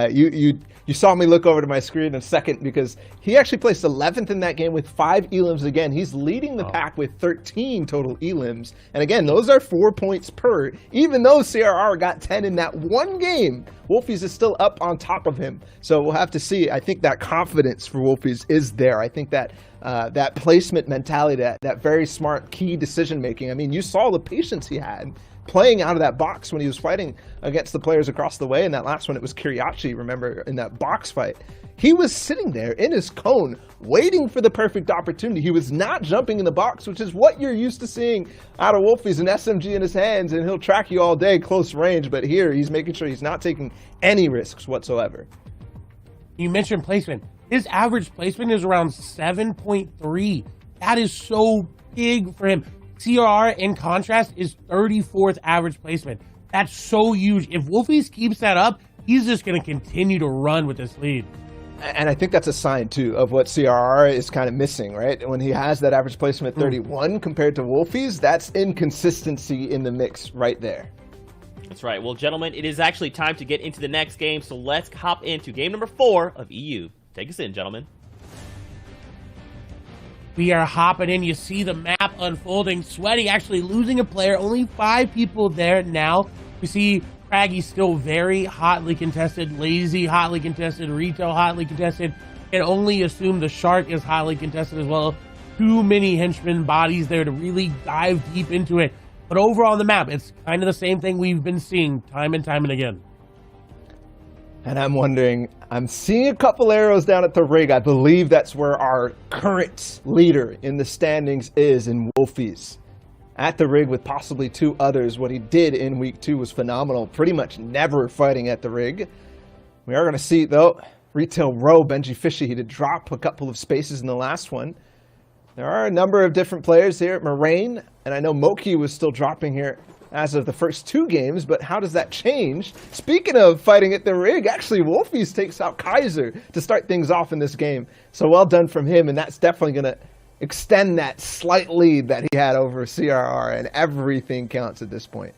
You saw me look over to my screen in a second because he actually placed 11th in that game with 5 elims again. He's leading the pack with 13 total elims. And again, those are 4 points per. Even though CRR got 10 in that one game, Wolfies is still up on top of him. So we'll have to see. I think that confidence for Wolfies is there. I think that that placement mentality, that very smart key decision making. I mean, you saw the patience he had playing out of that box when he was fighting against the players across the way. In that last one, it was Kiriachi, remember, in that box fight. He was sitting there in his cone, waiting for the perfect opportunity. He was not jumping in the box, which is what you're used to seeing out of Wolfies, an SMG in his hands, and he'll track you all day close range. But here, he's making sure he's not taking any risks whatsoever. You mentioned placement. His average placement is around 7.3. That is so big for him. CRR, in contrast, is 34th average placement. That's so huge. If Wolfies keeps that up, he's just going to continue to run with this lead. And I think that's a sign, too, of what CRR is kind of missing, right? When he has that average placement at 31 compared to Wolfies, that's inconsistency in the mix right there. That's right. Well, gentlemen, it is actually time to get into the next game, so let's hop into game number 4 of EU. Take us in, gentlemen. We are hopping in. You see the map unfolding. Sweaty actually losing a player. Only 5 people there now. We see Craggy still very hotly contested. Lazy hotly contested. Retail hotly contested. And only assume the Shark is hotly contested as well. Too many henchman bodies there to really dive deep into it. But overall on the map, it's kind of the same thing we've been seeing time and time and again. And I'm wondering, I'm seeing a couple arrows down at the rig. I believe that's where our current leader in the standings is in Wolfies. At the rig with possibly 2 others. What he did in week 2 was phenomenal. Pretty much never fighting at the rig. We are going to see, though, Retail Row, Benji Fishy. He did drop a couple of spaces in the last one. There are a number of different players here. Moraine, and I know Moki was still dropping here as of the first 2 games, but how does that change? Speaking of fighting at the rig, actually Wolfies takes out Kaiser to start things off in this game. So well done from him, and that's definitely going to extend that slight lead that he had over CRR, and everything counts at this point.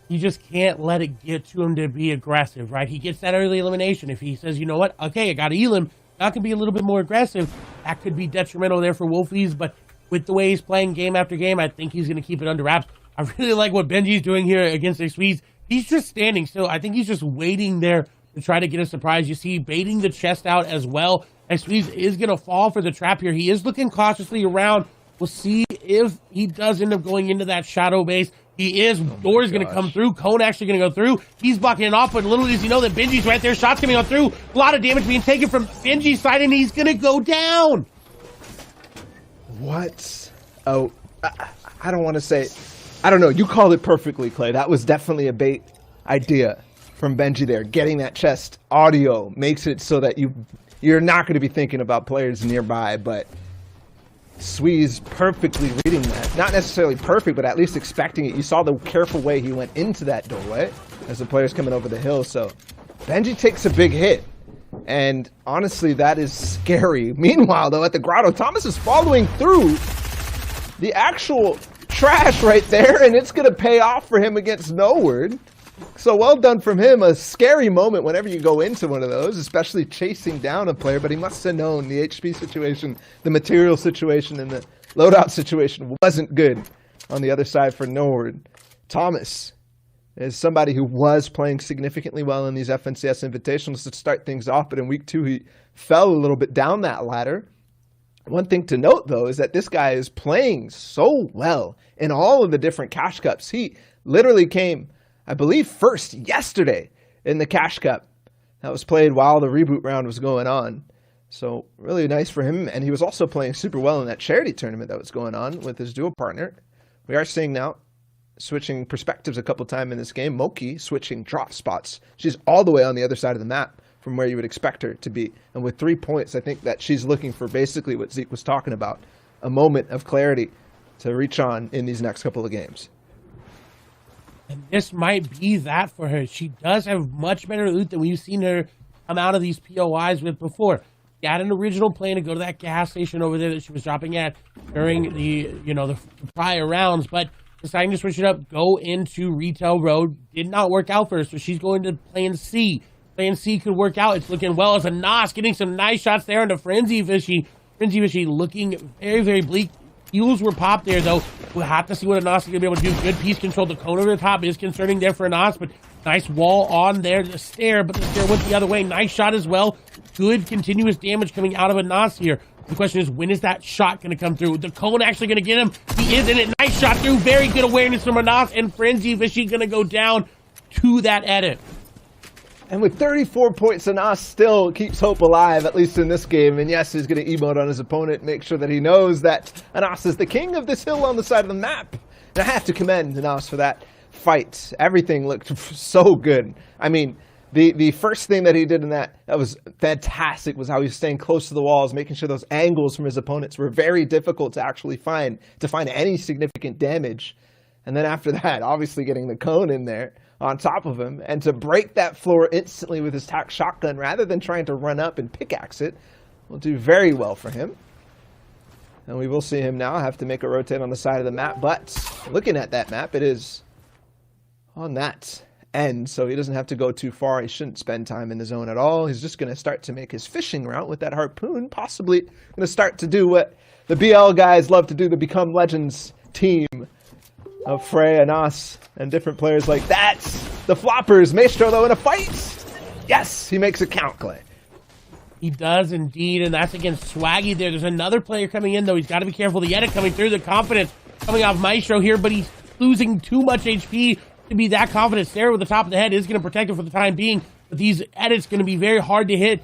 You just can't let it get to him to be aggressive, right? He gets that early elimination. If he says, you know what, okay, I got to Elim, now I can be a little bit more aggressive. That could be detrimental there for Wolfies, but with the way he's playing game after game, I think he's going to keep it under wraps. I really like what Benji's doing here against the Swedes. He's just standing still. I think he's just waiting there to try to get a surprise. You see, baiting the chest out as well. And Swedes is going to fall for the trap here. He is looking cautiously around. We'll see if he does end up going into that shadow base. He is. Door's going to come through. Cone actually going to go through. He's blocking it off, but little does he know that Benji's right there. Shots coming on through. A lot of damage being taken from Benji's side, and he's going to go down. What? Oh, I don't want to say. I don't know. You called it perfectly, Clay. That was definitely a bait idea from Benji there. Getting that chest audio makes it so that you're not going to be thinking about players nearby, but Swee's perfectly reading that. Not necessarily perfect, but at least expecting it. You saw the careful way he went into that doorway as the player's coming over the hill. So Benji takes a big hit. And honestly, that is scary. Meanwhile, though, at the grotto, Thomas is following through the actual trash right there, and it's going to pay off for him against Noword. So well done from him. A scary moment whenever you go into one of those, especially chasing down a player, but he must have known the HP situation, the material situation, and the loadout situation wasn't good on the other side for Noword. Thomas is somebody who was playing significantly well in these FNCS Invitationals to start things off, but in week 2 he fell a little bit down that ladder. One thing to note, though, is that this guy is playing so well in all of the different Cash Cups. He literally came, I believe, first yesterday in the Cash Cup. That was played while the reboot round was going on. So really nice for him. And he was also playing super well in that charity tournament that was going on with his duo partner. We are seeing now, switching perspectives a couple times in this game, Moki switching drop spots. She's all the way on the other side of the map from where you would expect her to be. And with 3 points, I think that she's looking for basically what Zeke was talking about, a moment of clarity to reach on in these next couple of games. And this might be that for her. She does have much better loot than we've seen her come out of these POIs with before. She had an original plan to go to that gas station over there that she was dropping at during the prior rounds, but deciding to switch it up, go into Retail Road, did not work out for her, so she's going to Plan C. Plan C could work out. It's looking well as a Nos getting some nice shots there into Frenzy Fishy. Frenzy Fishy looking very, very bleak. Heals were popped there, though. We'll have to see what a Nos is going to be able to do. Good piece control. The cone over the top is concerning there for a Nos, but nice wall on there. The stair, but the stair went the other way. Nice shot as well. Good continuous damage coming out of a Nos here. The question is, when is that shot going to come through? The cone actually going to get him. He is in it. Nice shot through. Very good awareness from a Nos, and Frenzy Fishy going to go down to that edit. And with 34 points, Anas still keeps hope alive, at least in this game. And yes, he's going to emote on his opponent, make sure that he knows that Anas is the king of this hill on the side of the map. And I have to commend Anas for that fight. Everything looked so good. I mean, the first thing that he did in that was fantastic was how he was staying close to the walls, making sure those angles from his opponents were very difficult to actually find any significant damage. And then after that, obviously getting the cone in there on top of him, and to break that floor instantly with his tac shotgun rather than trying to run up and pickaxe it will do very well for him. And we will see him now have to make a rotate on the side of the map, but looking at that map, it is on that end, so he doesn't have to go too far. He shouldn't spend time in the zone at all. He's just going to start to make his fishing route with that harpoon, possibly going to start to do what the BL guys love to do, the Become Legends team of Frey, Anas, and different players like that. The floppers. Maestro, though, in a fight. Yes, he makes it count, Clay. He does indeed, and that's against Swaggy there. There's another player coming in, though. He's got to be careful. The edit coming through, the confidence coming off Maestro here, but he's losing too much HP to be that confident. Stare with the top of the head is going to protect him for the time being, but these edits going to be very hard to hit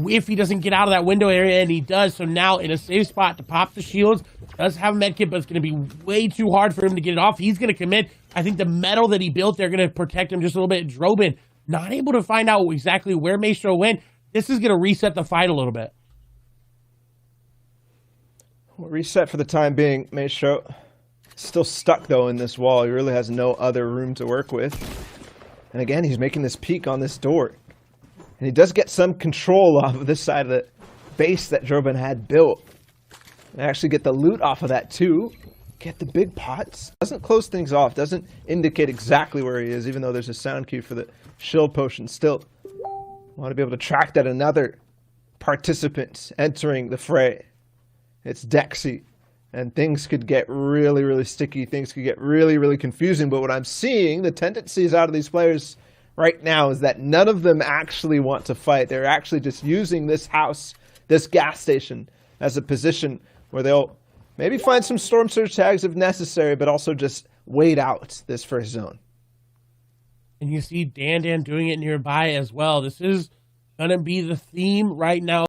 if he doesn't get out of that window area, and he does. So now in a safe spot to pop the shields. Does have a medkit, but it's going to be way too hard for him to get it off. He's going to commit. I think the metal that he built, they're going to protect him just a little bit. Drobin, not able to find out exactly where Maestro went. This is going to reset the fight a little bit. Reset for the time being. Maestro still stuck, though, in this wall. He really has no other room to work with. And again, he's making this peek on this door. And he does get some control off of this side of the base that Drobin had built. And actually get the loot off of that, too. get the big pots. Doesn't close things off, doesn't indicate exactly where he is, even though there's a sound cue for the shield potion. Still want to be able to track that another participant entering the fray. It's Dexy, and things could get really, really sticky. Things could get really, really confusing. But what I'm seeing, the tendencies out of these players right now is that none of them actually want to fight. They're actually just using this house, this gas station, as a position where they'll maybe find some Storm Surge tags if necessary, but also just wait out this first zone. And you see Dan doing it nearby as well. This is going to be the theme right now.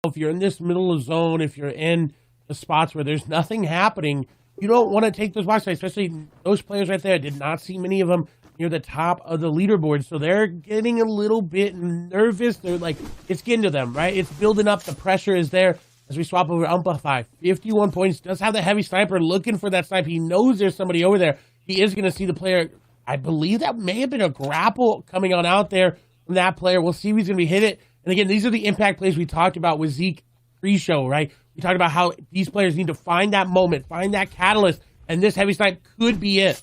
If you're in this middle of zone, if you're in the spots where there's nothing happening, you don't want to take those boxes, especially those players right there. I did not see many of them near the top of the leaderboard, so they're getting a little bit nervous. They're like, it's getting to them, right? It's building up. The pressure is there as we swap over Amplify. 51 points, does have the heavy sniper looking for that snipe. He knows there's somebody over there. He is going to see the player. I believe that may have been a grapple coming on out there from that player. We'll see if he's going to be hit it. And again, these are the impact plays we talked about with Zeke pre-show, right? We talked about how these players need to find that moment, find that catalyst, and this heavy snipe could be it.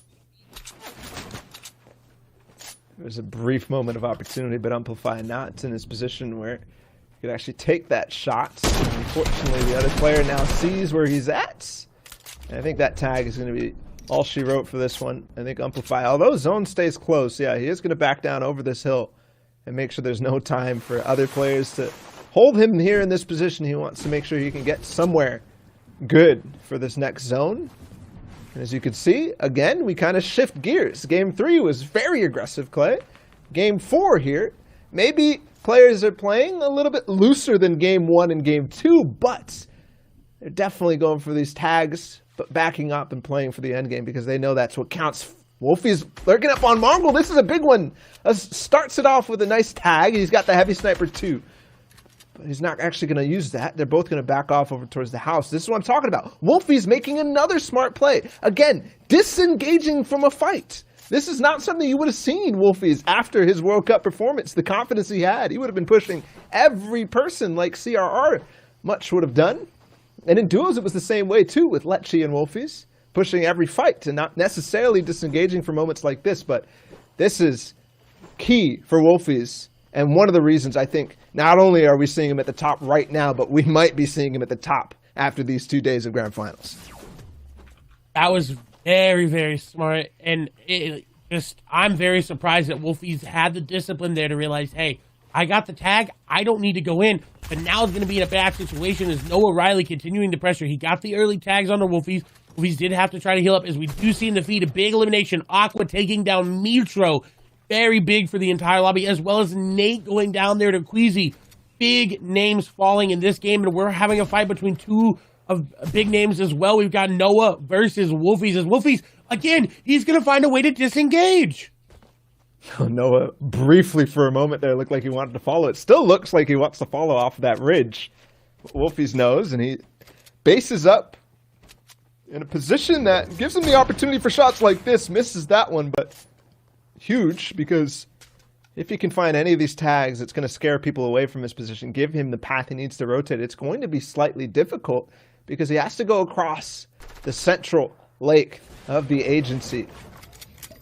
There's a brief moment of opportunity, but Amplify not in his position where he could actually take that shot. Unfortunately, the other player now sees where he's at. And I think that tag is going to be all she wrote for this one. I think Amplify, although zone stays close, yeah, he is going to back down over this hill and make sure there's no time for other players to hold him here in this position. He wants to make sure he can get somewhere good for this next zone. And as you can see, again, we kind of shift gears. Game 3 was very aggressive, Clay. Game 4 here, maybe players are playing a little bit looser than Game 1 and Game 2, but they're definitely going for these tags, but backing up and playing for the end game because they know that's what counts. Wolfie's lurking up on Mongol. This is a big one. Starts it off with a nice tag. He's got the heavy sniper too. But he's not actually going to use that. They're both going to back off over towards the house. This is what I'm talking about. Wolfie's making another smart play. Again, disengaging from a fight. This is not something you would have seen Wolfie's after his World Cup performance. The confidence he had. He would have been pushing every person like CRR much would have done. And in duos, it was the same way too with Lecce and Wolfie's. Pushing every fight and not necessarily disengaging for moments like this. But this is key for Wolfie's. And one of the reasons I think not only are we seeing him at the top right now, but we might be seeing him at the top after these 2 days of Grand Finals. That was very, very smart. And I'm very surprised that Wolfie's had the discipline there to realize, hey, I got the tag. I don't need to go in. But now it's going to be in a bad situation as Noah Riley continuing the pressure. He got the early tags on the Wolfies. Wolfies did have to try to heal up, as we do see in the feed. A big elimination. Aqua taking down Mitro. Very big for the entire lobby, as well as Nate going down there to Queasy. Big names falling in this game, and we're having a fight between two of big names as well. We've got Noah versus Wolfies. As Wolfies, again, he's going to find a way to disengage. Noah, briefly for a moment there, looked like he wanted to follow. It still looks like he wants to follow off that ridge. Wolfie's knows, and he bases up in a position that gives him the opportunity for shots like this. Misses that one, but huge, because if he can find any of these tags, it's going to scare people away from his position, give him the path he needs to rotate. It's going to be slightly difficult because he has to go across the central lake of the agency.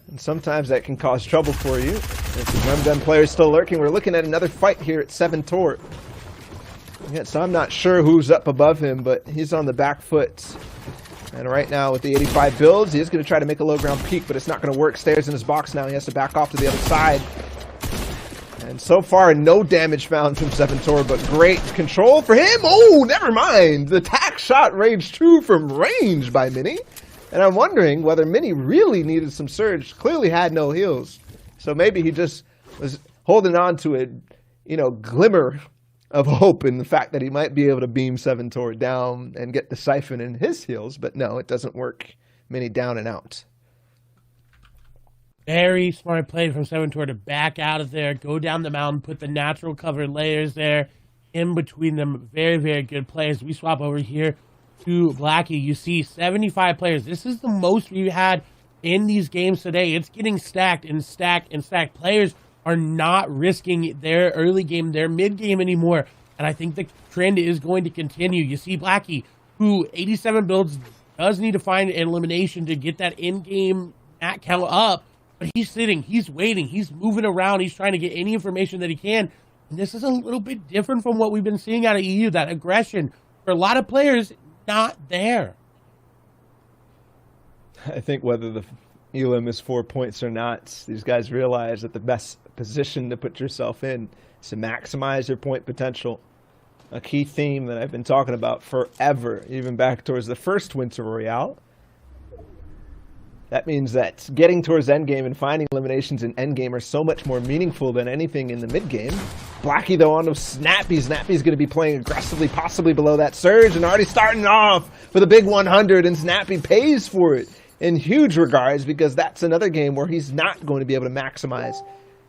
And sometimes that can cause trouble for you. If the Drum Gun player is still lurking, we're looking at another fight here at 7 Tor. Yeah, so I'm not sure who's up above him, but he's on the back foot. And right now with the 85 builds, he is going to try to make a low ground peak, but it's not going to work. Stairs in his box now. He has to back off to the other side. And so far, no damage found from 7 Tor, but great control for him. Oh, never mind. The tack shot rage 2 from range by Mini. And I'm wondering whether Mini really needed some surge. Clearly had no heals. So maybe he just was holding on to a, glimmer of hope in the fact that he might be able to beam 7 Tor down and get the Siphon in his heals. But no, it doesn't work. Mini down and out. Very smart play from 7 Tor to back out of there, go down the mountain, put the natural cover layers there in between them. Very, very good plays. We swap over here to Blackie. You see 75 players. This is the most we've had in these games today. It's getting stacked and stacked and stacked. Players are not risking their early game, their mid game anymore. And I think the trend is going to continue. You see Blackie who 87 builds does need to find an elimination to get that in-game mat count up, but he's sitting, he's waiting, he's moving around, he's trying to get any information that he can. And this is a little bit different from what we've been seeing out of EU, that aggression for a lot of players, not there. I think whether the Elim is 4 points or not, these guys realize that the best position to put yourself in is to maximize your point potential. A key theme that I've been talking about forever, even back towards the first Winter Royale. That means that getting towards endgame and finding eliminations in endgame are so much more meaningful than anything in the mid-game. Blackie, though, on to Snappy. Snappy's going to be playing aggressively, possibly below that surge, and already starting off for the big 100, and Snappy pays for it in huge regards, because that's another game where he's not going to be able to maximize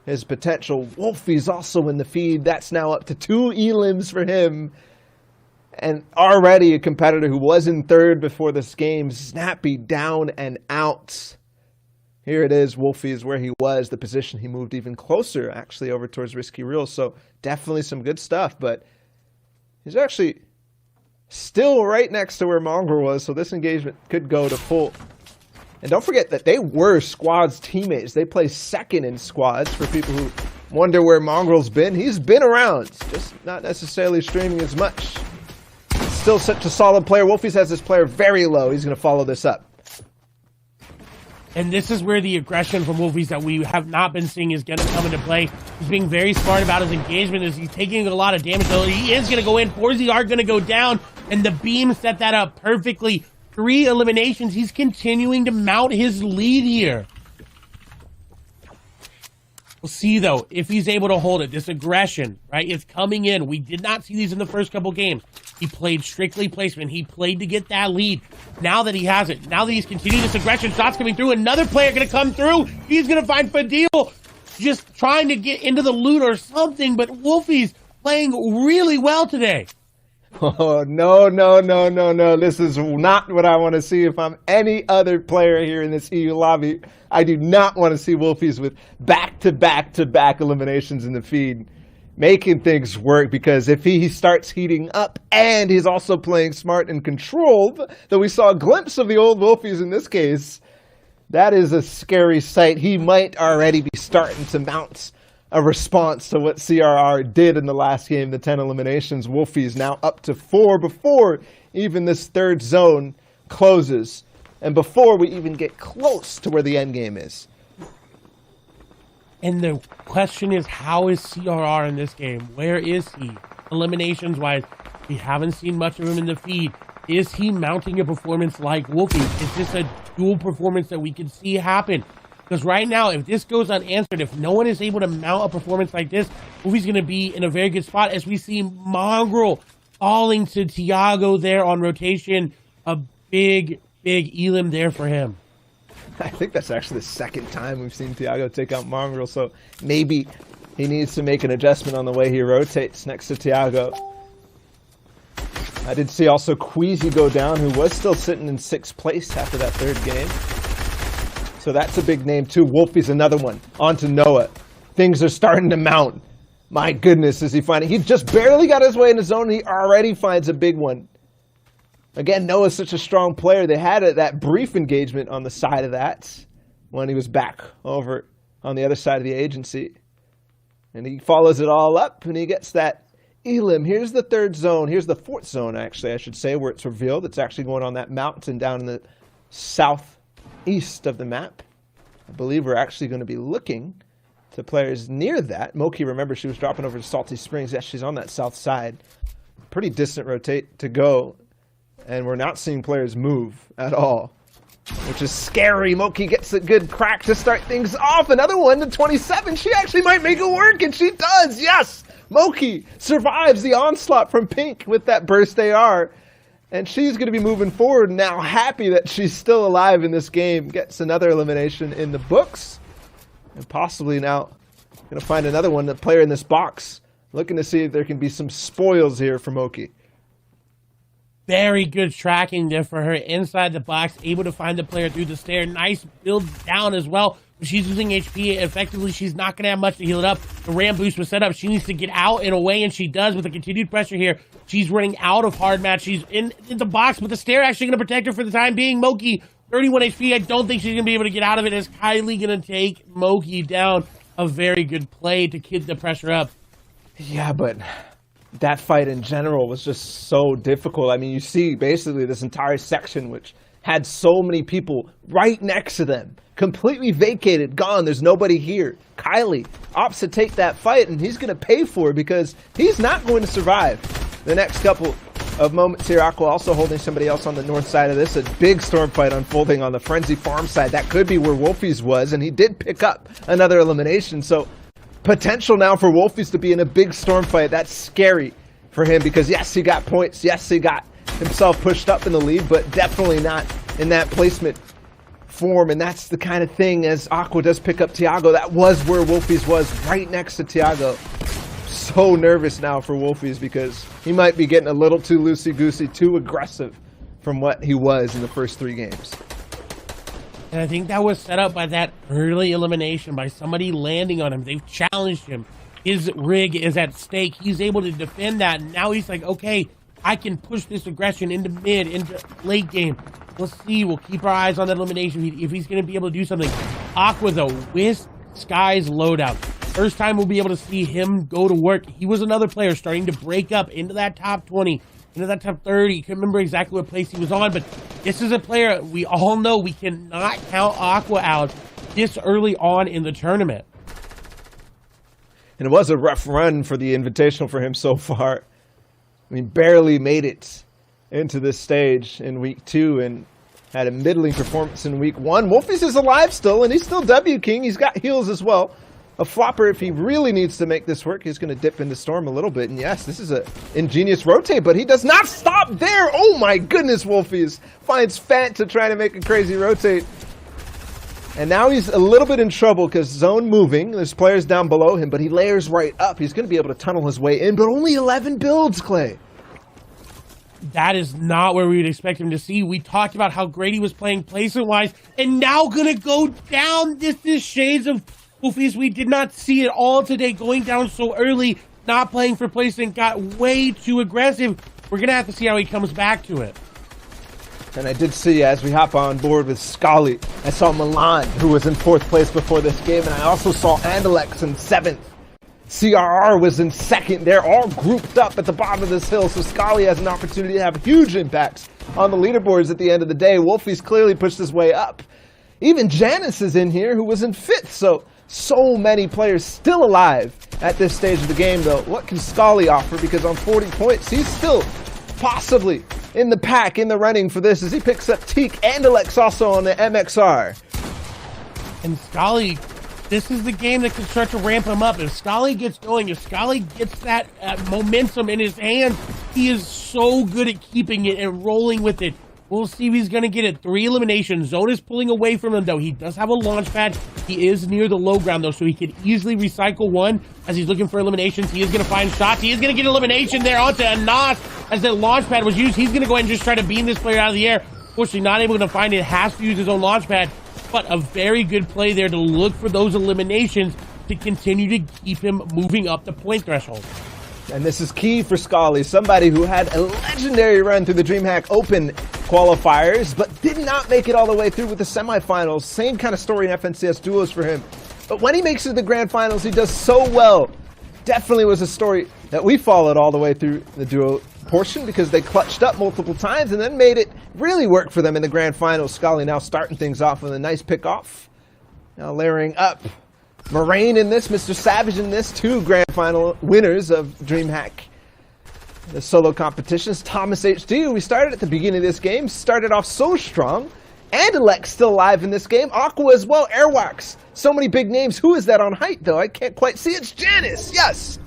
his potential. Wolfie's also in the feed. That's now up to 2 elims for him. And already a competitor who was in third before this game, Snappy down and out. Here it is. Wolfie is where he was, the position he moved even closer, actually, over towards Risky Real. So definitely some good stuff, but he's actually still right next to where Mongrel was, so this engagement could go to full. And don't forget that they were Squad's teammates. They play second in Squads. For people who wonder where Mongrel's been, he's been around, just not necessarily streaming as much. Still such a solid player. Wolfies has this player very low. He's going to follow this up. And this is where the aggression from Wolfies that we have not been seeing is going to come into play. He's being very smart about his engagement as he's taking a lot of damage. So he is going to go in. 4Z are going to go down, and the beam set that up perfectly. 3 eliminations. He's continuing to mount his lead here. We'll see, though, if he's able to hold it. This aggression, right, is coming in. We did not see these in the first couple games. He played strictly placement. He played to get that lead. Now that he has it, now that he's continuing this aggression, shots coming through, another player going to come through. He's going to find Fadil just trying to get into the loot or something, but Wolfie's playing really well today. Oh, no. This is not what I want to see if I'm any other player here in this EU lobby. I do not want to see Wolfies with back-to-back eliminations in the feed, making things work, because if he starts heating up and he's also playing smart and controlled, though we saw a glimpse of the old Wolfies in this case, that is a scary sight. He might already be starting to mount a response to what CRR did in the last game, the 10 eliminations. Wolfie's now up to 4 before even this third zone closes, and before we even get close to where the end game is. And the question is, how is CRR in this game? Where is he? Eliminations-wise, we haven't seen much of him in the feed. Is he mounting a performance like Wolfie? Is this a dual performance that we can see happen? Because right now, if this goes unanswered, if no one is able to mount a performance like this, Wolfie's going to be in a very good spot, as we see Mongrel falling to Tiago there on rotation. A big elim there for him. I think that's actually the second time we've seen Tiago take out Mongrel, so maybe he needs to make an adjustment on the way he rotates next to Tiago. I did see also Queasy go down, who was still sitting in 6th place after that third game. So that's a big name too. Wolfie's another one. On to Noah. Things are starting to mount. My goodness, is he finding? He just barely got his way in the zone, and he already finds a big one. Again, Noah's such a strong player. They had that brief engagement on the side of that when he was back over on the other side of the agency. And he follows it all up, and he gets that elim. Here's the third zone. Here's the 4th zone, actually, I should say, where it's revealed. It's actually going on that mountain down in the southeast of the map. I believe we're actually going to be looking to players near that. Moki, remember, she was dropping over to Salty Springs. Yes, she's on that south side. Pretty distant rotate to go. And we're not seeing players move at all, which is scary. Moki gets a good crack to start things off. Another one to 27. She actually might make it work, and she does. Yes, Moki survives the onslaught from Pink with that burst AR. And she's going to be moving forward now, happy that she's still alive in this game. Gets another elimination in the books. And possibly now going to find another one, the player in this box. Looking to see if there can be some spoils here for Moki. Very good tracking there for her inside the box, able to find the player through the stair. Nice build down as well. If she's losing HP, effectively, she's not going to have much to heal it up. The ramp boost was set up. She needs to get out and away, and she does with the continued pressure here. She's running out of hard match. She's in the box, but the stair actually going to protect her for the time being. Moki, 31 HP. I don't think she's going to be able to get out of it, as Kylie going to take Moki down. A very good play to keep the pressure up. Yeah, but that fight in general was just so difficult. I mean, you see basically this entire section, which had so many people right next to them, completely vacated, gone. There's nobody here. Kylie opts to take that fight, and he's going to pay for it because he's not going to survive the next couple of moments here. Aqua also holding somebody else on the north side of this. A big storm fight unfolding on the Frenzy Farm side. That could be where Wolfies was, and he did pick up another elimination. So potential now for Wolfies to be in a big storm fight. That's scary for him because, yes, he got points. Yes, he got himself pushed up in the lead, but definitely not in that placement form. And that's the kind of thing, as Aqua does pick up Tiago. That was where Wolfies was, right next to Tiago. So nervous now for Wolfies because he might be getting a little too loosey-goosey, too aggressive from what he was in the first 3 games. And I think that was set up by that early elimination, by somebody landing on him. They've challenged him. His rig is at stake. He's able to defend that. And now he's like, okay, I can push this aggression into mid, into late game. We'll see. We'll keep our eyes on that elimination if he's going to be able to do something. Aqua, though, with Sky's loadout. First time we'll be able to see him go to work. He was another player starting to break up into that top 20, into that top 30. Couldn't remember exactly what place he was on, but this is a player we all know we cannot count Aqua out this early on in the tournament. And it was a rough run for the Invitational for him so far. I mean, barely made it into this stage in week 2 and had a middling performance in week 1. Wolfies is alive still, and he's still W King. He's got heals as well. A flopper, if he really needs to make this work, he's going to dip into Storm a little bit. And yes, this is an ingenious rotate, but he does not stop there. Oh my goodness, Wolfies finds Fant to try to make a crazy rotate. And now he's a little bit in trouble because zone moving. There's players down below him, but he layers right up. He's going to be able to tunnel his way in, but only 11 builds, Clay. That is not where we would expect him to see. We talked about how great he was playing placement-wise, and now going to go down. This is shades of Wolfies. We did not see it all today, going down so early, not playing for placement, got way too aggressive. We're going to have to see how he comes back to it. And I did see, as we hop on board with Scully, I saw Milan, who was in 4th place before this game, and I also saw Andalex in 7th. CRR was in 2nd. They're all grouped up at the bottom of this hill, so Scully has an opportunity to have huge impacts on the leaderboards at the end of the day. Wolfie's clearly pushed his way up. Even Janice is in here, who was in 5th, so many players still alive at this stage of the game, though. What can Scully offer? Because on 40 points, he's still possibly in the pack, in the running for this, as he picks up Teak and Alex also on the MXR. And Scully, this is the game that can start to ramp him up. If Scully gets going, if Scully gets that momentum in his hands, he is so good at keeping it and rolling with it. We'll see if he's going to get it. 3 eliminations. Zone is pulling away from him, though. He does have a launch pad. He is near the low ground, though, so he can easily recycle one as he's looking for eliminations. He is going to find shots. He is going to get elimination there onto Anas as the launch pad was used. He's going to go ahead and just try to beam this player out of the air. Fortunately, not able to find it. Has to use his own launch pad, but a very good play there to look for those eliminations to continue to keep him moving up the point threshold. And this is key for Scully, somebody who had a legendary run through the DreamHack Open qualifiers, but did not make it all the way through with the semifinals. Same kind of story in FNCS duos for him. But when he makes it to the grand finals, he does so well. Definitely was a story that we followed all the way through the duo portion because they clutched up multiple times and then made it really work for them in the grand finals. Scully now starting things off with a nice pick-off. Now layering up. Moraine in this, Mr. Savage in this, 2 grand final winners of DreamHack. The solo competitions. Thomas HD, who we started at the beginning of this game, started off so strong. Andalex still alive in this game. Aqua as well. Airwax. So many big names. Who is that on height, though? I can't quite see. It's Janice. Yes.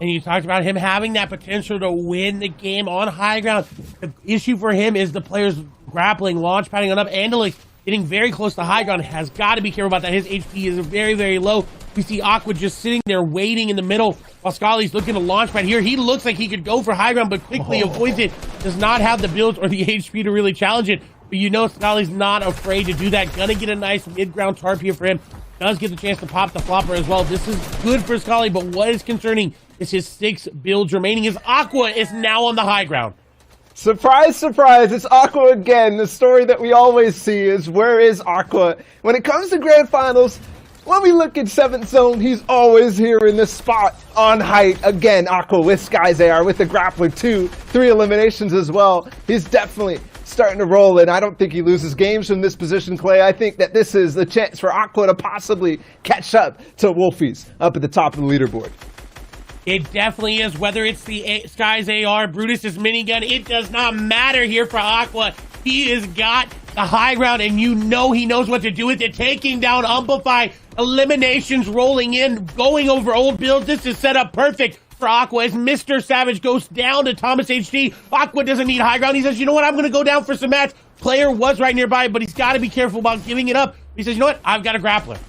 And you talked about him having that potential to win the game on high ground. The issue for him is the players grappling, launch padding on up. Andalex getting very close to high ground, has got to be careful about that. His HP is very, very low. We see Aqua just sitting there waiting in the middle while Scully's looking to launch pad here. He looks like he could go for high ground, but quickly avoids it. Does not have the builds or the HP to really challenge it. But you know Scully's not afraid to do that. Gonna get a nice mid-ground tarp here for him. Does get the chance to pop the flopper as well. This is good for Scully, but what is concerning is his 6 builds remaining. His Aqua is now on the high ground. Surprise, surprise, it's Aqua again. The story that we always see is, where is Aqua? When it comes to Grand Finals, when we look at 7th Zone, he's always here in this spot on height. Again, Aqua with Sky's AR, with the grappler too. 3 eliminations as well. He's definitely starting to roll, and I don't think he loses games from this position, Clay. I think that this is the chance for Aqua to possibly catch up to Wolfies up at the top of the leaderboard. It definitely is, whether it's the Sky's AR, Brutus's minigun, it does not matter here for Aqua. He has got the high ground, and you know he knows what to do with it. Taking down Amplify, eliminations rolling in, going over old builds. This is set up perfect for Aqua as Mr. Savage goes down to Thomas HD. Aqua doesn't need high ground. He says, you know what, I'm going to go down for some mats. Player was right nearby, but he's got to be careful about giving it up. He says, you know what, I've got a grappler.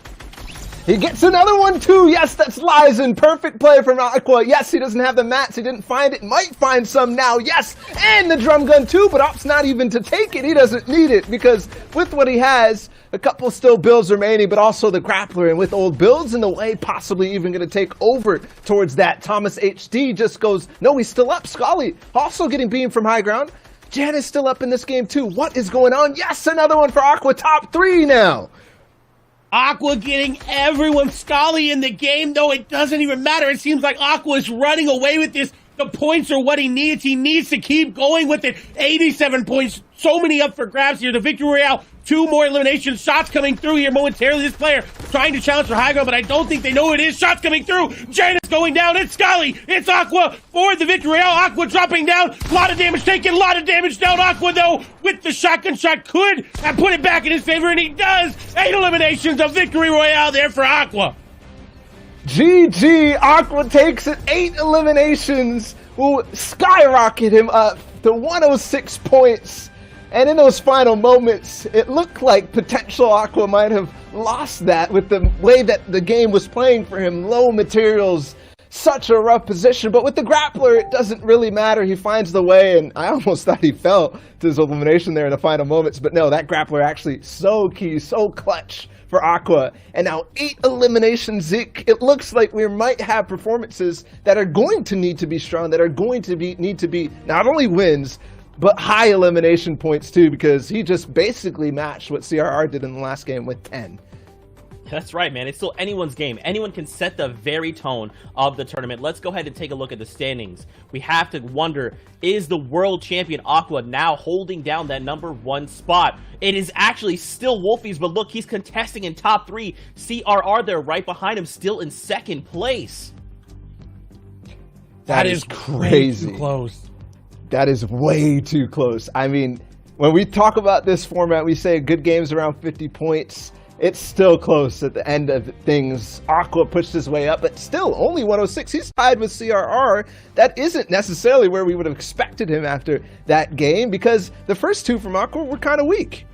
He gets another one too. Yes, that's Lizen. Perfect play from Aqua. Yes, he doesn't have the mats. He didn't find it. Might find some now. Yes, and the drum gun too, but opts not even to take it. He doesn't need it because with what he has, a couple still builds remaining, but also the grappler, and with old builds in the way, possibly even going to take over towards that. Thomas HD just goes, no, he's still up. Scully also getting beamed from high ground. Jan is still up in this game too. What is going on? Yes, another one for Aqua. Top 3 now. Aqua getting everyone. Scully in the game, though, it doesn't even matter. It seems like Aqua is running away with this. The points are what he needs. He needs to keep going with it. 87 points. So many up for grabs here. The Victory Royale. 2 more elimination shots coming through here momentarily. This player trying to challenge for high ground, but I don't think they know who it is. Shots coming through. Janus going down. It's Scully. It's Aqua for the Victory Royale. Aqua dropping down. A lot of damage taken. A lot of damage down. Aqua, though, with the shotgun shot, could have put it back in his favor, and he does. 8 eliminations of Victory Royale there for Aqua. GG. Aqua takes it. 8 eliminations will skyrocket him up to 106 points. And in those final moments, it looked like potential Aqua might have lost that with the way that the game was playing for him. Low materials, such a rough position. But with the grappler, it doesn't really matter. He finds the way, and I almost thought he fell to his elimination there in the final moments. But no, that grappler actually so key, so clutch for Aqua. And now 8 eliminations, Zeke. It looks like we might have performances that are going to need to be strong, that are going to need to be not only wins, but high elimination points too, because he just basically matched what CRR did in the last game with 10. That's right, man. It's still anyone's game. Anyone can set the very tone of the tournament. Let's go ahead and take a look at the standings. We have to wonder, is the world champion Aqua now holding down that #1 spot? It is actually still Wolfies, but look, he's contesting in top 3. CRR there right behind him, still in 2nd place. That is crazy. Too close. That is way too close. I mean, when we talk about this format, we say good games around 50 points. It's still close at the end of things. Aqua pushed his way up, but still only 106. He's tied with CRR. That isn't necessarily where we would have expected him after that game, because the first 2 from Aqua were kind of weak.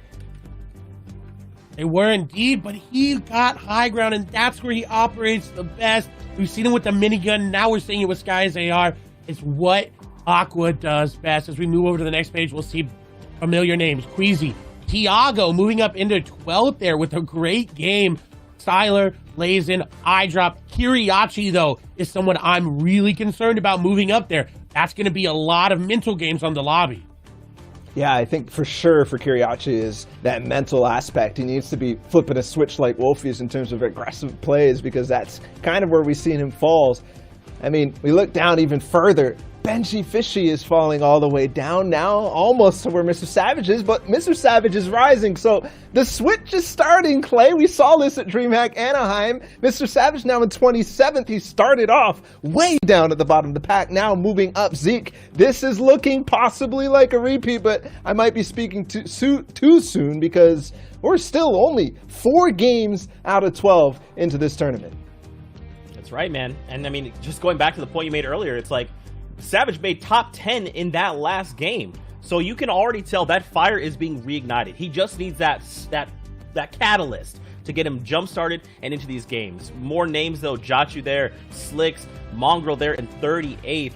They were indeed, but he got high ground, and that's where he operates the best. We've seen him with the minigun. Now we're seeing it with Sky's AR. It's what Aqua does best. As we move over to the next page, we'll see familiar names. Queasy, Tiago moving up into 12th there with a great game. Styler, Lazen, Eyedrop. Kiriachi, though, is someone I'm really concerned about moving up there. That's going to be a lot of mental games on the lobby. Yeah, I think for sure for Kiriachi is that mental aspect. He needs to be flipping a switch like Wolfies in terms of aggressive plays, because that's kind of where we've seen him falls. I mean, we look down even further. Benji Fishy is falling all the way down now, almost to where Mr. Savage is, but Mr. Savage is rising. So the switch is starting, Clay. We saw this at DreamHack Anaheim. Mr. Savage now in 27th. He started off way down at the bottom of the pack, now moving up. Zeke, this is looking possibly like a repeat, but I might be speaking too soon, because we're still only 4 games out of 12 into this tournament. That's right, man. And I mean, just going back to the point you made earlier, it's like Savage made top 10 in that last game. So you can already tell that fire is being reignited. He just needs that catalyst to get him jump-started and into these games. More names, though. Jachu there, Slicks, Mongrel there in 38th,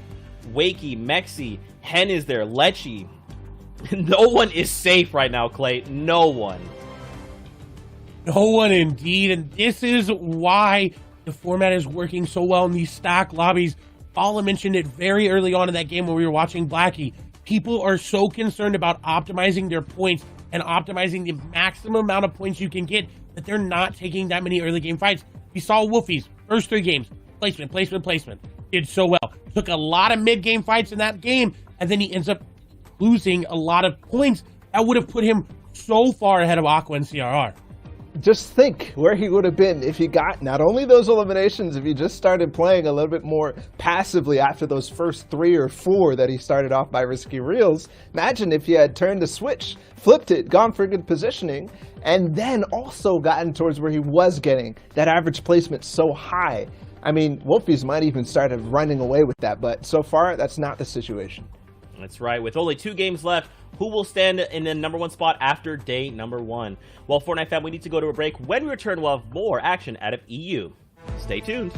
Wakey, Mexi, Hen is there, Lechi. No one is safe right now, Clay. No one. No one indeed, and this is why the format is working so well in these stack lobbies. Paula mentioned it very early on in that game when we were watching Blackie. People are so concerned about optimizing their points and optimizing the maximum amount of points you can get that they're not taking that many early game fights. We saw Wolfies, first 3 games, placement, did so well. Took a lot of mid game fights in that game, and then he ends up losing a lot of points that would have put him so far ahead of Aqua and CRR. Just think where he would have been if he got not only those eliminations, if he just started playing a little bit more passively after those first 3 or 4 that he started off by risky reels. Imagine if he had turned the switch, flipped it, gone for good positioning, and then also gotten towards where he was getting that average placement so high. I mean, Wolfies might even started running away with that, but so far that's not the situation. That's right. With only 2 games left, who will stand in the #1 spot after day #1? Well, Fortnite fam, we need to go to a break. When we return, we'll have more action out of EU. Stay tuned.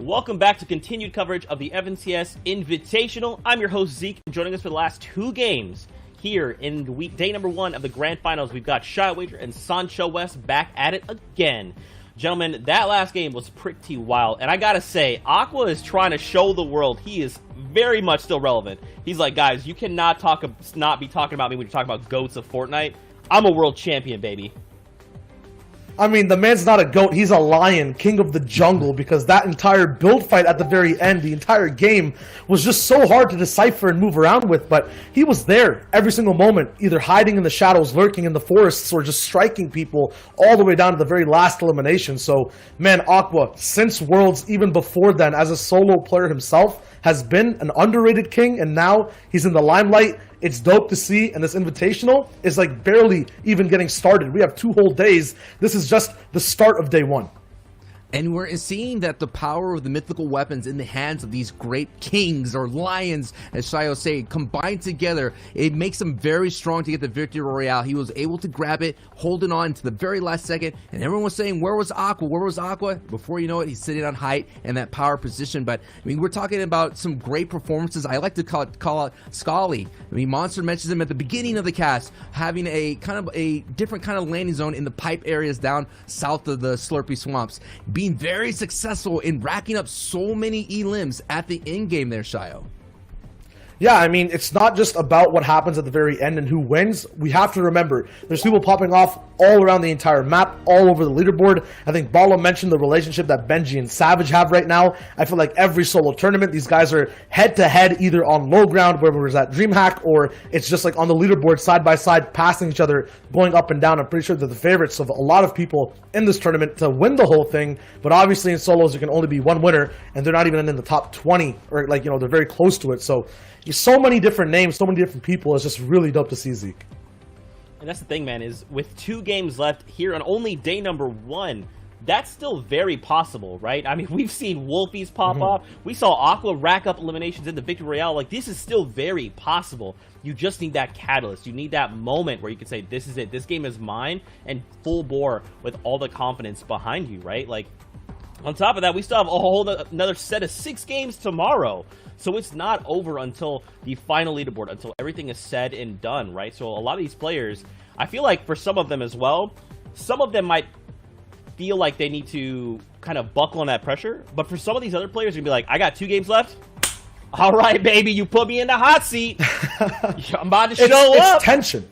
Welcome back to continued coverage of the FNCS Invitational. I'm your host, Zeke, and joining us for the last 2 games here in day #1 of the Grand Finals, we've got Shy Wager and Sancho West back at it again. Gentlemen, that last game was pretty wild, and I gotta say, Aqua is trying to show the world he is very much still relevant. He's like, guys, you cannot not be talking about me when you're talking about GOATs of Fortnite. I'm a world champion, baby. I mean, the man's not a goat. He's a lion, king of the jungle, because that entire build fight at the very end, the entire game, was just so hard to decipher and move around with. But he was there every single moment, either hiding in the shadows, lurking in the forests, or just striking people all the way down to the very last elimination. So, man, Aqua, since Worlds, even before then, as a solo player himself, has been an underrated king, and now he's in the limelight. It's dope to see, and this Invitational is like barely even getting started. We have 2 whole days. This is just the start of day 1. And we're seeing that the power of the mythical weapons in the hands of these great kings or lions, as Shayo say, combined together, it makes them very strong to get the victory royale. He was able to grab it, holding on to the very last second, and everyone was saying, where was Aqua? Where was Aqua? Before you know it, he's sitting on height and that power position. But I mean, we're talking about some great performances. I like to call out Scully. I mean, Monster mentions him at the beginning of the cast, having a kind of a different kind of landing zone in the pipe areas down south of the Slurpy Swamps. Being very successful in racking up so many elims at the end game there, Shayo. Yeah, I mean, it's not just about what happens at the very end and who wins. We have to remember, there's people popping off all around the entire map, all over the leaderboard. I think Balo mentioned the relationship that Benji and Savage have right now. I feel like every solo tournament, these guys are head-to-head, either on low ground, where it was at DreamHack, or it's just like on the leaderboard, side by side, passing each other, going up and down. I'm pretty sure they're the favorites of a lot of people in this tournament to win the whole thing. But obviously in solos, there can only be one winner, and they're not even in the top 20, or like, you know, they're very close to it. So so many different names, so many different people. It's just really dope to see, Zeke. And that's the thing, man, is with 2 games left here on only day number 1, that's still very possible, right? I mean, we've seen Wolfies pop off. We saw Aqua rack up eliminations in the Victory Royale. Like, this is still very possible. You just need that catalyst. You need that moment where you can say, this is it. This game is mine, and full bore with all the confidence behind you, right? Like, on top of that, we still have a whole another set of 6 games tomorrow. So it's not over until the final leaderboard, until everything is said and done, right? So a lot of these players, I feel like for some of them as well, some of them might feel like they need to kind of buckle on that pressure. But for some of these other players, you're going to be like, I got 2 games left. All right, baby, you put me in the hot seat. I'm about to show up. It's tension.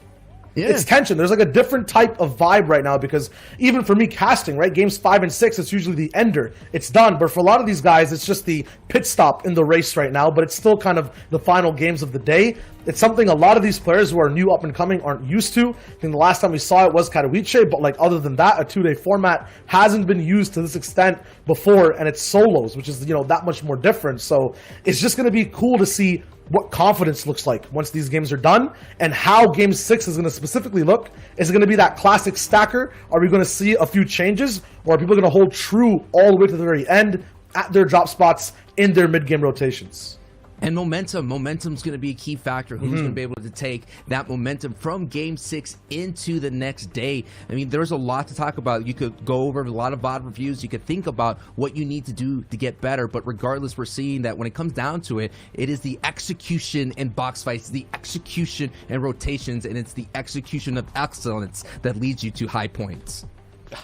Yeah. It's tension. There's like a different type of vibe right now, because even for me casting, right, games 5 and 6, it's usually the ender. It's done. But for a lot of these guys, it's just the pit stop in the race right now, but it's still kind of the final games of the day. It's something a lot of these players who are new up and coming aren't used to. I think the last time we saw it was Katowice, but like other than that, a 2-day format hasn't been used to this extent before, and it's solos, which is, you know, that much more different. So it's just going to be cool to see what confidence looks like once these games are done, and how game 6 is going to specifically look. Is it going to be that classic stacker? Are we going to see a few changes, or are people going to hold true all the way to the very end at their drop spots in their mid-game rotations? And momentum's going to be a key factor. Who's going to be able to take that momentum from game 6 into the next day? I mean, there's a lot to talk about. You could go over a lot of VOD reviews. You could think about what you need to do to get better. But regardless, we're seeing that when it comes down to it, it is the execution in box fights, the execution in rotations, and it's the execution of excellence that leads you to high points.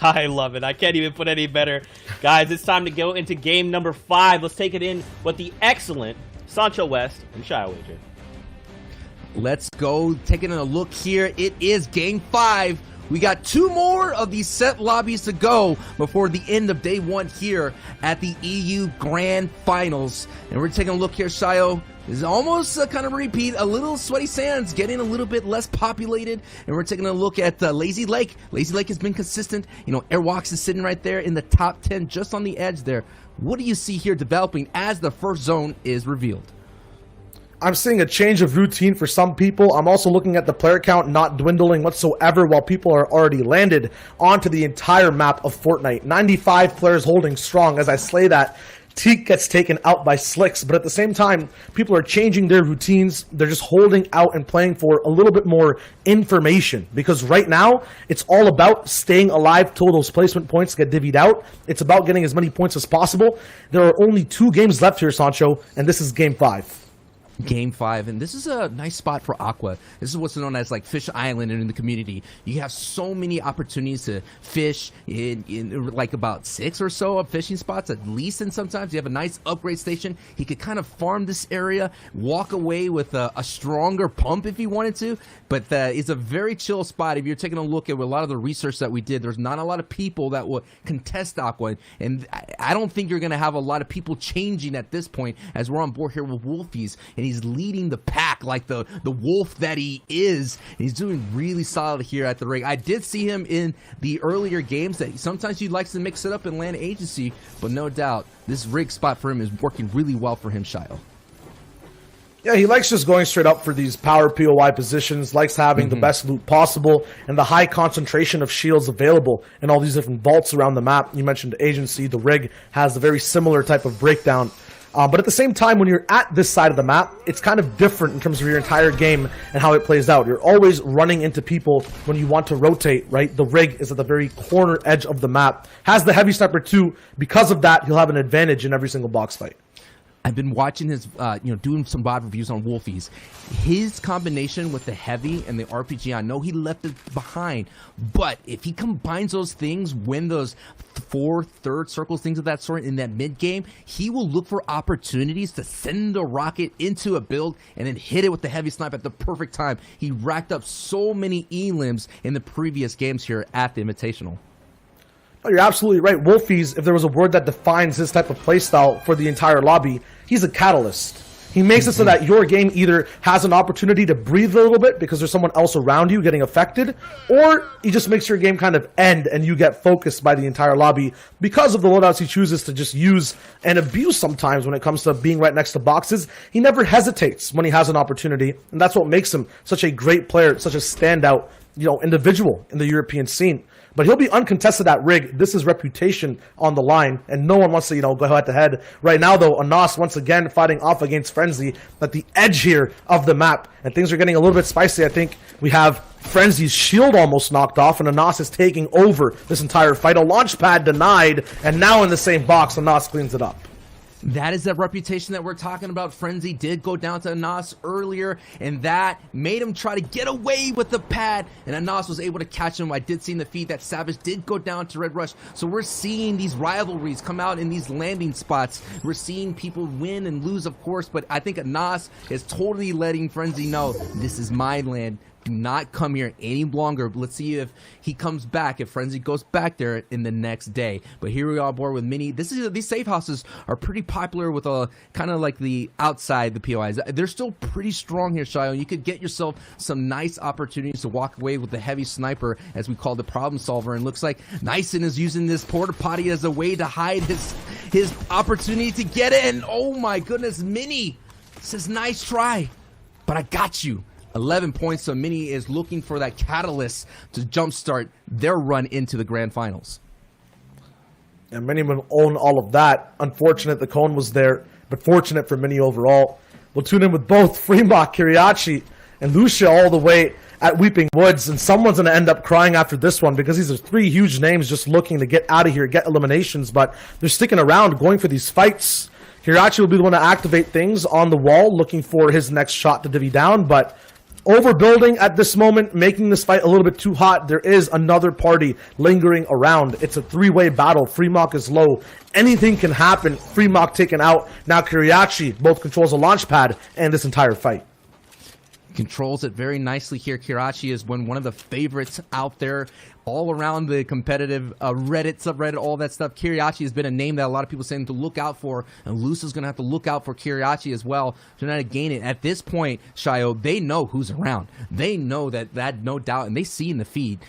I love it. I can't even put any better. Guys, it's time to go into game number 5. Let's take it in with the excellent Sancho West and Shy Wager. Let's go. Taking a look here. It is game 5. We got 2 more of these set lobbies to go before the end of day 1 here at the EU Grand Finals. And we're taking a look here, Shayo. This is almost a kind of repeat. A little Sweaty Sands getting a little bit less populated. And we're taking a look at Lazy Lake. Lazy Lake has been consistent. You know, Airwalks is sitting right there in the top 10, just on the edge there. What do you see here developing as the first zone is revealed? I'm seeing a change of routine for some people. I'm also looking at the player count not dwindling whatsoever, while people are already landed onto the entire map of Fortnite. 95 players holding strong. As I slay that, Teak gets taken out by Slicks, but at the same time, people are changing their routines. They're just holding out and playing for a little bit more information, because right now, it's all about staying alive till those placement points get divvied out. It's about getting as many points as possible. There are only 2 games left here, Sancho, and this is game 5. Game 5, and this is a nice spot for Aqua. This is what's known as like Fish Island in the community. You have so many opportunities to fish in like about 6 or so of fishing spots at least, and sometimes you have a nice upgrade station. He could kind of farm this area, walk away with a stronger pump if he wanted to, but it's a very chill spot. If you're taking a look at a lot of the research that we did, there's not a lot of people that will contest Aqua, and I don't think you're going to have a lot of people changing at this point, as we're on board here with Wolfies, and he's leading the pack like the wolf that he is. He's doing really solid here at the rig. I did see him in the earlier games that sometimes he likes to mix it up and land agency, but no doubt this rig spot for him is working really well for him, Shio. Yeah, he likes just going straight up for these power POI positions, likes having the best loot possible, and the high concentration of shields available in all these different vaults around the map. You mentioned agency. The rig has a very similar type of breakdown. But at the same time, when you're at this side of the map, it's kind of different in terms of your entire game and how it plays out. You're always running into people when you want to rotate, right? The rig is at the very corner edge of the map. Has the heavy sniper too. Because of that, he'll have an advantage in every single box fight. I've been watching his, doing some VOD reviews on Wolfies. His combination with the heavy and the RPG, I know he left it behind, but if he combines those things, win those 4 third circles, things of that sort in that mid game, he will look for opportunities to send a rocket into a build and then hit it with the heavy snipe at the perfect time. He racked up so many elims in the previous games here at the Invitational. Oh, you're absolutely right. Wolfies, if there was a word that defines his type of playstyle for the entire lobby, he's a catalyst. He makes it so that your game either has an opportunity to breathe a little bit because there's someone else around you getting affected, or he just makes your game kind of end and you get focused by the entire lobby because of the loadouts he chooses to just use and abuse sometimes when it comes to being right next to boxes. He never hesitates when he has an opportunity, and that's what makes him such a great player, such a standout, individual in the European scene. But he'll be uncontested at Rig. This is reputation on the line, and no one wants to, go head-to-head. Right now, though, Anas once again fighting off against Frenzy at the edge here of the map, and things are getting a little bit spicy. I think we have Frenzy's shield almost knocked off, and Anas is taking over this entire fight. A launch pad denied, and now in the same box, Anas cleans it up. That is that reputation that we're talking about. Frenzy did go down to Anas earlier, and that made him try to get away with the pad, and Anas was able to catch him. I did see in the feed that Savage did go down to Red Rush, so we're seeing these rivalries come out in these landing spots. We're seeing people win and lose, of course, but I think Anas is totally letting Frenzy know, this is my land. Do not come here any longer. Let's see if he comes back, if Frenzy goes back there in the next day. But here we are on board with Mini. These safe houses are pretty popular with kind of like the outside, the POIs. They're still pretty strong here, Shio. You could get yourself some nice opportunities to walk away with the heavy sniper, as we call the problem solver. And looks like Nyson is using this porta potty as a way to hide his opportunity to get it. And oh my goodness, Mini says, nice try, but I got you. 11 points, so Mini is looking for that catalyst to jumpstart their run into the grand finals. And Mini will own all of that. Unfortunate the cone was there, but fortunate for Mini overall. We'll tune in with both Fremont, Kiriachi, and Lucia all the way at Weeping Woods, and someone's going to end up crying after this one because these are 3 huge names just looking to get out of here, get eliminations, but they're sticking around, going for these fights. Kiriachi will be the one to activate things on the wall, looking for his next shot to divvy down, but overbuilding at this moment, making this fight a little bit too hot. There is another party lingering around. It's a 3-way battle. Fremont is low. Anything can happen. Fremont taken out. Now Kiriachi both controls a launch pad and this entire fight. Controls it very nicely here. Kiriachi is one of the favorites out there all around the competitive Reddit, subreddit, all that stuff. Kiriachi has been a name that a lot of people are saying to look out for, and Lusa's going to have to look out for Kiriachi as well to not gain it. At this point, Shio, they know who's around. They know that no doubt, and they see in the feed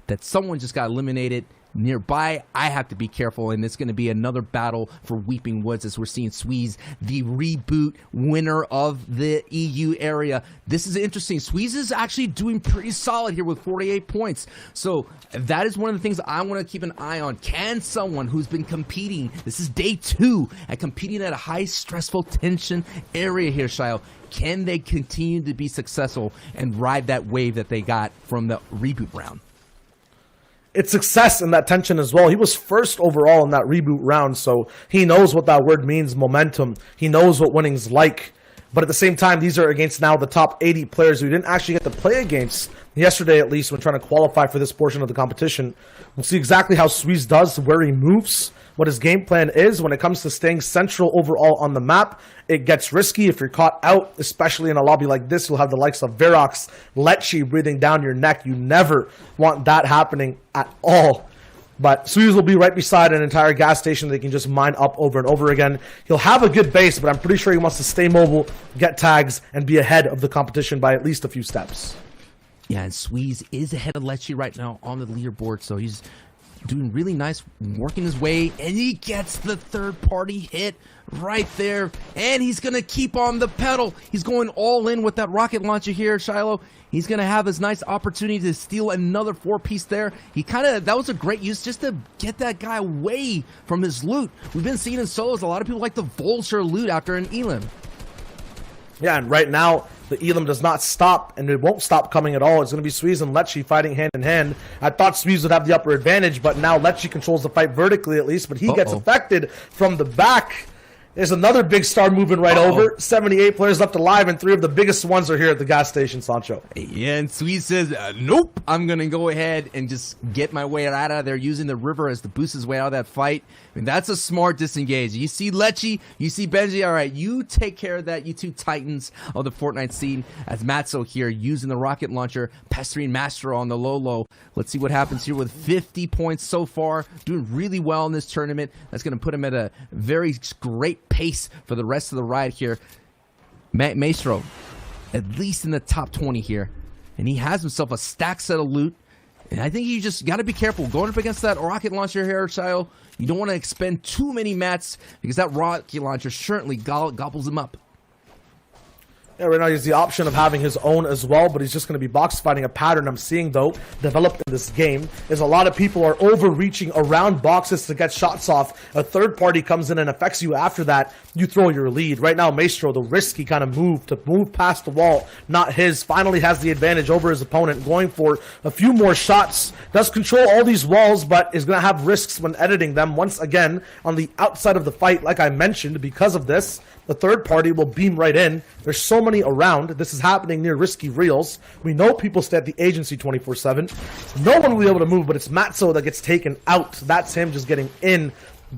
that someone just got eliminated nearby. I have to be careful, and it's going to be another battle for Weeping Woods as we're seeing Sweeze, the reboot winner of the EU area. This is interesting. Sweeze is actually doing pretty solid here with 48 points. So that is one of the things I want to keep an eye on. Can someone who's been competing, this is day 2, at competing at a high stressful tension area here, Shio, can they continue to be successful and ride that wave that they got from the reboot round? It's success in that tension as well. He was first overall in that reboot round, so he knows what that word means, momentum. He knows what winning's like. But at the same time, these are against now the top 80 players who didn't actually get to play against yesterday, at least, when trying to qualify for this portion of the competition. We'll see exactly how Sweeze does, where he moves, what his game plan is when it comes to staying central overall on the map. It gets risky if you're caught out, especially in a lobby like this. You'll have the likes of Verox, Lecce breathing down your neck. You never want that happening at all. But Sweeze will be right beside an entire gas station that he can just mine up over and over again. He'll have a good base, but I'm pretty sure he wants to stay mobile, get tags, and be ahead of the competition by at least a few steps. Yeah, and Sweeze is ahead of Lecce right now on the leaderboard, so he's doing really nice, working his way, and he gets the third-party hit right there, and he's going to keep on the pedal. He's going all in with that rocket launcher here, Shiloh. He's going to have this nice opportunity to steal another 4-piece there. That was a great use just to get that guy away from his loot. We've been seeing in solos, a lot of people like the vulture loot after an Elim. Yeah, and right now, the Elim does not stop, and it won't stop coming at all. It's going to be Sweeze and Lecce fighting hand in hand. I thought Sweeze would have the upper advantage, but now Lecce controls the fight vertically at least, but he gets affected from the back. There's another big star moving right over. 78 players left alive, and 3 of the biggest ones are here at the gas station, Sancho. Yeah, and Sweet says, nope, I'm going to go ahead and just get my way out of there using the river as to boost his way out of that fight. I mean, that's a smart disengage. You see Lechi, you see Benji, all right, you take care of that, you two titans of the Fortnite scene, as Matzo here using the rocket launcher, pestering Mastro on the low. Let's see what happens here with 50 points so far, doing really well in this tournament. That's going to put him at a very great pace for the rest of the ride here. Maestro, at least in the top 20 here, and he has himself a stack set of loot. And I think you just got to be careful going up against that rocket launcher here, Shio. You don't want to expend too many mats because that rocket launcher certainly gobbles him up. Yeah, right now he has the option of having his own as well, but he's just going to be box fighting. A pattern I'm seeing, though, developed in this game is a lot of people are overreaching around boxes to get shots off. A third party comes in and affects you after that. You throw your lead. Right now, Maestro, the risky kind of move to move past the wall, not his, finally has the advantage over his opponent, going for a few more shots. Does control all these walls, but is going to have risks when editing them. Once again, on the outside of the fight, like I mentioned, because of this, the third party will beam right in. There's so many around. This is happening near Risky Reels. We know people stay at the agency 24/7. No one will be able to move, but it's Matzo that gets taken out. That's him just getting in,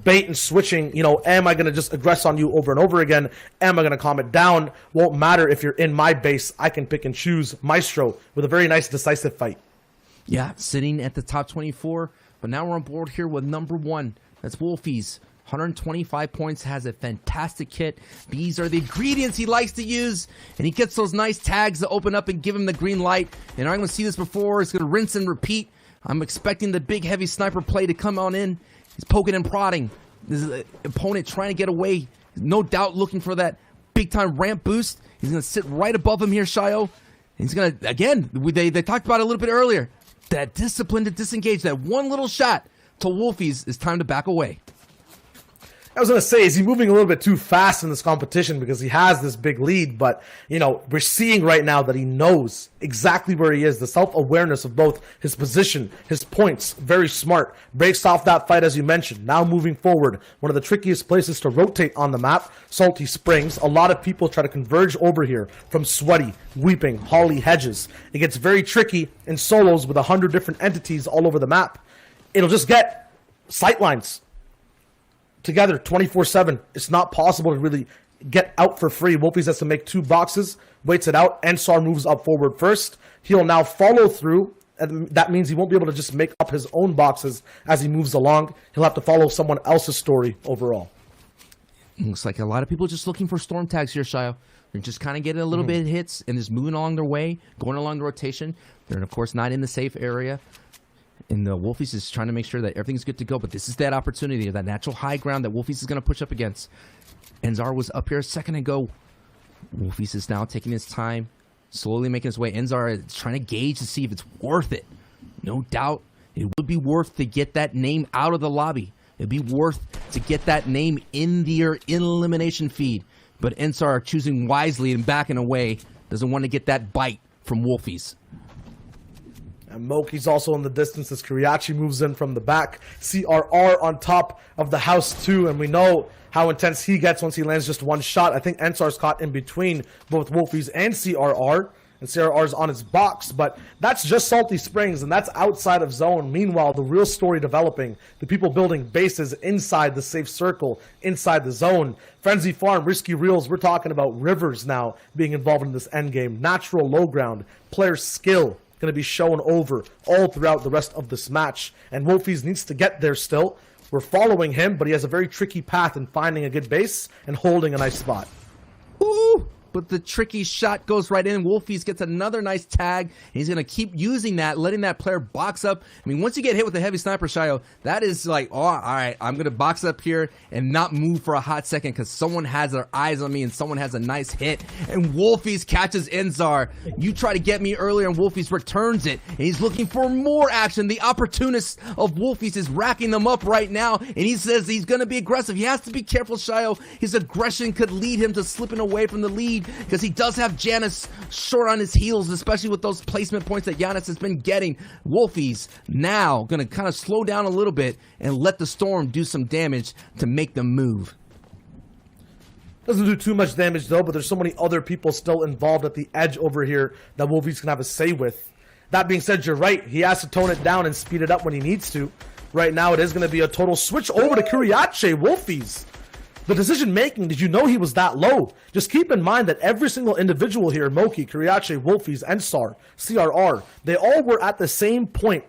bait and switching. You know, am I going to just aggress on you over and over again? Am I going to calm it down? Won't matter if you're in my base. I can pick and choose. Maestro with a very nice decisive fight. Yeah, sitting at the top 24, but now we're on board here with number 1. That's Wolfies. 125 points, has a fantastic kit. These are the ingredients he likes to use, and he gets those nice tags to open up and give him the green light. And I'm going to see this before. It's going to rinse and repeat. I'm expecting the big heavy sniper play to come on in. He's poking and prodding. This is an opponent trying to get away. No doubt looking for that big-time ramp boost. He's going to sit right above him here, Shio. And he's going to, again, they talked about it a little bit earlier. That discipline to disengage, that one little shot to Wolfies is time to back away. I was going to say, is he moving a little bit too fast in this competition because he has this big lead? But, you know, we're seeing right now that he knows exactly where he is. The self-awareness of both his position, his points, very smart. Breaks off that fight, as you mentioned. Now moving forward, one of the trickiest places to rotate on the map, Salty Springs. A lot of people try to converge over here from Sweaty, Weeping, Holly, Hedges. It gets very tricky in solos with 100 different entities all over the map. It'll just get sightlines together 24/7. It's not possible to really get out for free. Wolfies has to make 2 boxes, waits it out. Ensar moves up forward first. He'll now follow through, and that means he won't be able to just make up his own boxes as he moves along. He'll have to follow someone else's story overall. Looks like a lot of people just looking for storm tags here, Shio. They're just kind of getting a little bit of hits and just moving along their way, going along the rotation. They're, of course, not in the safe area. And the Wolfies is trying to make sure that everything's good to go. But this is that opportunity, that natural high ground that Wolfies is going to push up against. Enzar was up here a second ago. Wolfies is now taking his time, slowly making his way. Enzar is trying to gauge to see if it's worth it. No doubt it would be worth to get that name out of the lobby. It'd be worth to get that name in the elimination feed. But Enzar choosing wisely and backing away. Doesn't want to get that bite from Wolfies. And Moki's also in the distance as Kuriachi moves in from the back. CRR on top of the house too, and we know how intense he gets once he lands just one shot. I think Ensar's caught in between both Wolfies and CRR, and CRR's on his box, but that's just Salty Springs, and that's outside of zone. Meanwhile, the real story developing, the people building bases inside the safe circle, inside the zone. Frenzy Farm, Risky Reels, we're talking about rivers now being involved in this endgame. Natural low ground, player skill, going to be shown over all throughout the rest of this match. And Wolfies needs to get there still. We're following him, but he has a very tricky path in finding a good base and holding a nice spot. Ooh! But the tricky shot goes right in. Wolfies gets another nice tag. He's going to keep using that, letting that player box up. I mean, once you get hit with a heavy sniper, Shio, that is like, oh, all right, I'm going to box up here and not move for a hot second because someone has their eyes on me and someone has a nice hit. And Wolfies catches Enzar. You try to get me earlier and Wolfies returns it. And he's looking for more action. The opportunist of Wolfies is racking them up right now. And he says he's going to be aggressive. He has to be careful, Shio. His aggression could lead him to slipping away from the lead, because he does have Janus short on his heels, especially with those placement points that Giannis has been getting. Wolfies now going to kind of slow down a little bit and let the Storm do some damage to make them move. Doesn't do too much damage though, but there's so many other people still involved at the edge over here that Wolfies can have a say with. That being said, you're right. He has to tone it down and speed it up when he needs to. Right now, it is going to be a total switch over to Kuriache. Wolfies. The decision making, did you know he was that low? Just keep in mind that every single individual here, Moki, Kuriache, Wolfies, Ensar, CRR, they all were at the same point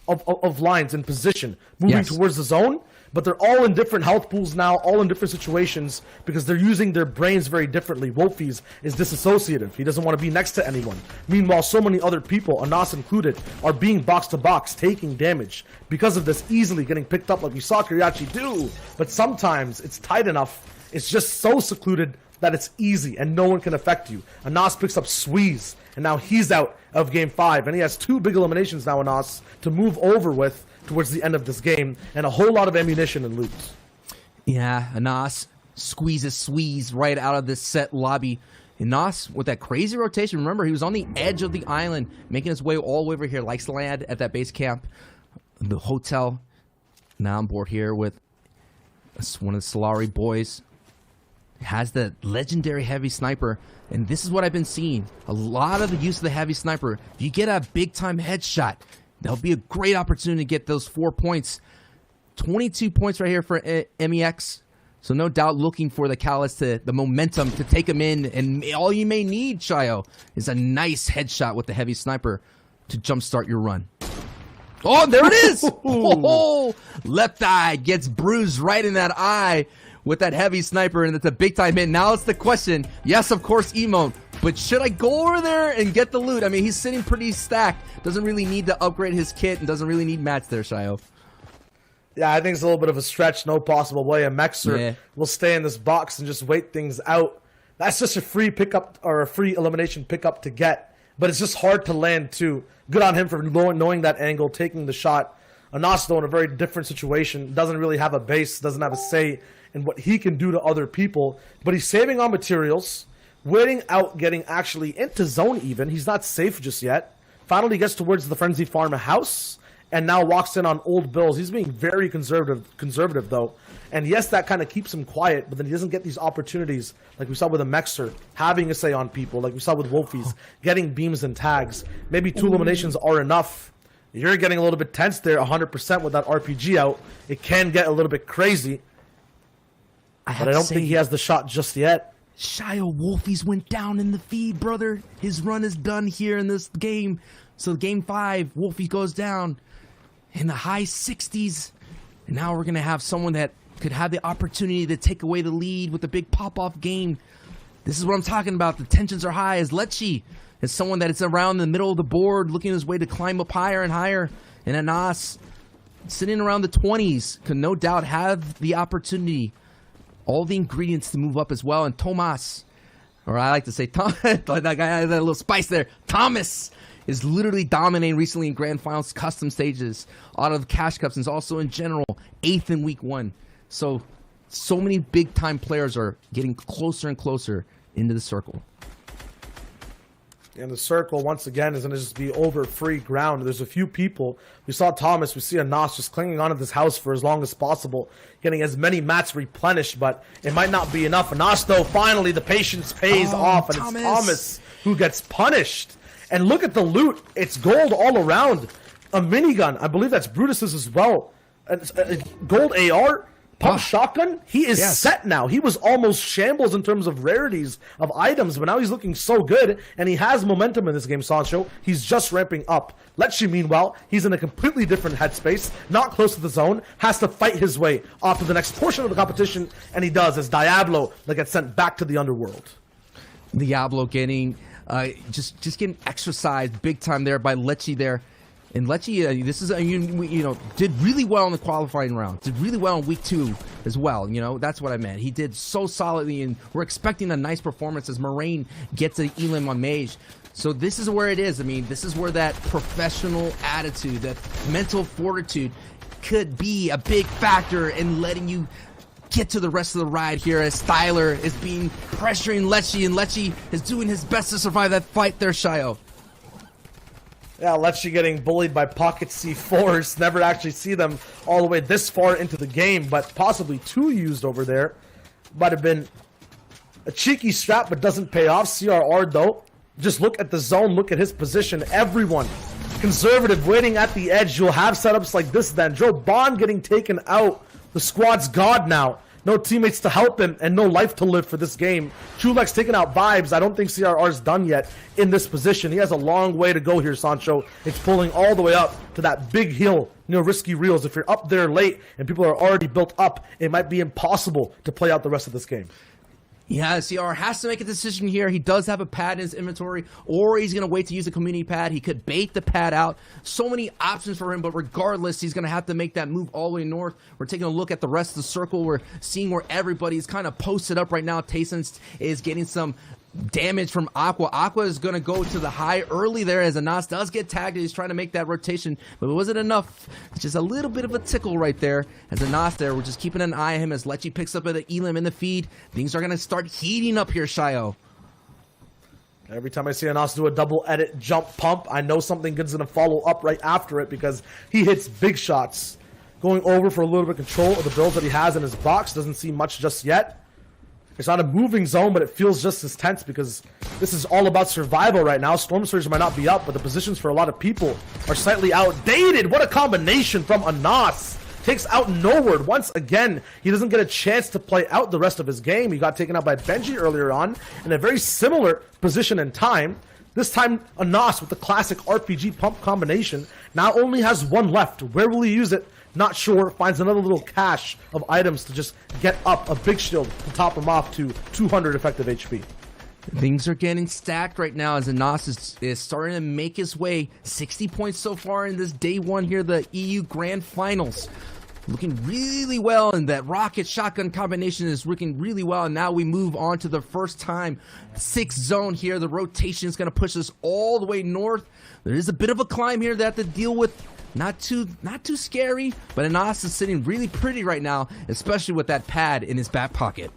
of lines in position, moving towards the zone, but they're all in different health pools now, all in different situations, because they're using their brains very differently. Wolfies is disassociative. He doesn't want to be next to anyone. Meanwhile, so many other people, Anas included, are being box to box, taking damage. Because of this, easily getting picked up like we saw Kuriachi do. But sometimes it's tight enough, it's just so secluded that it's easy and no one can affect you. Anas picks up Squeeze, and now he's out of game 5, and he has 2 big eliminations now, Anas, to move over with towards the end of this game, and a whole lot of ammunition and loot. Yeah, Anas squeezes Squeeze right out of this set lobby. Anas, with that crazy rotation, remember, he was on the edge of the island, making his way all the way over here, likes to land at that base camp, the hotel. Now on board here with one of the Solari boys. Has the legendary heavy sniper, and this is what I've been seeing. A lot of the use of the heavy sniper. If you get a big-time headshot, that'll be a great opportunity to get those 4 points. 22 points right here for MEX. So no doubt looking for the callus, the momentum to take him in. And all you may need, Shayo, is a nice headshot with the heavy sniper to jumpstart your run. Oh, there it is! Oh, left eye gets bruised right in that eye with that heavy sniper, and it's a big-time hit. Now it's the question. Yes, of course, emote. But should I go over there and get the loot? I mean, he's sitting pretty stacked. Doesn't really need to upgrade his kit and doesn't really need mats there, Shayo. Yeah, I think it's a little bit of a stretch. No possible way. A Mexer will stay in this box and just wait things out. That's just a free pickup or a free elimination pickup to get. But it's just hard to land, too. Good on him for knowing that angle, taking the shot. Anas, though, in a very different situation. Doesn't really have a base, doesn't have a say in what he can do to other people. But he's saving on materials. Waiting out, getting actually into zone even. He's not safe just yet. Finally gets towards the Frenzy Farm house, and now walks in on old bills. He's being very conservative though. And yes, that kind of keeps him quiet, but then he doesn't get these opportunities like we saw with a Mexer, having a say on people, like we saw with Wolfies, getting beams and tags. Maybe 2 eliminations are enough. You're getting a little bit tense there, 100% with that RPG out. It can get a little bit crazy, but I don't think he has the shot just yet. Shayo, Wolfies went down in the feed, brother. His run is done here in this game. So game 5, Wolfie goes down in the high 60s. And now we're going to have someone that could have the opportunity to take away the lead with a big pop-off game. This is what I'm talking about. The tensions are high as Lechi is someone that is around the middle of the board, looking his way to climb up higher and higher. And Anas, sitting around the 20s, can no doubt have the opportunity, all the ingredients to move up as well. And Tomas, or I like to say Tom, that guy had a little spice there. Thomas is literally dominating recently in Grand Finals, custom stages, out of Cash Cups, and also in general, 8th in week 1. So many big-time players are getting closer and closer into the circle. And the circle, once again, is going to just be over free ground. There's a few people. We saw Thomas. We see Anas just clinging onto this house for as long as possible, getting as many mats replenished, but it might not be enough. Anas, though, finally, the patience pays off, and Thomas. It's Thomas who gets punished. And look at the loot. It's gold all around. A minigun. I believe that's Brutus's as well. A gold AR. Pump shotgun, he is set now. He was almost shambles in terms of rarities of items, but now he's looking so good, and he has momentum in this game, Sancho. He's just ramping up. Lechi, meanwhile, he's in a completely different headspace, not close to the zone, has to fight his way off to the next portion of the competition, and he does, as Diablo that gets sent back to the underworld. Diablo getting, just getting exercised big time there by Lechi there. And Lechi, this is did really well in the qualifying round. Did really well in week 2 as well. That's what I meant. He did so solidly, and we're expecting a nice performance as Moraine gets an elim on Mage. So this is where it is. I mean, this is where that professional attitude, that mental fortitude, could be a big factor in letting you get to the rest of the ride here, as Styler is pressuring Lechi, and Lechi is doing his best to survive that fight there, Shayo. Yeah, Lechi getting bullied by Pocket C4s. Never actually see them all the way this far into the game, but possibly 2 used over there. Might have been A cheeky strat, but doesn't pay off. CRR, though, just look at the zone, look at his position. Everyone conservative waiting at the edge. You'll have setups like this then. Joe Bond getting taken out. The squad's god now. No teammates to help him and no life to live for this game. Chulek's taking out Vibes. I don't think CRR's done yet in this position. He has a long way to go here, Sancho. It's pulling all the way up to that big hill near Risky Reels. If you're up there late and people are already built up, it might be impossible to play out the rest of this game. Yeah, CR has to make a decision here. He does have a pad in his inventory, or he's going to wait to use a community pad. He could bait the pad out. So many options for him, but regardless, he's going to have to make that move all the way north. We're taking a look at the rest of the circle. We're seeing where everybody's kind of posted up right now. Tayson is getting some damage from Aqua. Aqua is going to go to the high early there as Anas does get tagged. He's trying to make that rotation, but it wasn't enough. It's just a little bit of a tickle right there as Anas there. We're just keeping an eye on him as Lechi picks up at the Elim in the feed. Things are going to start heating up here, Shayo. Every time I see Anas do a double edit jump pump, I know something good's going to follow up right after it because he hits big shots. Going over for a little bit of control of the builds that he has in his box. Doesn't see much just yet. It's not a moving zone, but it feels just as tense because this is all about survival right now. Storm Surge might not be up, but the positions for a lot of people are slightly outdated. What a combination from Anas. Takes out Noword once again. He doesn't get a chance to play out the rest of his game. He got taken out by Benji earlier on in a very similar position and time. This time, Anas with the classic RPG pump combination now only has one left. Where will he use it? Not sure. Finds another little cache of items to just get up a big shield to top him off to 200 effective HP. Things are getting stacked right now as Anas is starting to make his way. 60 points so far in this day one here, the EU Grand Finals. Looking really well, and that rocket shotgun combination is working really well. And now we move on to the first time 6 zone here. The rotation is going to push us all the way north. There is a bit of a climb here that I have to deal with. Not too scary, but Anas is sitting really pretty right now, especially with that pad in his back pocket.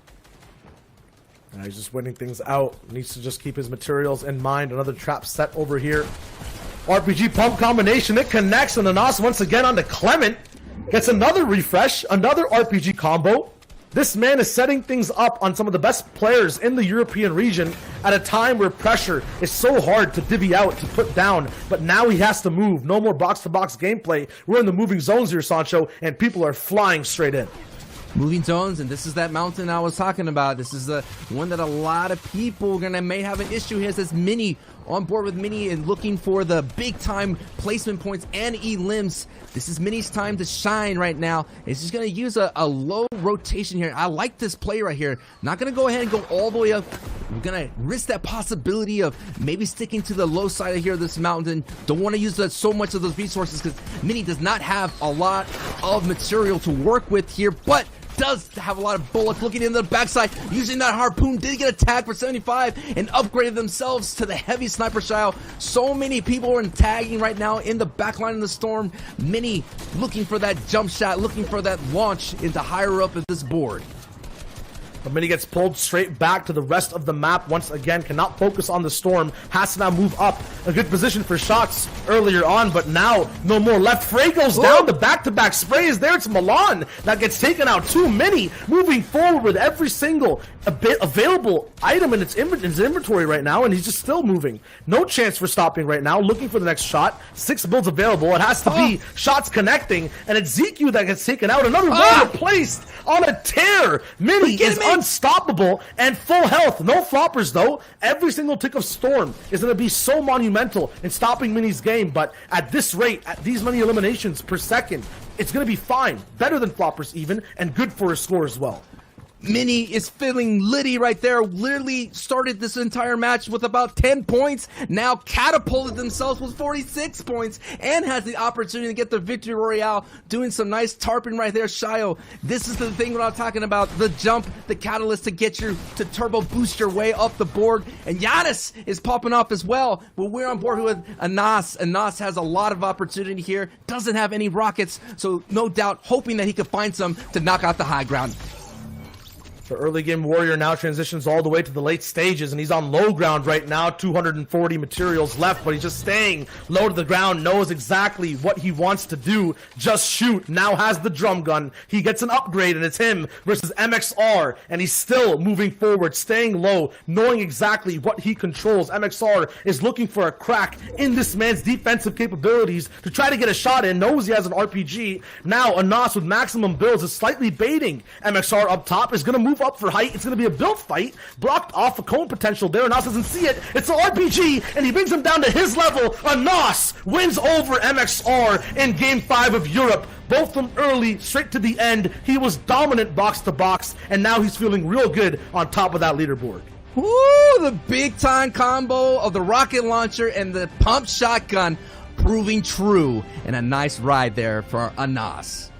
He's just winning things out. Needs to just keep his materials in mind. Another trap set over here. RPG pump combination. It connects, and Anas once again onto Clement. Gets another refresh, another RPG combo. This man is setting things up on some of the best players in the European region at a time where pressure is so hard to divvy out, to put down. But now he has to move. No more box-to-box gameplay. We're in the moving zones here, Sancho, and people are flying straight in. Moving zones, and this is that mountain I was talking about. This is the one that a lot of people may have an issue here. It says Mini on board with Mini and looking for the big time placement points and elims. This is Mini's time to shine right now. He's just going to use a low rotation here. I like this play right here. Not going to go ahead and go all the way up. We're going to risk that possibility of maybe sticking to the low side of here of this mountain. Don't want to use so much of those resources because Mini does not have a lot of material to work with here, but does have a lot of bullets. Looking in the backside, using that harpoon, did get attacked for 75 and upgraded themselves to the heavy sniper style. So many people are tagging right now in the back line of the storm. Mini looking for that jump shot, looking for that launch into higher up of this board. But Mini gets pulled straight back to the rest of the map once again. Cannot focus on the storm. Has to now move up. A good position for shots earlier on, but now no more left. Frey goes down. The back-to-back spray is there. It's Milan that gets taken out. Too many moving forward with every single available item in his inventory right now, and he's just still moving. No chance for stopping right now. Looking for the next shot. 6 builds available. It has to be shots connecting, and it's ZQ that gets taken out. Another one replaced on a tear. Mini is unstoppable and full health. No floppers though. Every single tick of storm is going to be so monumental in stopping Mini's game, but at this rate, at these many eliminations per second, it's going to be fine. Better than floppers even, and good for his score as well. Mini is feeling litty right there. Literally started this entire match with about 10 points. Now catapulted themselves with 46 points and has the opportunity to get the victory royale. Doing some nice tarping right there, Shayo. This is the thing what I'm talking about. The jump, the catalyst to get you to turbo boost your way up the board. And Giannis is popping off as well. But we're on board with Anas. Anas has a lot of opportunity here. Doesn't have any rockets. So no doubt hoping that he could find some to knock out the high ground. The early game warrior now transitions all the way to the late stages, and he's on low ground right now. 240 materials left, but he's just staying low to the ground, knows exactly what he wants to do. Just shoot. Now has the drum gun. He gets an upgrade, and it's him versus MXR, and he's still moving forward, staying low, knowing exactly what he controls. MXR is looking for a crack in this man's defensive capabilities to try to get a shot in, knows he has an RPG. Now Anas with maximum builds is slightly baiting MXR up top, is going to move up for height. It's going to be a build fight. Blocked off a cone potential there. Anas doesn't see it. It's an RPG, and he brings him down to his level. Anas wins over MXR in Game 5 of Europe. Both from early, straight to the end. He was dominant box to box, and now he's feeling real good on top of that leaderboard. Woo! The big time combo of the rocket launcher and the pump shotgun proving true, and a nice ride there for Anas.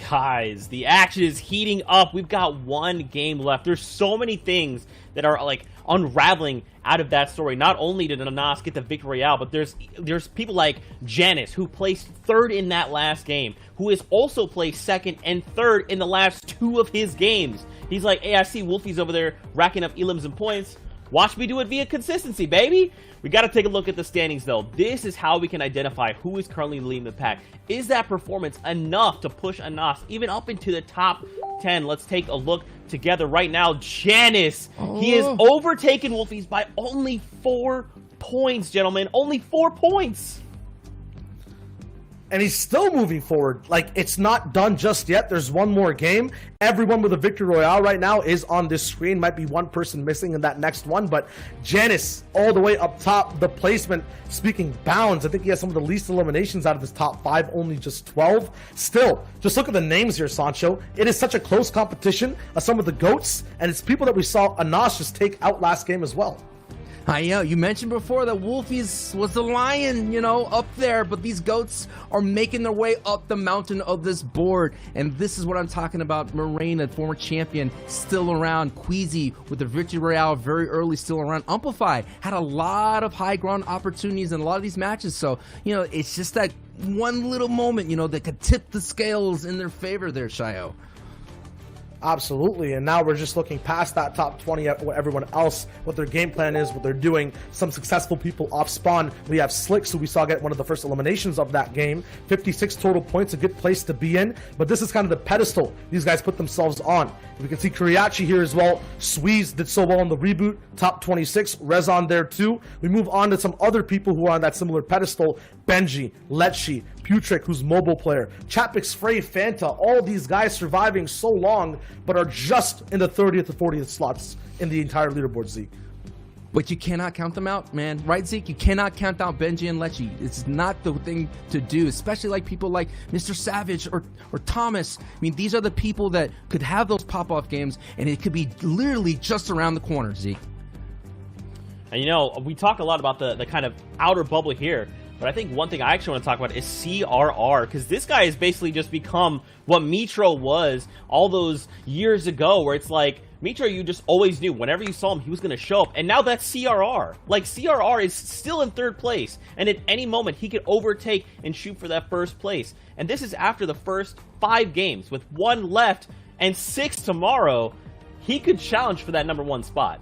Guys, the action is heating up. We've got one game left. There's so many things that are like unraveling out of that story. Not only did Anas get the victory royale, but there's people like Janice, who placed third in that last game, who has also placed second and third in the last 2 of his games. He's like, hey, I see Wolfie's over there racking up elims and points. Watch me do it via consistency, baby. We got to take a look at the standings, though. This is how we can identify who is currently leading the pack. Is that performance enough to push Anas even up into the top 10? Let's take a look together right now. Janice, he has overtaken Wolfies by only 4 points, gentlemen. Only 4 points. And he's still moving forward. Like, it's not done just yet. There's one more game. Everyone with a victory royale right now is on this screen. Might be one person missing in that next one, but Janice all the way up top. The placement speaking bounds. I think he has some of the least eliminations out of his top 5, only just 12. Still, just look at the names here, Sancho. It is such a close competition of some of the GOATs, and it's people that we saw Anas just take out last game as well. I know, you mentioned before that Wolfies was the lion, you know, up there, but these goats are making their way up the mountain of this board, and this is what I'm talking about. Morena, former champion, still around. Queasy with the victory royale very early, still around. Amplify had a lot of high ground opportunities in a lot of these matches, so, you know, it's just that one little moment, you know, that could tip the scales in their favor there, Shayo. Absolutely, and now we're just looking past that top 20 at what everyone else, what their game plan is, what they're doing. Some successful people off spawn. We have Slicks, who we saw get one of the first eliminations of that game. 56 total points, a good place to be in, but this is kind of the pedestal these guys put themselves on. We can see Kuriachi here as well. Sweeze did so well in the reboot, top 26. Rezon there too. We move on to some other people who are on that similar pedestal. Benji, Letchi, Putrick, who's mobile player, Chapix, Frey, Fanta, all these guys surviving so long, but are just in the 30th to 40th slots in the entire leaderboard, Zeke. But you cannot count them out, man. Right, Zeke? You cannot count out Benji and Letchi. It's not the thing to do, especially like people like Mr. Savage or Thomas. I mean, these are the people that could have those pop-off games, and it could be literally just around the corner, Zeke. And, you know, we talk a lot about the kind of outer bubble here, but I think one thing I actually want to talk about is CRR, because this guy has basically just become what Mitro was all those years ago, where it's like, Mitro, you just always knew whenever you saw him, he was going to show up. And now that's CRR. Like, CRR is still in 3rd place, and at any moment, he could overtake and shoot for that 1st place. And this is after the first 5 games, with 1 left and 6 tomorrow. He could challenge for that #1 spot.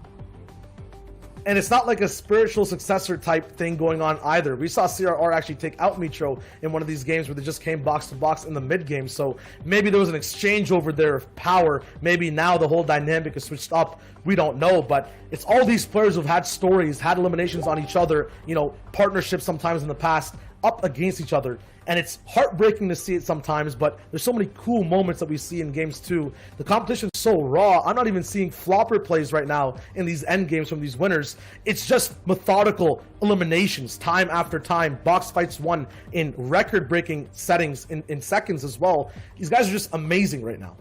And it's not like a spiritual successor type thing going on either. We saw CRR actually take out Mitro in one of these games where they just came box to box in the mid game. So maybe there was an exchange over there of power. Maybe now the whole dynamic is switched up. We don't know, but it's all these players who've had stories, had eliminations on each other, you know, partnerships sometimes in the past, up against each other. And it's heartbreaking to see it sometimes, but there's so many cool moments that we see in games too. The competition's so raw. I'm not even seeing flopper plays right now in these end games from these winners. It's just methodical eliminations time after time. Box fights won in record-breaking settings in seconds as well. These guys are just amazing right now.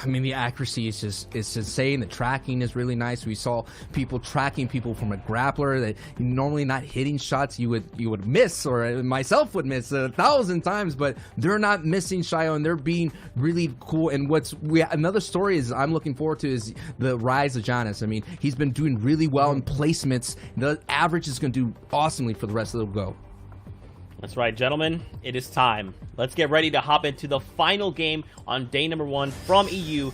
I mean, the accuracy is just insane. The tracking is really nice. We saw people tracking people from a grappler that normally not hitting shots you would miss, or myself would miss 1,000 times, but they're not missing, Shayo, and they're being really cool. And another story is I'm looking forward to is the rise of Janice. I mean, he's been doing really well in placements. The average is going to do awesomely for the rest of the go. That's right, gentlemen. It is time. Let's get ready to hop into the final game on day number 1 from EU.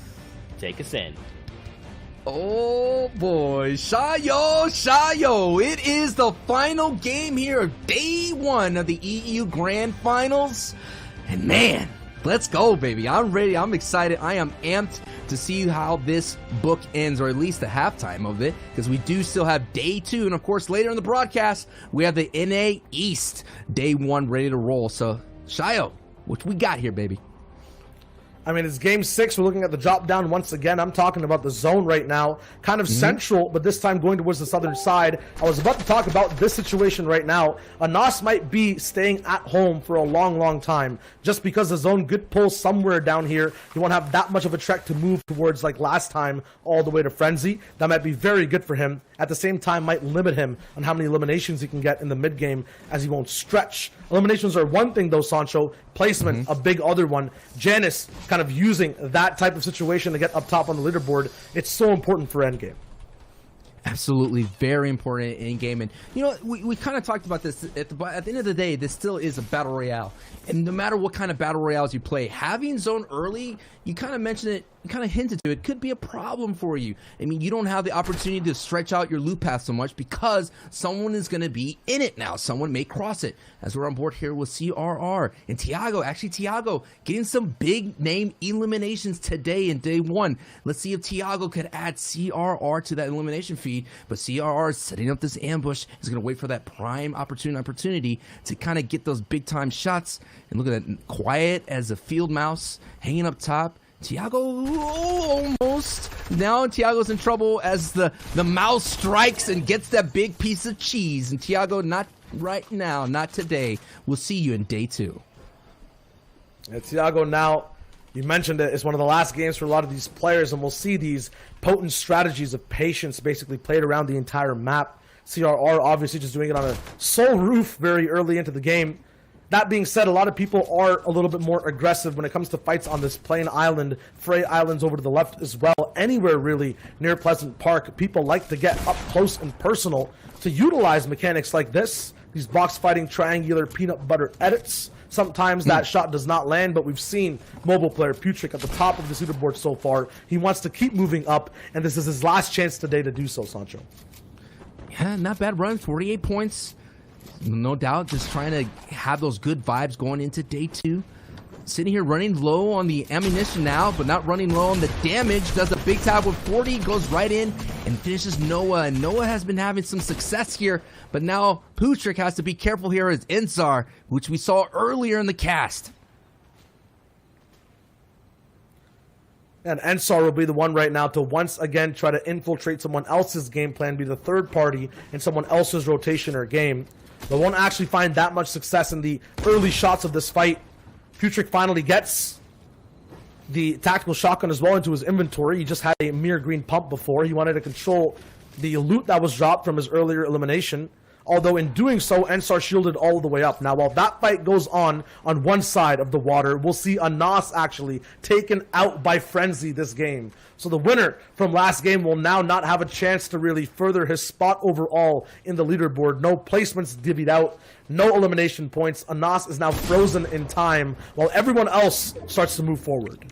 Take us in. Oh boy, Shayo, it is the final game here of day 1 of the EU Grand Finals. And man, let's go, baby. I'm ready. I'm excited. I am amped to see how this book ends, or at least the halftime of it, because we do still have day 2. And of course, later in the broadcast, we have the NA East day 1 ready to roll. So, Shayo, what we got here, baby? I mean, it's game 6. We're looking at the drop down once again. I'm talking about the zone right now. Kind of central, but this time going towards the southern side. I was about to talk about this situation right now. Anas might be staying at home for a long, long time. Just because the zone could pull somewhere down here. You won't have that much of a trek to move towards like last time all the way to Frenzy. That might be very good for him. At the same time, might limit him on how many eliminations he can get in the mid game, as he won't stretch. Eliminations are one thing though, Sancho. Placement, a big other one. Janice kind of using that type of situation to get up top on the leaderboard. It's so important for endgame. Absolutely, very important in game. And you know, we kind of talked about this at the end of the day. This still is a battle royale, and no matter what kind of battle royales you play, having zone early, you kind of mentioned it, you kind of hinted to it, could be a problem for you. I mean, you don't have the opportunity to stretch out your loop path so much because someone is going to be in it now. Someone may cross it. As we're on board here with CRR and Tiago. Actually, Tiago getting some big name eliminations today in day 1. Let's see if Tiago could add CRR to that elimination feed. But CRR is setting up this ambush. He's going to wait for that prime opportunity to kind of get those big time shots. And look at that, quiet as a field mouse, hanging up top. Tiago almost. Now Tiago's in trouble as the mouse strikes and gets that big piece of cheese. And Tiago, not right now, not today. We'll see you in day 2. Yeah, Tiago now, you mentioned it, it's one of the last games for a lot of these players, and we'll see these potent strategies of patience basically played around the entire map. CRR obviously just doing it on a sole roof very early into the game. That being said, a lot of people are a little bit more aggressive when it comes to fights on this plain island. Frey Islands over to the left as well. Anywhere really near Pleasant Park, people like to get up close and personal to utilize mechanics like this. These box fighting triangular peanut butter edits. Sometimes that shot does not land, but we've seen mobile player Putrick at the top of the leaderboard so far. He wants to keep moving up, and this is his last chance today to do so, Sancho. Yeah, not bad run. 48 points. No doubt, just trying to have those good vibes going into day 2. Sitting here running low on the ammunition now, but not running low on the damage. Does a big tab with 40, goes right in and finishes Noah. And Noah has been having some success here, but now Putrick has to be careful here as Ensar, which we saw earlier in the cast. And Ensar will be the one right now to once again try to infiltrate someone else's game plan, be the third party in someone else's rotation or game. They won't actually find that much success in the early shots of this fight. Putrick finally gets the tactical shotgun as well into his inventory. He just had a mere green pump before. He wanted to control the loot that was dropped from his earlier elimination. Although in doing so, Ensar shielded all the way up. Now, while that fight goes on one side of the water, we'll see Anas actually taken out by Frenzy this game. So the winner from last game will now not have a chance to really further his spot overall in the leaderboard. No placements divvied out, no elimination points. Anas is now frozen in time while everyone else starts to move forward.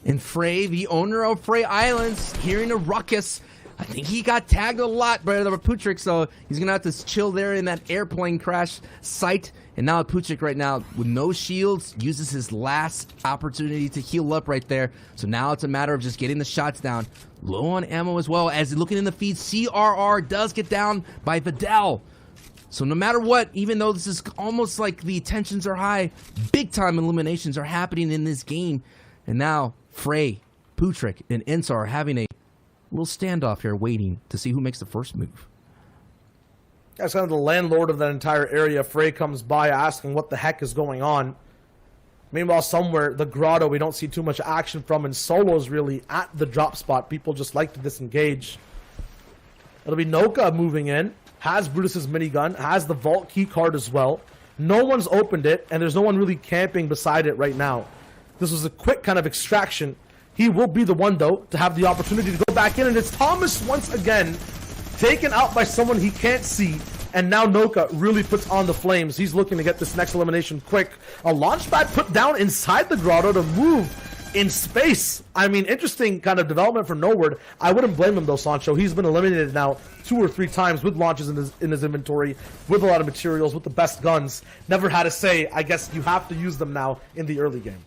And Frey, the owner of Frey Islands, hearing a ruckus. I think he got tagged a lot by the Putrick, so he's going to have to chill there in that airplane crash site. And now Putrick right now, with no shields, uses his last opportunity to heal up right there. So now it's a matter of just getting the shots down. Low on ammo as well. As looking in the feed, CRR does get down by Vidal. So no matter what, even though this is almost like the tensions are high, big-time eliminations are happening in this game. And now Frey, Putrick, and Ensar are having a little standoff here waiting to see who makes the first move. That's kind of the landlord of that entire area. Frey comes by asking what the heck is going on. Meanwhile, somewhere, the grotto, we don't see too much action from, and Solo's really at the drop spot. People just like to disengage. It'll be Noka moving in. Has Brutus's minigun. Has the vault key card as well. No one's opened it, and there's no one really camping beside it right now. This was a quick kind of extraction. He will be the one, though, to have the opportunity to go back in. And it's Thomas once again taken out by someone he can't see. and now Noka really puts on the flames. He's looking to get this next elimination quick. A launch pad put down inside the grotto to move in space. I mean, interesting kind of development for Noword. I wouldn't blame him though, Sancho. He's been eliminated now 2 or 3 times with launches in his inventory, with a lot of materials, with the best guns. Never had to say, I guess you have to use them now in the early game.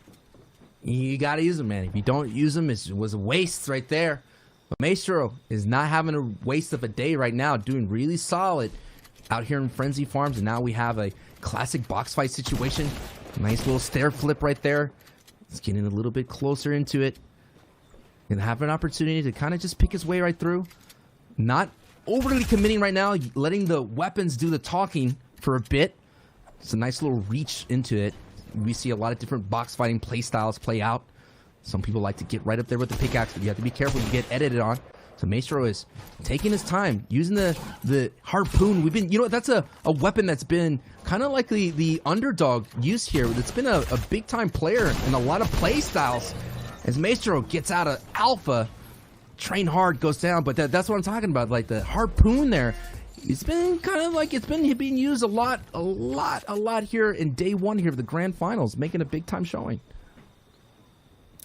You gotta use them, man. If you don't use them, it was a waste right there. But Maestro is not having a waste of a day right now, doing really solid out here in Frenzy Farms. And now we have a classic box fight situation. Nice little stair flip right there. He's getting a little bit closer into it. And have an opportunity to kind of just pick his way right through. Not overly committing right now, letting the weapons do the talking for a bit. It's a nice little reach into it. We see a lot of different box fighting play styles play out. Some people like to get right up there with the pickaxe, but you have to be careful you get edited on. So Maestro is taking his time, using the harpoon. We've been, you know, that's a weapon that's been kind of like the underdog use here. It's been a big time player in a lot of play styles. As Maestro gets out of alpha, train hard goes down, but that's what I'm talking about. Like the harpoon there, it's been kind of like it's been being used a lot here in day 1 here of the grand finals, making a big time showing.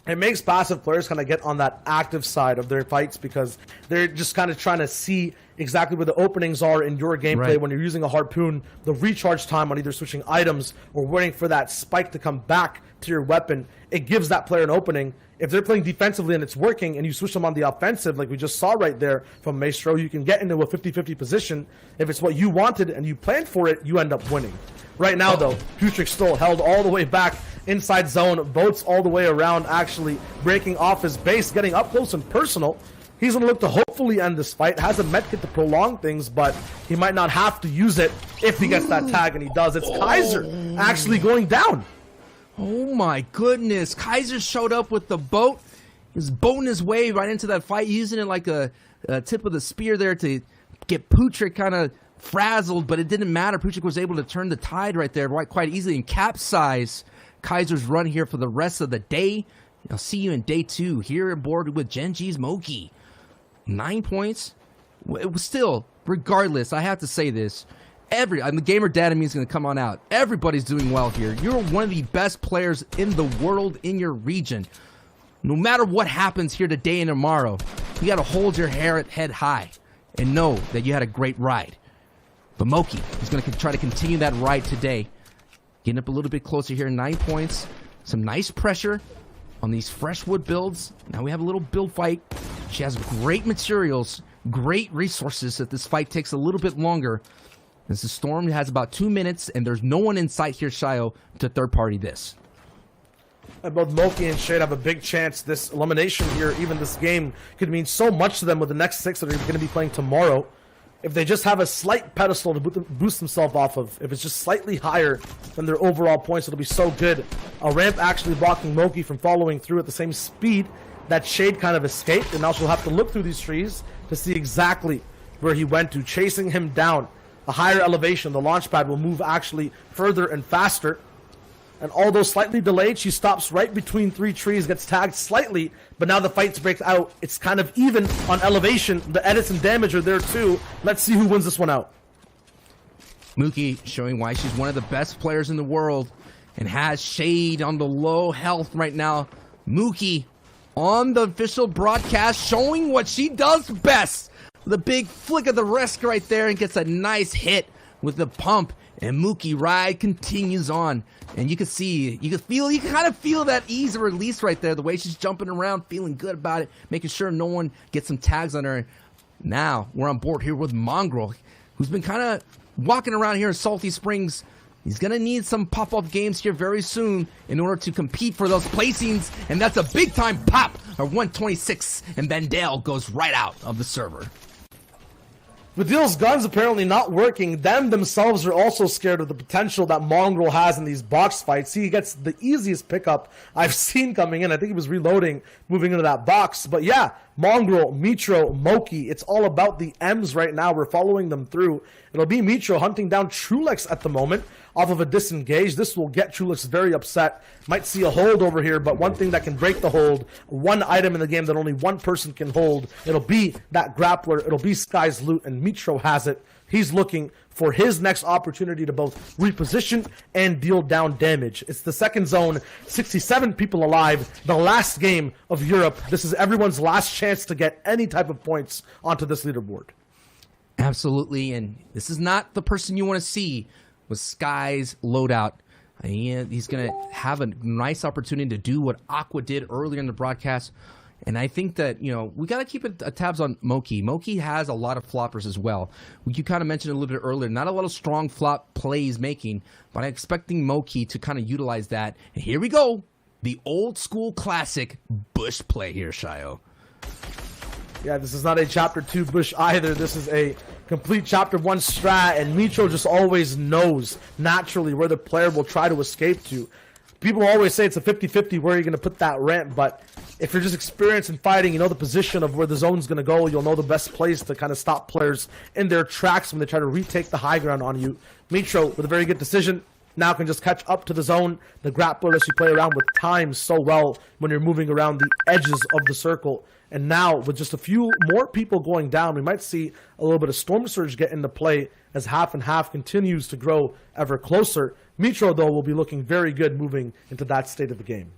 It makes passive players kind of get on that active side of their fights because they're just kind of trying to see exactly where the openings are in your gameplay. Right. When you're using a harpoon, the recharge time on either switching items or waiting for that spike to come back to your weapon, it gives that player an opening. If they're playing defensively and it's working and you switch them on the offensive, like we just saw right there from Maestro, you can get into a 50-50 position. If it's what you wanted and you planned for it, you end up winning. Right now, though, Putrick still held all the way back inside zone, boats all the way around, actually breaking off his base, getting up close and personal. He's going to look to hopefully end this fight. Has a medkit to prolong things, but he might not have to use it if he gets that tag, and he does. It's Kaiser actually going down. Oh my goodness. Kaiser showed up with the boat. He was boating his way right into that fight, using it like a tip of the spear there to get Putrick kind of frazzled, but it didn't matter. Putrick was able to turn the tide right there quite easily and capsize Kaiser's run here for the rest of the day. I'll see you in day 2 here aboard with Genji's Moki. 9 points. It was still, regardless, I have to say this. The gamer dad in me is going to come on out. Everybody's doing well here. You're one of the best players in the world in your region. No matter what happens here today and tomorrow, you got to hold your head high and know that you had a great ride. But Moki is going to try to continue that ride today. Getting up a little bit closer here, 9 points. Some nice pressure on these fresh wood builds. Now we have a little build fight. She has great materials, great resources if this fight takes a little bit longer. As the storm has about 2 minutes, and there's no one in sight here, Shio, to third party this. Both Moki and Shade have a big chance. This elimination here, even this game, could mean so much to them with the next 6 that are going to be playing tomorrow. If they just have a slight pedestal to boost themselves off of, if it's just slightly higher than their overall points, it'll be so good. A ramp actually blocking Moki from following through at the same speed that Shade kind of escaped, and now she'll have to look through these trees to see exactly where he went to, chasing him down. A higher elevation, the launch pad will move actually further and faster. And although slightly delayed, she stops right between 3 trees, gets tagged slightly, but now the fight breaks out. It's kind of even on elevation. The edits and damage are there too. Let's see who wins this one out. Mookie showing why she's one of the best players in the world and has Shade on the low health right now. Mookie on the official broadcast showing what she does best. The big flick of the wrist right there and gets a nice hit with the pump. And Mookie ride continues on. And you can see, you can kind of feel that ease of release right there. The way she's jumping around, feeling good about it, making sure no one gets some tags on her. Now we're on board here with Mongrel, who's been kind of walking around here in Salty Springs. He's going to need some pop-up games here very soon in order to compete for those placings. And that's a big-time pop of 126. And Vandale goes right out of the server. Vidil's guns apparently not working. Them themselves are also scared of the potential that Mongrel has in these box fights. He gets the easiest pickup I've seen coming in. I think he was reloading, moving into that box. But yeah, Mongrel, Mitro, Moki, it's all about the M's right now. We're following them through. It'll be Mitro hunting down Trulex at the moment off of a disengage. This will get Trulex very upset. Might see a hold over here, but one thing that can break the hold, one item in the game that only one person can hold, it'll be that grappler. It'll be Sky's loot, and Mitro has it. He's looking for his next opportunity to both reposition and deal down damage. It's the second zone, 67 people alive, the last game of Europe. This is everyone's last chance to get any type of points onto this leaderboard. Absolutely, and this is not the person you want to see with Sky's loadout. He's going to have a nice opportunity to do what Aqua did earlier in the broadcast. And I think that, we got to keep tabs on Moki. Moki has a lot of floppers as well. You kind of mentioned it a little bit earlier. Not a lot of strong flop plays making, but I'm expecting Moki to kind of utilize that. And here we go. The old school classic Bush play here, Shio. Yeah, this is not a Chapter 2 Bush either. This is a complete Chapter 1 strat, and Mitro just always knows naturally where the player will try to escape to. People always say it's a 50-50 where you're going to put that ramp, but if you're just experienced in fighting, you know the position of where the zone's going to go, you'll know the best place to kind of stop players in their tracks when they try to retake the high ground on you. Mitro, with a very good decision, now can just catch up to the zone. The grappler lets you play around with time so well when you're moving around the edges of the circle. And now, with just a few more people going down, we might see a little bit of Storm Surge get into play as half and half continues to grow ever closer. Mitro, though, will be looking very good moving into that state of the game.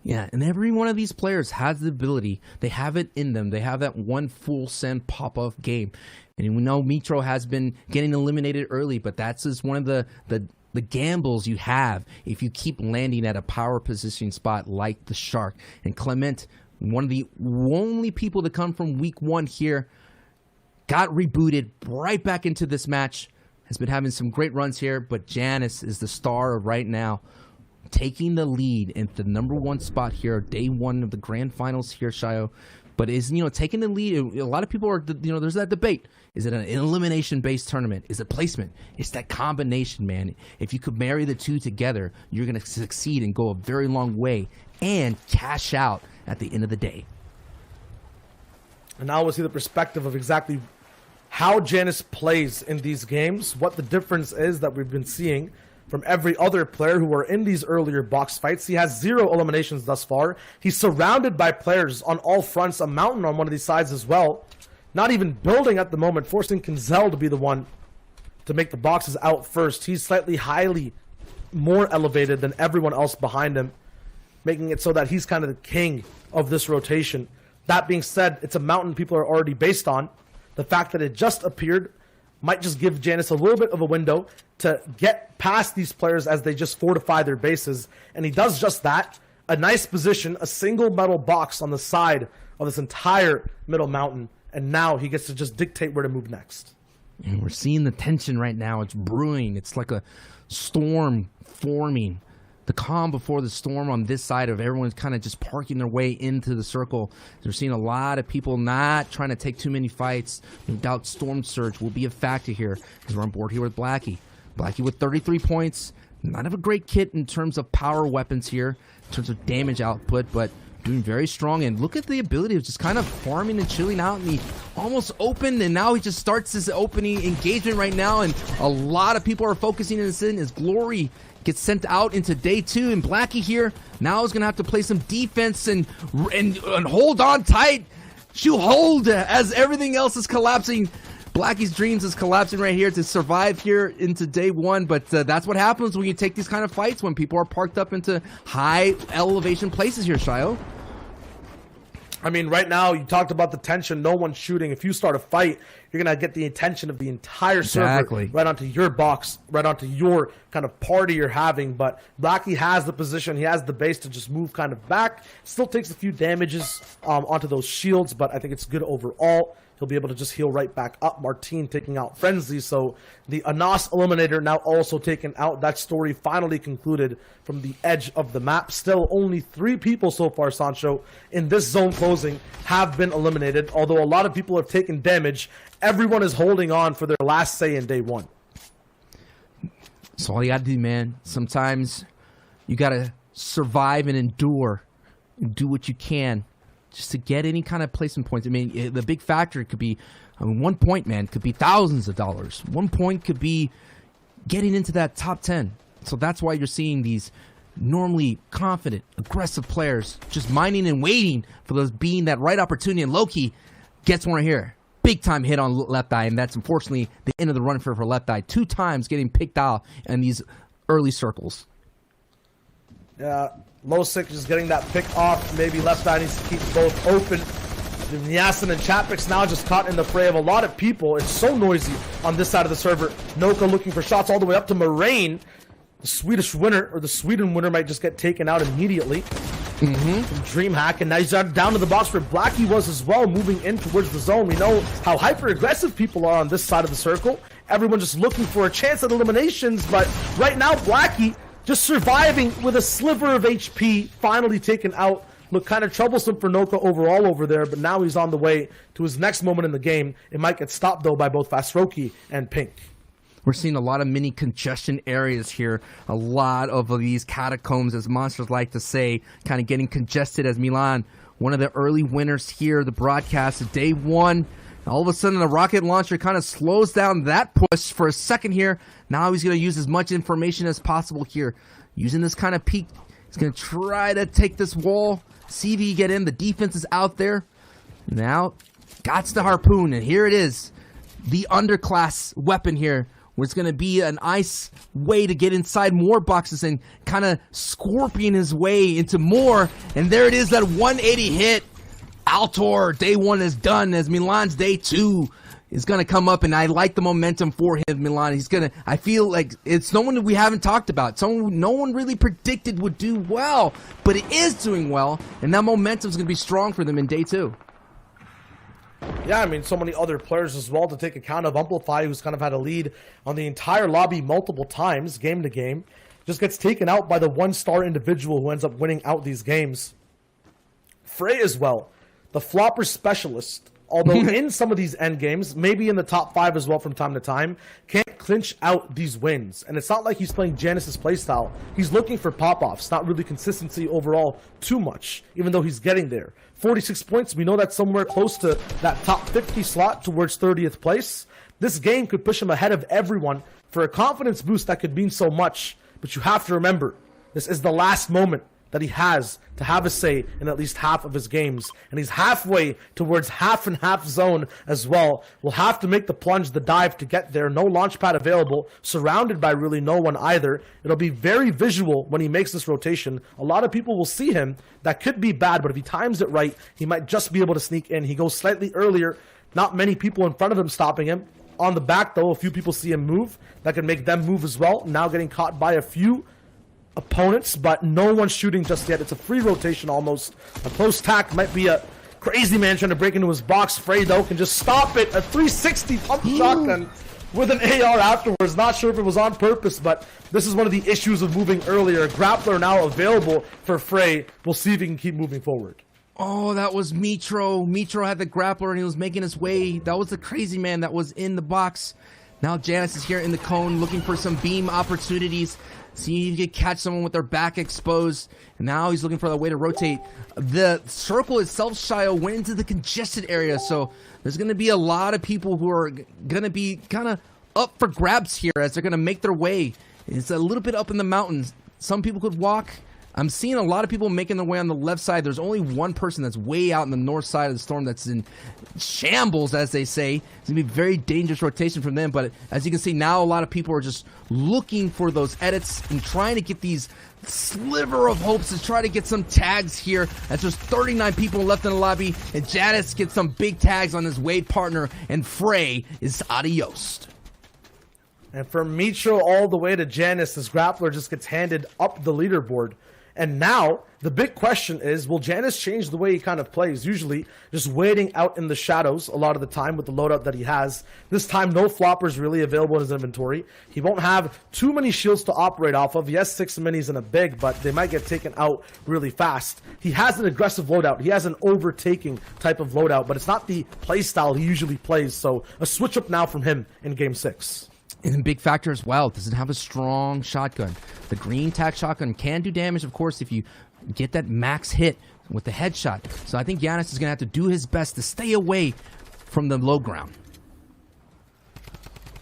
Yeah, and every one of these players has the ability. They have it in them. They have that one full send pop-off game. And we know Mitro has been getting eliminated early, but that's just one of the gambles you have if you keep landing at a power positioning spot like the Shark. And Clement, one of the only people to come from week 1 here, got rebooted right back into this match, has been having some great runs here, but Janice is the star right now, taking the lead in the number 1 spot here, day 1 of the grand finals here, Shio. But is, taking the lead, a lot of people are, there's that debate. Is it an elimination-based tournament? Is it placement? It's that combination, man. If you could marry the two together, you're going to succeed and go a very long way and cash out at the end of the day. And now we'll see the perspective of exactly how Janice plays in these games, what the difference is that we've been seeing from every other player who were in these earlier box fights. He has 0 eliminations thus far. He's surrounded by players on all fronts, a mountain on one of these sides as well. Not even building at the moment, forcing Kinzel to be the one to make the boxes out first. He's slightly highly more elevated than everyone else behind him, making it so that he's kind of the king of this rotation. That being said, it's a mountain people are already based on. The fact that it just appeared might just give Janice a little bit of a window to get past these players as they just fortify their bases. And he does just that. A nice position, a single metal box on the side of this entire middle mountain. And now he gets to just dictate where to move next. And we're seeing the tension right now. It's brewing. It's like a storm forming. The calm before the storm on this side of everyone's kind of just parking their way into the circle. We're seeing a lot of people not trying to take too many fights. No doubt Storm Surge will be a factor here because we're on board here with Blackie. Blackie with 33 points. Not of a great kit in terms of power weapons here, in terms of damage output, but doing very strong. And look at the ability of just kind of farming and chilling out. And he almost opened, and now he just starts this opening engagement right now. And a lot of people are focusing in his glory. Gets sent out into day 2, and Blackie here now is gonna have to play some defense and hold on tight. You hold as everything else is collapsing. Blackie's dreams is collapsing right here to survive here into day 1, but that's what happens when you take these kind of fights, when people are parked up into high elevation places here, Shio. I mean, right now, you talked about the tension, no one's shooting. If you start a fight, you're going to get the attention of the entire server right onto your box, right onto your kind of party you're having. But Blackie has the position, he has the base to just move kind of back. Still takes a few damages onto those shields, but I think it's good overall. He'll be able to just heal right back up. Martine taking out Frenzy, so the Anas Eliminator now also taken out. That story finally concluded from the edge of the map. Still only 3 people so far, Sancho, in this zone closing have been eliminated. Although a lot of people have taken damage, everyone is holding on for their last say in day 1. That's all you gotta do, man. Sometimes you gotta survive and endure and do what you can just to get any kind of placement points. I mean, the big factor could be, 1 point, man, could be thousands of dollars. 1 point could be getting into that top 10. So that's why you're seeing these normally confident, aggressive players just mining and waiting for those being that right opportunity. And Loki gets one right here. big time hit on Left Eye, and that's unfortunately the end of the run for Left Eye. 2 times getting picked out in these early circles. Yeah, Losic just getting that pick off. Maybe Left Eye needs to keep both open. Yasin and Chapix now just caught in the fray of a lot of people. It's so noisy on this side of the server. Noka looking for shots all the way up to Moraine. The Swedish winner, or the Sweden winner, might just get taken out immediately. From DreamHack, and now he's down to the box where Blackie was as well, moving in towards the zone. We know how hyper-aggressive people are on this side of the circle. Everyone just looking for a chance at eliminations, but right now Blackie just surviving with a sliver of HP, finally taken out. Look kind of troublesome for Noka overall over there, but now he's on the way to his next moment in the game. It might get stopped, though, by both Fastroki and Pink. We're seeing a lot of mini congestion areas here. A lot of these catacombs, as monsters like to say, kind of getting congested as Milan, one of the early winners here, the broadcast of day 1. All of a sudden, the rocket launcher kind of slows down that push for a second here. Now he's going to use as much information as possible here. Using this kind of peek, he's going to try to take this wall. See if he can get in. The defense is out there. Now, got the harpoon, and here it is. The underclass weapon here, where it's going to be an ice way to get inside more boxes and kind of scorpion his way into more. And there it is, that 180 hit. Altor, day 1 is done, as Milan's day 2 is going to come up, and I like the momentum for him, Milan. He's going to, I feel like it's no one that we haven't talked about. Someone no one really predicted would do well, but it is doing well, and that momentum is going to be strong for them in day 2. Yeah, I mean, so many other players as well to take account of. Amplify, who's kind of had a lead on the entire lobby multiple times, game to game, just gets taken out by the 1-star individual who ends up winning out these games. Frey as well, the flopper specialist, although in some of these end games, maybe in the top 5 as well from time to time, can't clinch out these wins. And it's not like he's playing Janice's playstyle. He's looking for pop-offs, not really consistency overall too much, even though he's getting there. 46 points, we know that's somewhere close to that top 50 slot towards 30th place. This game could push him ahead of everyone for a confidence boost that could mean so much. But you have to remember, this is the last moment that he has to have a say in at least half of his games. And he's halfway towards half and half zone as well. Will have to make the plunge, the dive to get there. No launch pad available, surrounded by really no one either. It'll be very visual when he makes this rotation. A lot of people will see him. That could be bad, but if he times it right, he might just be able to sneak in. He goes slightly earlier. Not many people in front of him stopping him. On the back, though, a few people see him move. That can make them move as well. Now getting caught by a few opponents, but no one's shooting just yet. It's a free rotation almost. A close tack might be a crazy man trying to break into his box. Frey, though, can just stop it. A 360 pump shotgun with an AR afterwards. Not sure if it was on purpose, but this is one of the issues of moving earlier. Grappler now available for Frey. We'll see if he can keep moving forward. Oh, that was Mitro. Mitro had the grappler, and he was making his way. That was the crazy man that was in the box. Now Janice is here in the cone looking for some beam opportunities. See if he can catch someone with their back exposed. And now he's looking for the way to rotate. The circle itself, Shio, went into the congested area. So there's going to be a lot of people who are going to be kind of up for grabs here as they're going to make their way. It's a little bit up in the mountains. Some people could walk. I'm seeing a lot of people making their way on the left side. There's only one person that's way out in the north side of the storm that's in shambles, as they say. It's going to be a very dangerous rotation from them. But as you can see, now a lot of people are just looking for those edits and trying to get these sliver of hopes to try to get some tags here. As there's 39 people left in the lobby. And Janice gets some big tags on his Wade partner. And Frey is adios. And from Mitro all the way to Janice, this grappler just gets handed up the leaderboard. And now, the big question is, will Janice change the way he kind of plays? Usually, just waiting out in the shadows a lot of the time with the loadout that he has. This time, no floppers really available in his inventory. He won't have too many shields to operate off of. He has 6 minis and a big, but they might get taken out really fast. He has an aggressive loadout. He has an overtaking type of loadout, but it's not the playstyle he usually plays. So, a switch up now from him in Game 6. And a big factor as well, does it have a strong shotgun? The green tack shotgun can do damage, of course, if you get that max hit with the headshot. So I think Giannis is going to have to do his best to stay away from the low ground.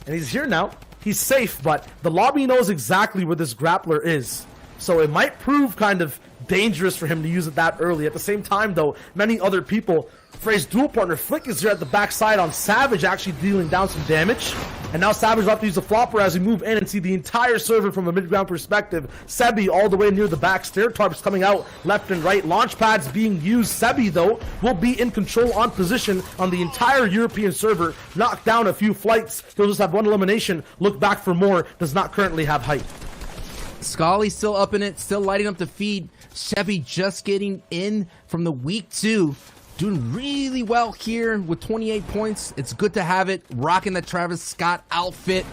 And he's here now. He's safe, but the lobby knows exactly where this grappler is. So it might prove kind of dangerous for him to use it that early. At the same time, though, many other people, Frey's dual partner, Flick, is here at the backside on Savage, actually dealing down some damage. And now Savage will have to use the flopper as we move in and see the entire server from a mid-ground perspective. Sebi all the way near the back. Stair tarps coming out left and right. Launch pads being used. Sebi, though, will be in control on position on the entire European server. Knocked down a few flights. He'll just have one elimination. Look back for more. Does not currently have height. Scully still up in it, still lighting up the feed. Chevy just getting in from the week 2. Doing really well here with 28 points. It's good to have it. Rocking the Travis Scott outfit.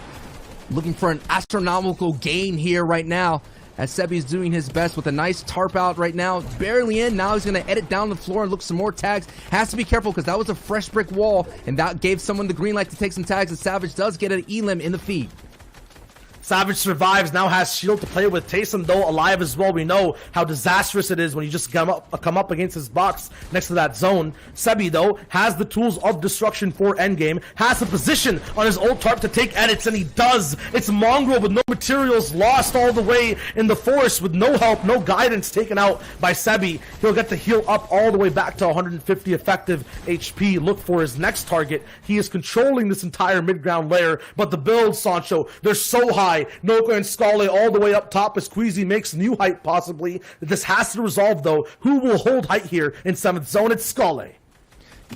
Looking for an astronomical gain here right now. As Sebi's doing his best with a nice tarp out right now. Barely in. Now he's going to edit down the floor and look some more tags. Has to be careful because that was a fresh brick wall. And that gave someone the green light to take some tags. And Savage does get an elim in the feed. Savage survives, now has shield to play with. Taysom, though, alive as well. We know how disastrous it is when you just come up against his box next to that zone. Sebi, though, has the tools of destruction for endgame, has the position on his old tarp to take edits, and he does. It's Mongrel with no materials, lost all the way in the forest with no help, no guidance, taken out by Sebi. He'll get to heal up all the way back to 150 effective HP. Look for his next target. He is controlling this entire mid-ground layer, but the builds, Sancho, they're so high. Noka and Scale all the way up top as Queasy makes new height possibly. This has to resolve, though. Who will hold height here in 7th zone? It's Scale.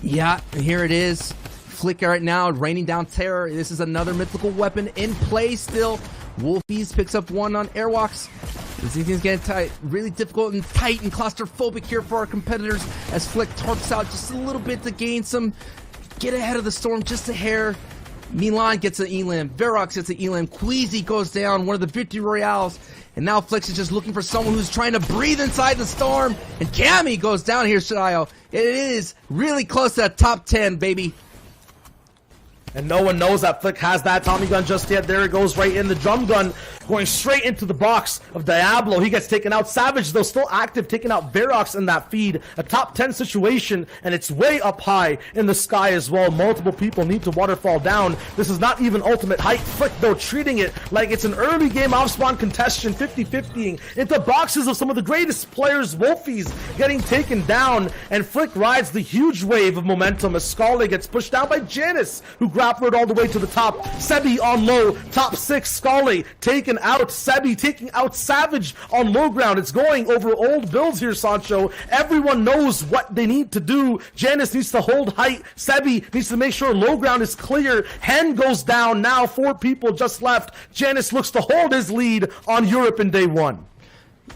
Yeah, here it is. Flick right now, raining down terror. This is another mythical weapon in play still. Wolfies picks up one on Airwalks. This thing's getting tight, really difficult and tight and claustrophobic here for our competitors as Flick tarps out just a little bit to gain some, get ahead of the storm just a hair. Milan gets an elim, Verox gets an elim, Queasy goes down, one of the victory royales, and now Flex is just looking for someone who's trying to breathe inside the storm, and Cammy goes down here, Shayo. It is really close to that top 10, baby. And no one knows that Flick has that Tommy gun just yet. There it goes right in the drum gun, going straight into the box of Diablo. He gets taken out. Savage, though, still active, taking out Verox in that feed. A top 10 situation, and it's way up high in the sky as well. Multiple people need to waterfall down. This is not even ultimate height. Flick, though, treating it like it's an early game off-spawn contestation, 50-50ing into boxes of some of the greatest players. Wolfies getting taken down, and Flick rides the huge wave of momentum as Scale gets pushed down by Janice, who grappler all the way to the top. Sebi on low, top 6. Scale taken out. Sebi taking out Savage on low ground. It's going over old builds here, Sancho. Everyone knows what they need to do. Janice needs to hold height. Sebi needs to make sure low ground is clear. Hen goes down. Now 4 people just left. Janice looks to hold his lead on Europe in day 1.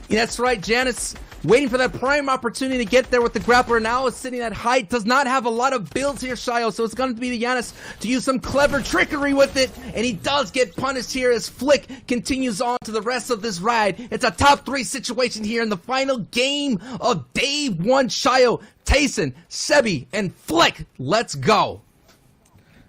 That's right, Janice waiting for that prime opportunity to get there with the grappler. Now is sitting at height, does not have a lot of builds here, Shayo, so it's going to be the Giannis to use some clever trickery with it, and he does get punished here as Flick continues on to the rest of this ride. It's a top 3 situation here in the final game of day 1, Shayo, Tayson, Sebi, and Flick. Let's go.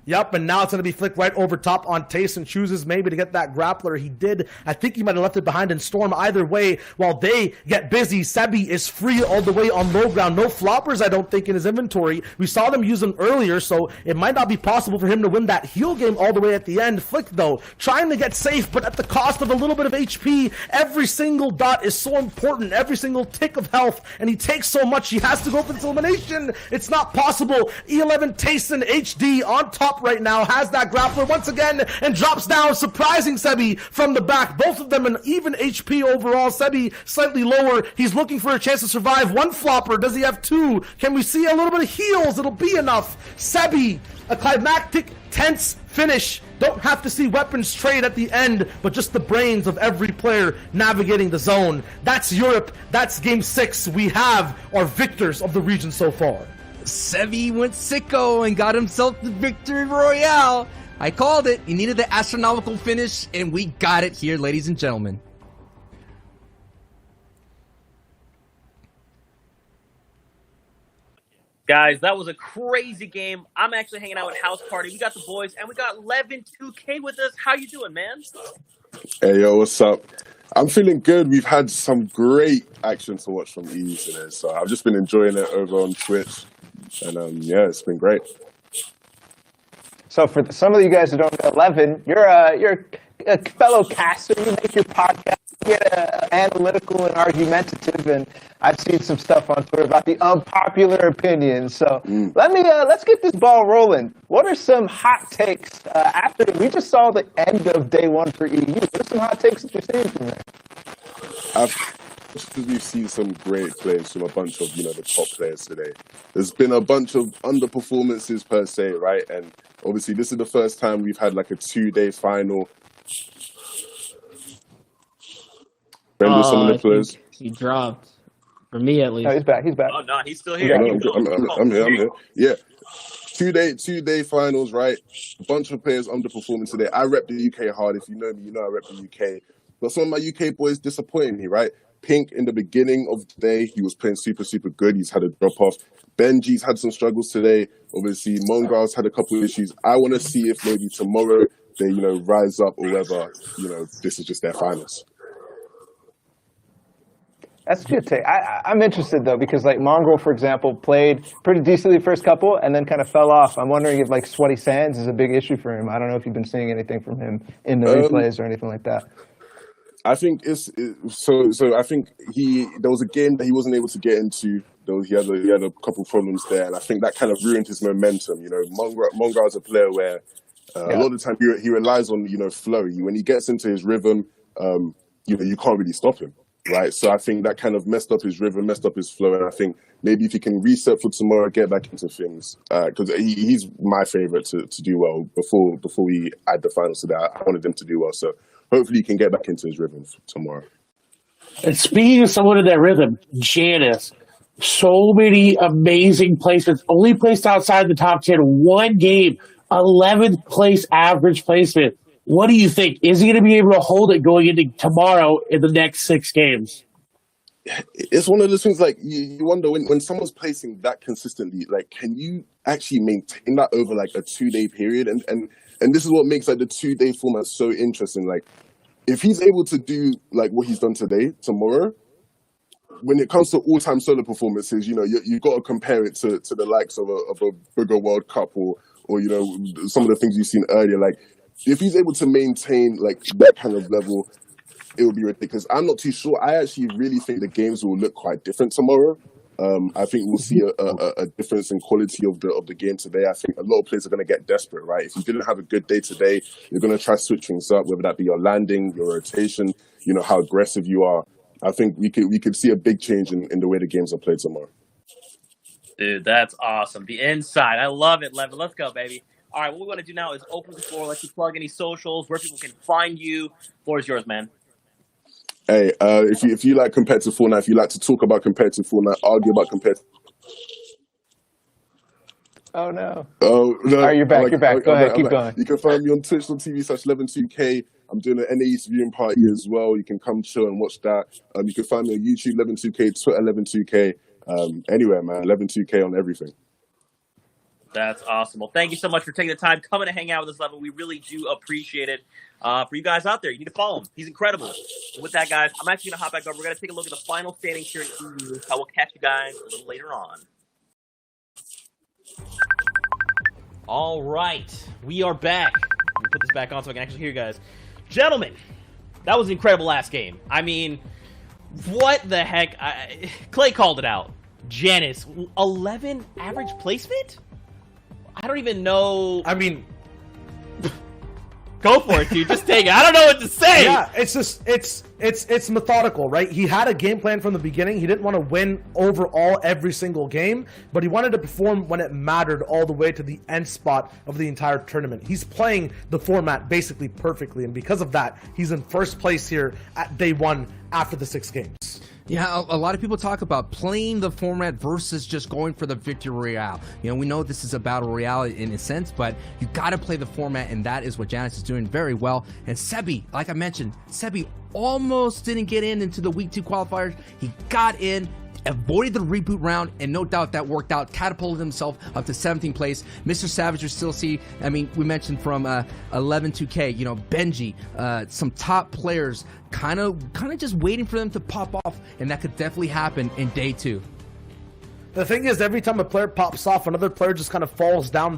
Yep, and now it's going to be Flick right over top on Tayson. Chooses maybe to get that grappler. He did. I think he might have left it behind in Storm. Either way, while they get busy, Sebi is free all the way on low ground. No floppers, I don't think, in his inventory. We saw them use them earlier, so it might not be possible for him to win that heal game all the way at the end. Flick, though, trying to get safe, but at the cost of a little bit of HP. Every single dot is so important. Every single tick of health, and he takes so much. He has to go for this elimination. It's not possible. E11 Tayson HD on top right now, has that grappler once again and drops down, surprising Sebi from the back. Both of them an even HP overall. Sebi slightly lower. He's looking for a chance to survive. 1 flopper. Does he have 2? Can we see a little bit of heals? It'll be enough. Sebi, a climactic, tense finish. Don't have to see weapons trade at the end, but just the brains of every player navigating the zone. That's Europe. That's game 6. We have our victors of the region so far. Sevi went sicko and got himself the victory royale. I called it. He needed the astronomical finish, and we got it here, ladies and gentlemen. Guys, that was a crazy game. I'm actually hanging out with House Party. We got the boys, and we got Levin 2K with us. How you doing, man? Hey, yo, what's up? I'm feeling good. We've had some great action to watch from EU today, so I've just been enjoying it over on Twitch. And yeah, it's been great. So for some of you guys who don't know, Levin, you're a fellow caster. You make your podcast get analytical and argumentative, and I've seen some stuff on Twitter about the unpopular opinions. So let's get this ball rolling. What are some hot takes after we just saw the end of day one for EU? What are some hot takes that you're seeing from there? Because we've seen some great plays from a bunch of, the top players today. There's been a bunch of underperformances per se, right? And obviously this is the first time we've had like a 2-day final. Some of the players. He dropped. For me, at least. No, he's back. He's back. Oh no, he's still here. I'm here. Yeah. 2-day finals, right? A bunch of players underperforming today. I rep the UK hard. If you know me, you know I rep the UK. But some of my UK boys disappointed me, right? Pink, in the beginning of the day, he was playing super, super good. He's had a drop-off. Benji's had some struggles today. Obviously, Mongrel's had a couple of issues. I want to see if maybe tomorrow they, rise up or whether, this is just their finals. That's a good take. I'm interested, though, because, like, Mongrel, for example, played pretty decently the first couple and then kind of fell off. I'm wondering if, like, sweaty sands is a big issue for him. I don't know if you've been seeing anything from him in the replays or anything like that. I think so. I think there was a game that he wasn't able to get into. He had a couple problems there, and I think that kind of ruined his momentum. Mongrel is a player where a lot of the time he relies on flow. When he gets into his rhythm, you can't really stop him, right? So I think that kind of messed up his rhythm, messed up his flow, and I think maybe if he can reset for tomorrow, get back into things, because he's my favorite to do well. Before we add the finals to that, I wanted him to do well, so. Hopefully he can get back into his rhythm tomorrow. And speaking of someone in that rhythm, Janice, so many amazing placements. Only placed outside the top 10, one game, 11th place average placement. What do you think? Is he going to be able to hold it going into tomorrow in the next 6 games? It's one of those things, like, you wonder when someone's placing that consistently, like, can you actually maintain that over, like, a 2-day period? And this is what makes, like, the 2-day format so interesting. Like, if he's able to do, like, what he's done today, tomorrow, when it comes to all-time solo performances, you've got to compare it to the likes of a bigger World Cup or some of the things you've seen earlier. Like, if he's able to maintain, like, that kind of level, it will be ridiculous. I'm not too sure. I actually really think the games will look quite different tomorrow. I think we'll see a difference in quality of the game today. I think a lot of players are going to get desperate, right? If you didn't have a good day today, you're going to try to switch things up, whether that be your landing, your rotation, how aggressive you are. I think we could see a big change in the way the games are played tomorrow. Dude, that's awesome. The inside. I love it, Levin. Let's go, baby. All right, what we're going to do now is open the floor, let you plug any socials, where people can find you. Floor is yours, man. Hey, if you like competitive Fortnite, if you like to talk about competitive Fortnite, argue about competitive. Oh no! Oh no! All right, you're back. You're back. Go ahead. Keep going. You can find me on twitch.tv/112k. I'm doing an NAE's viewing party as well. You can come chill and watch that. You can find me on YouTube 112k, Twitter 112k, anywhere, man. 112k on everything. That's awesome. Well, thank you so much for taking the time coming to hang out with us, Level. We really do appreciate it. For you guys out there, you need to follow him. He's incredible. And with that, guys, I'm actually going to hop back over. We're going to take a look at the final standings here in EU. I will catch you guys a little later on. All right. We are back. Let me put this back on so I can actually hear you guys. Gentlemen, that was an incredible last game. I mean, what the heck? Clay called it out. Janice, 11 average placement? I don't even know. I mean, go for it, dude. Just take it. I don't know what to say. Yeah, it's just it's methodical, right? He had a game plan from the beginning. He didn't want to win overall every single game, but he wanted to perform when it mattered all the way to the end spot of the entire tournament. He's playing the format basically perfectly, and because of that, he's in first place here at day one after the 6 games. Yeah, a lot of people talk about playing the format versus just going for the victory royale. We know this is a battle royale in a sense, but you got to play the format, and that is what Janice is doing very well. And Sebi, like I mentioned, Sebi almost didn't get into the week 2 qualifiers. He got in, avoided the reboot round, and no doubt that worked out, catapulted himself up to 17th place. Mr. Savage, you still see, we mentioned from 11-2K, Benji, some top players kind of just waiting for them to pop off, and that could definitely happen in day 2. The thing is, every time a player pops off, another player just kind of falls down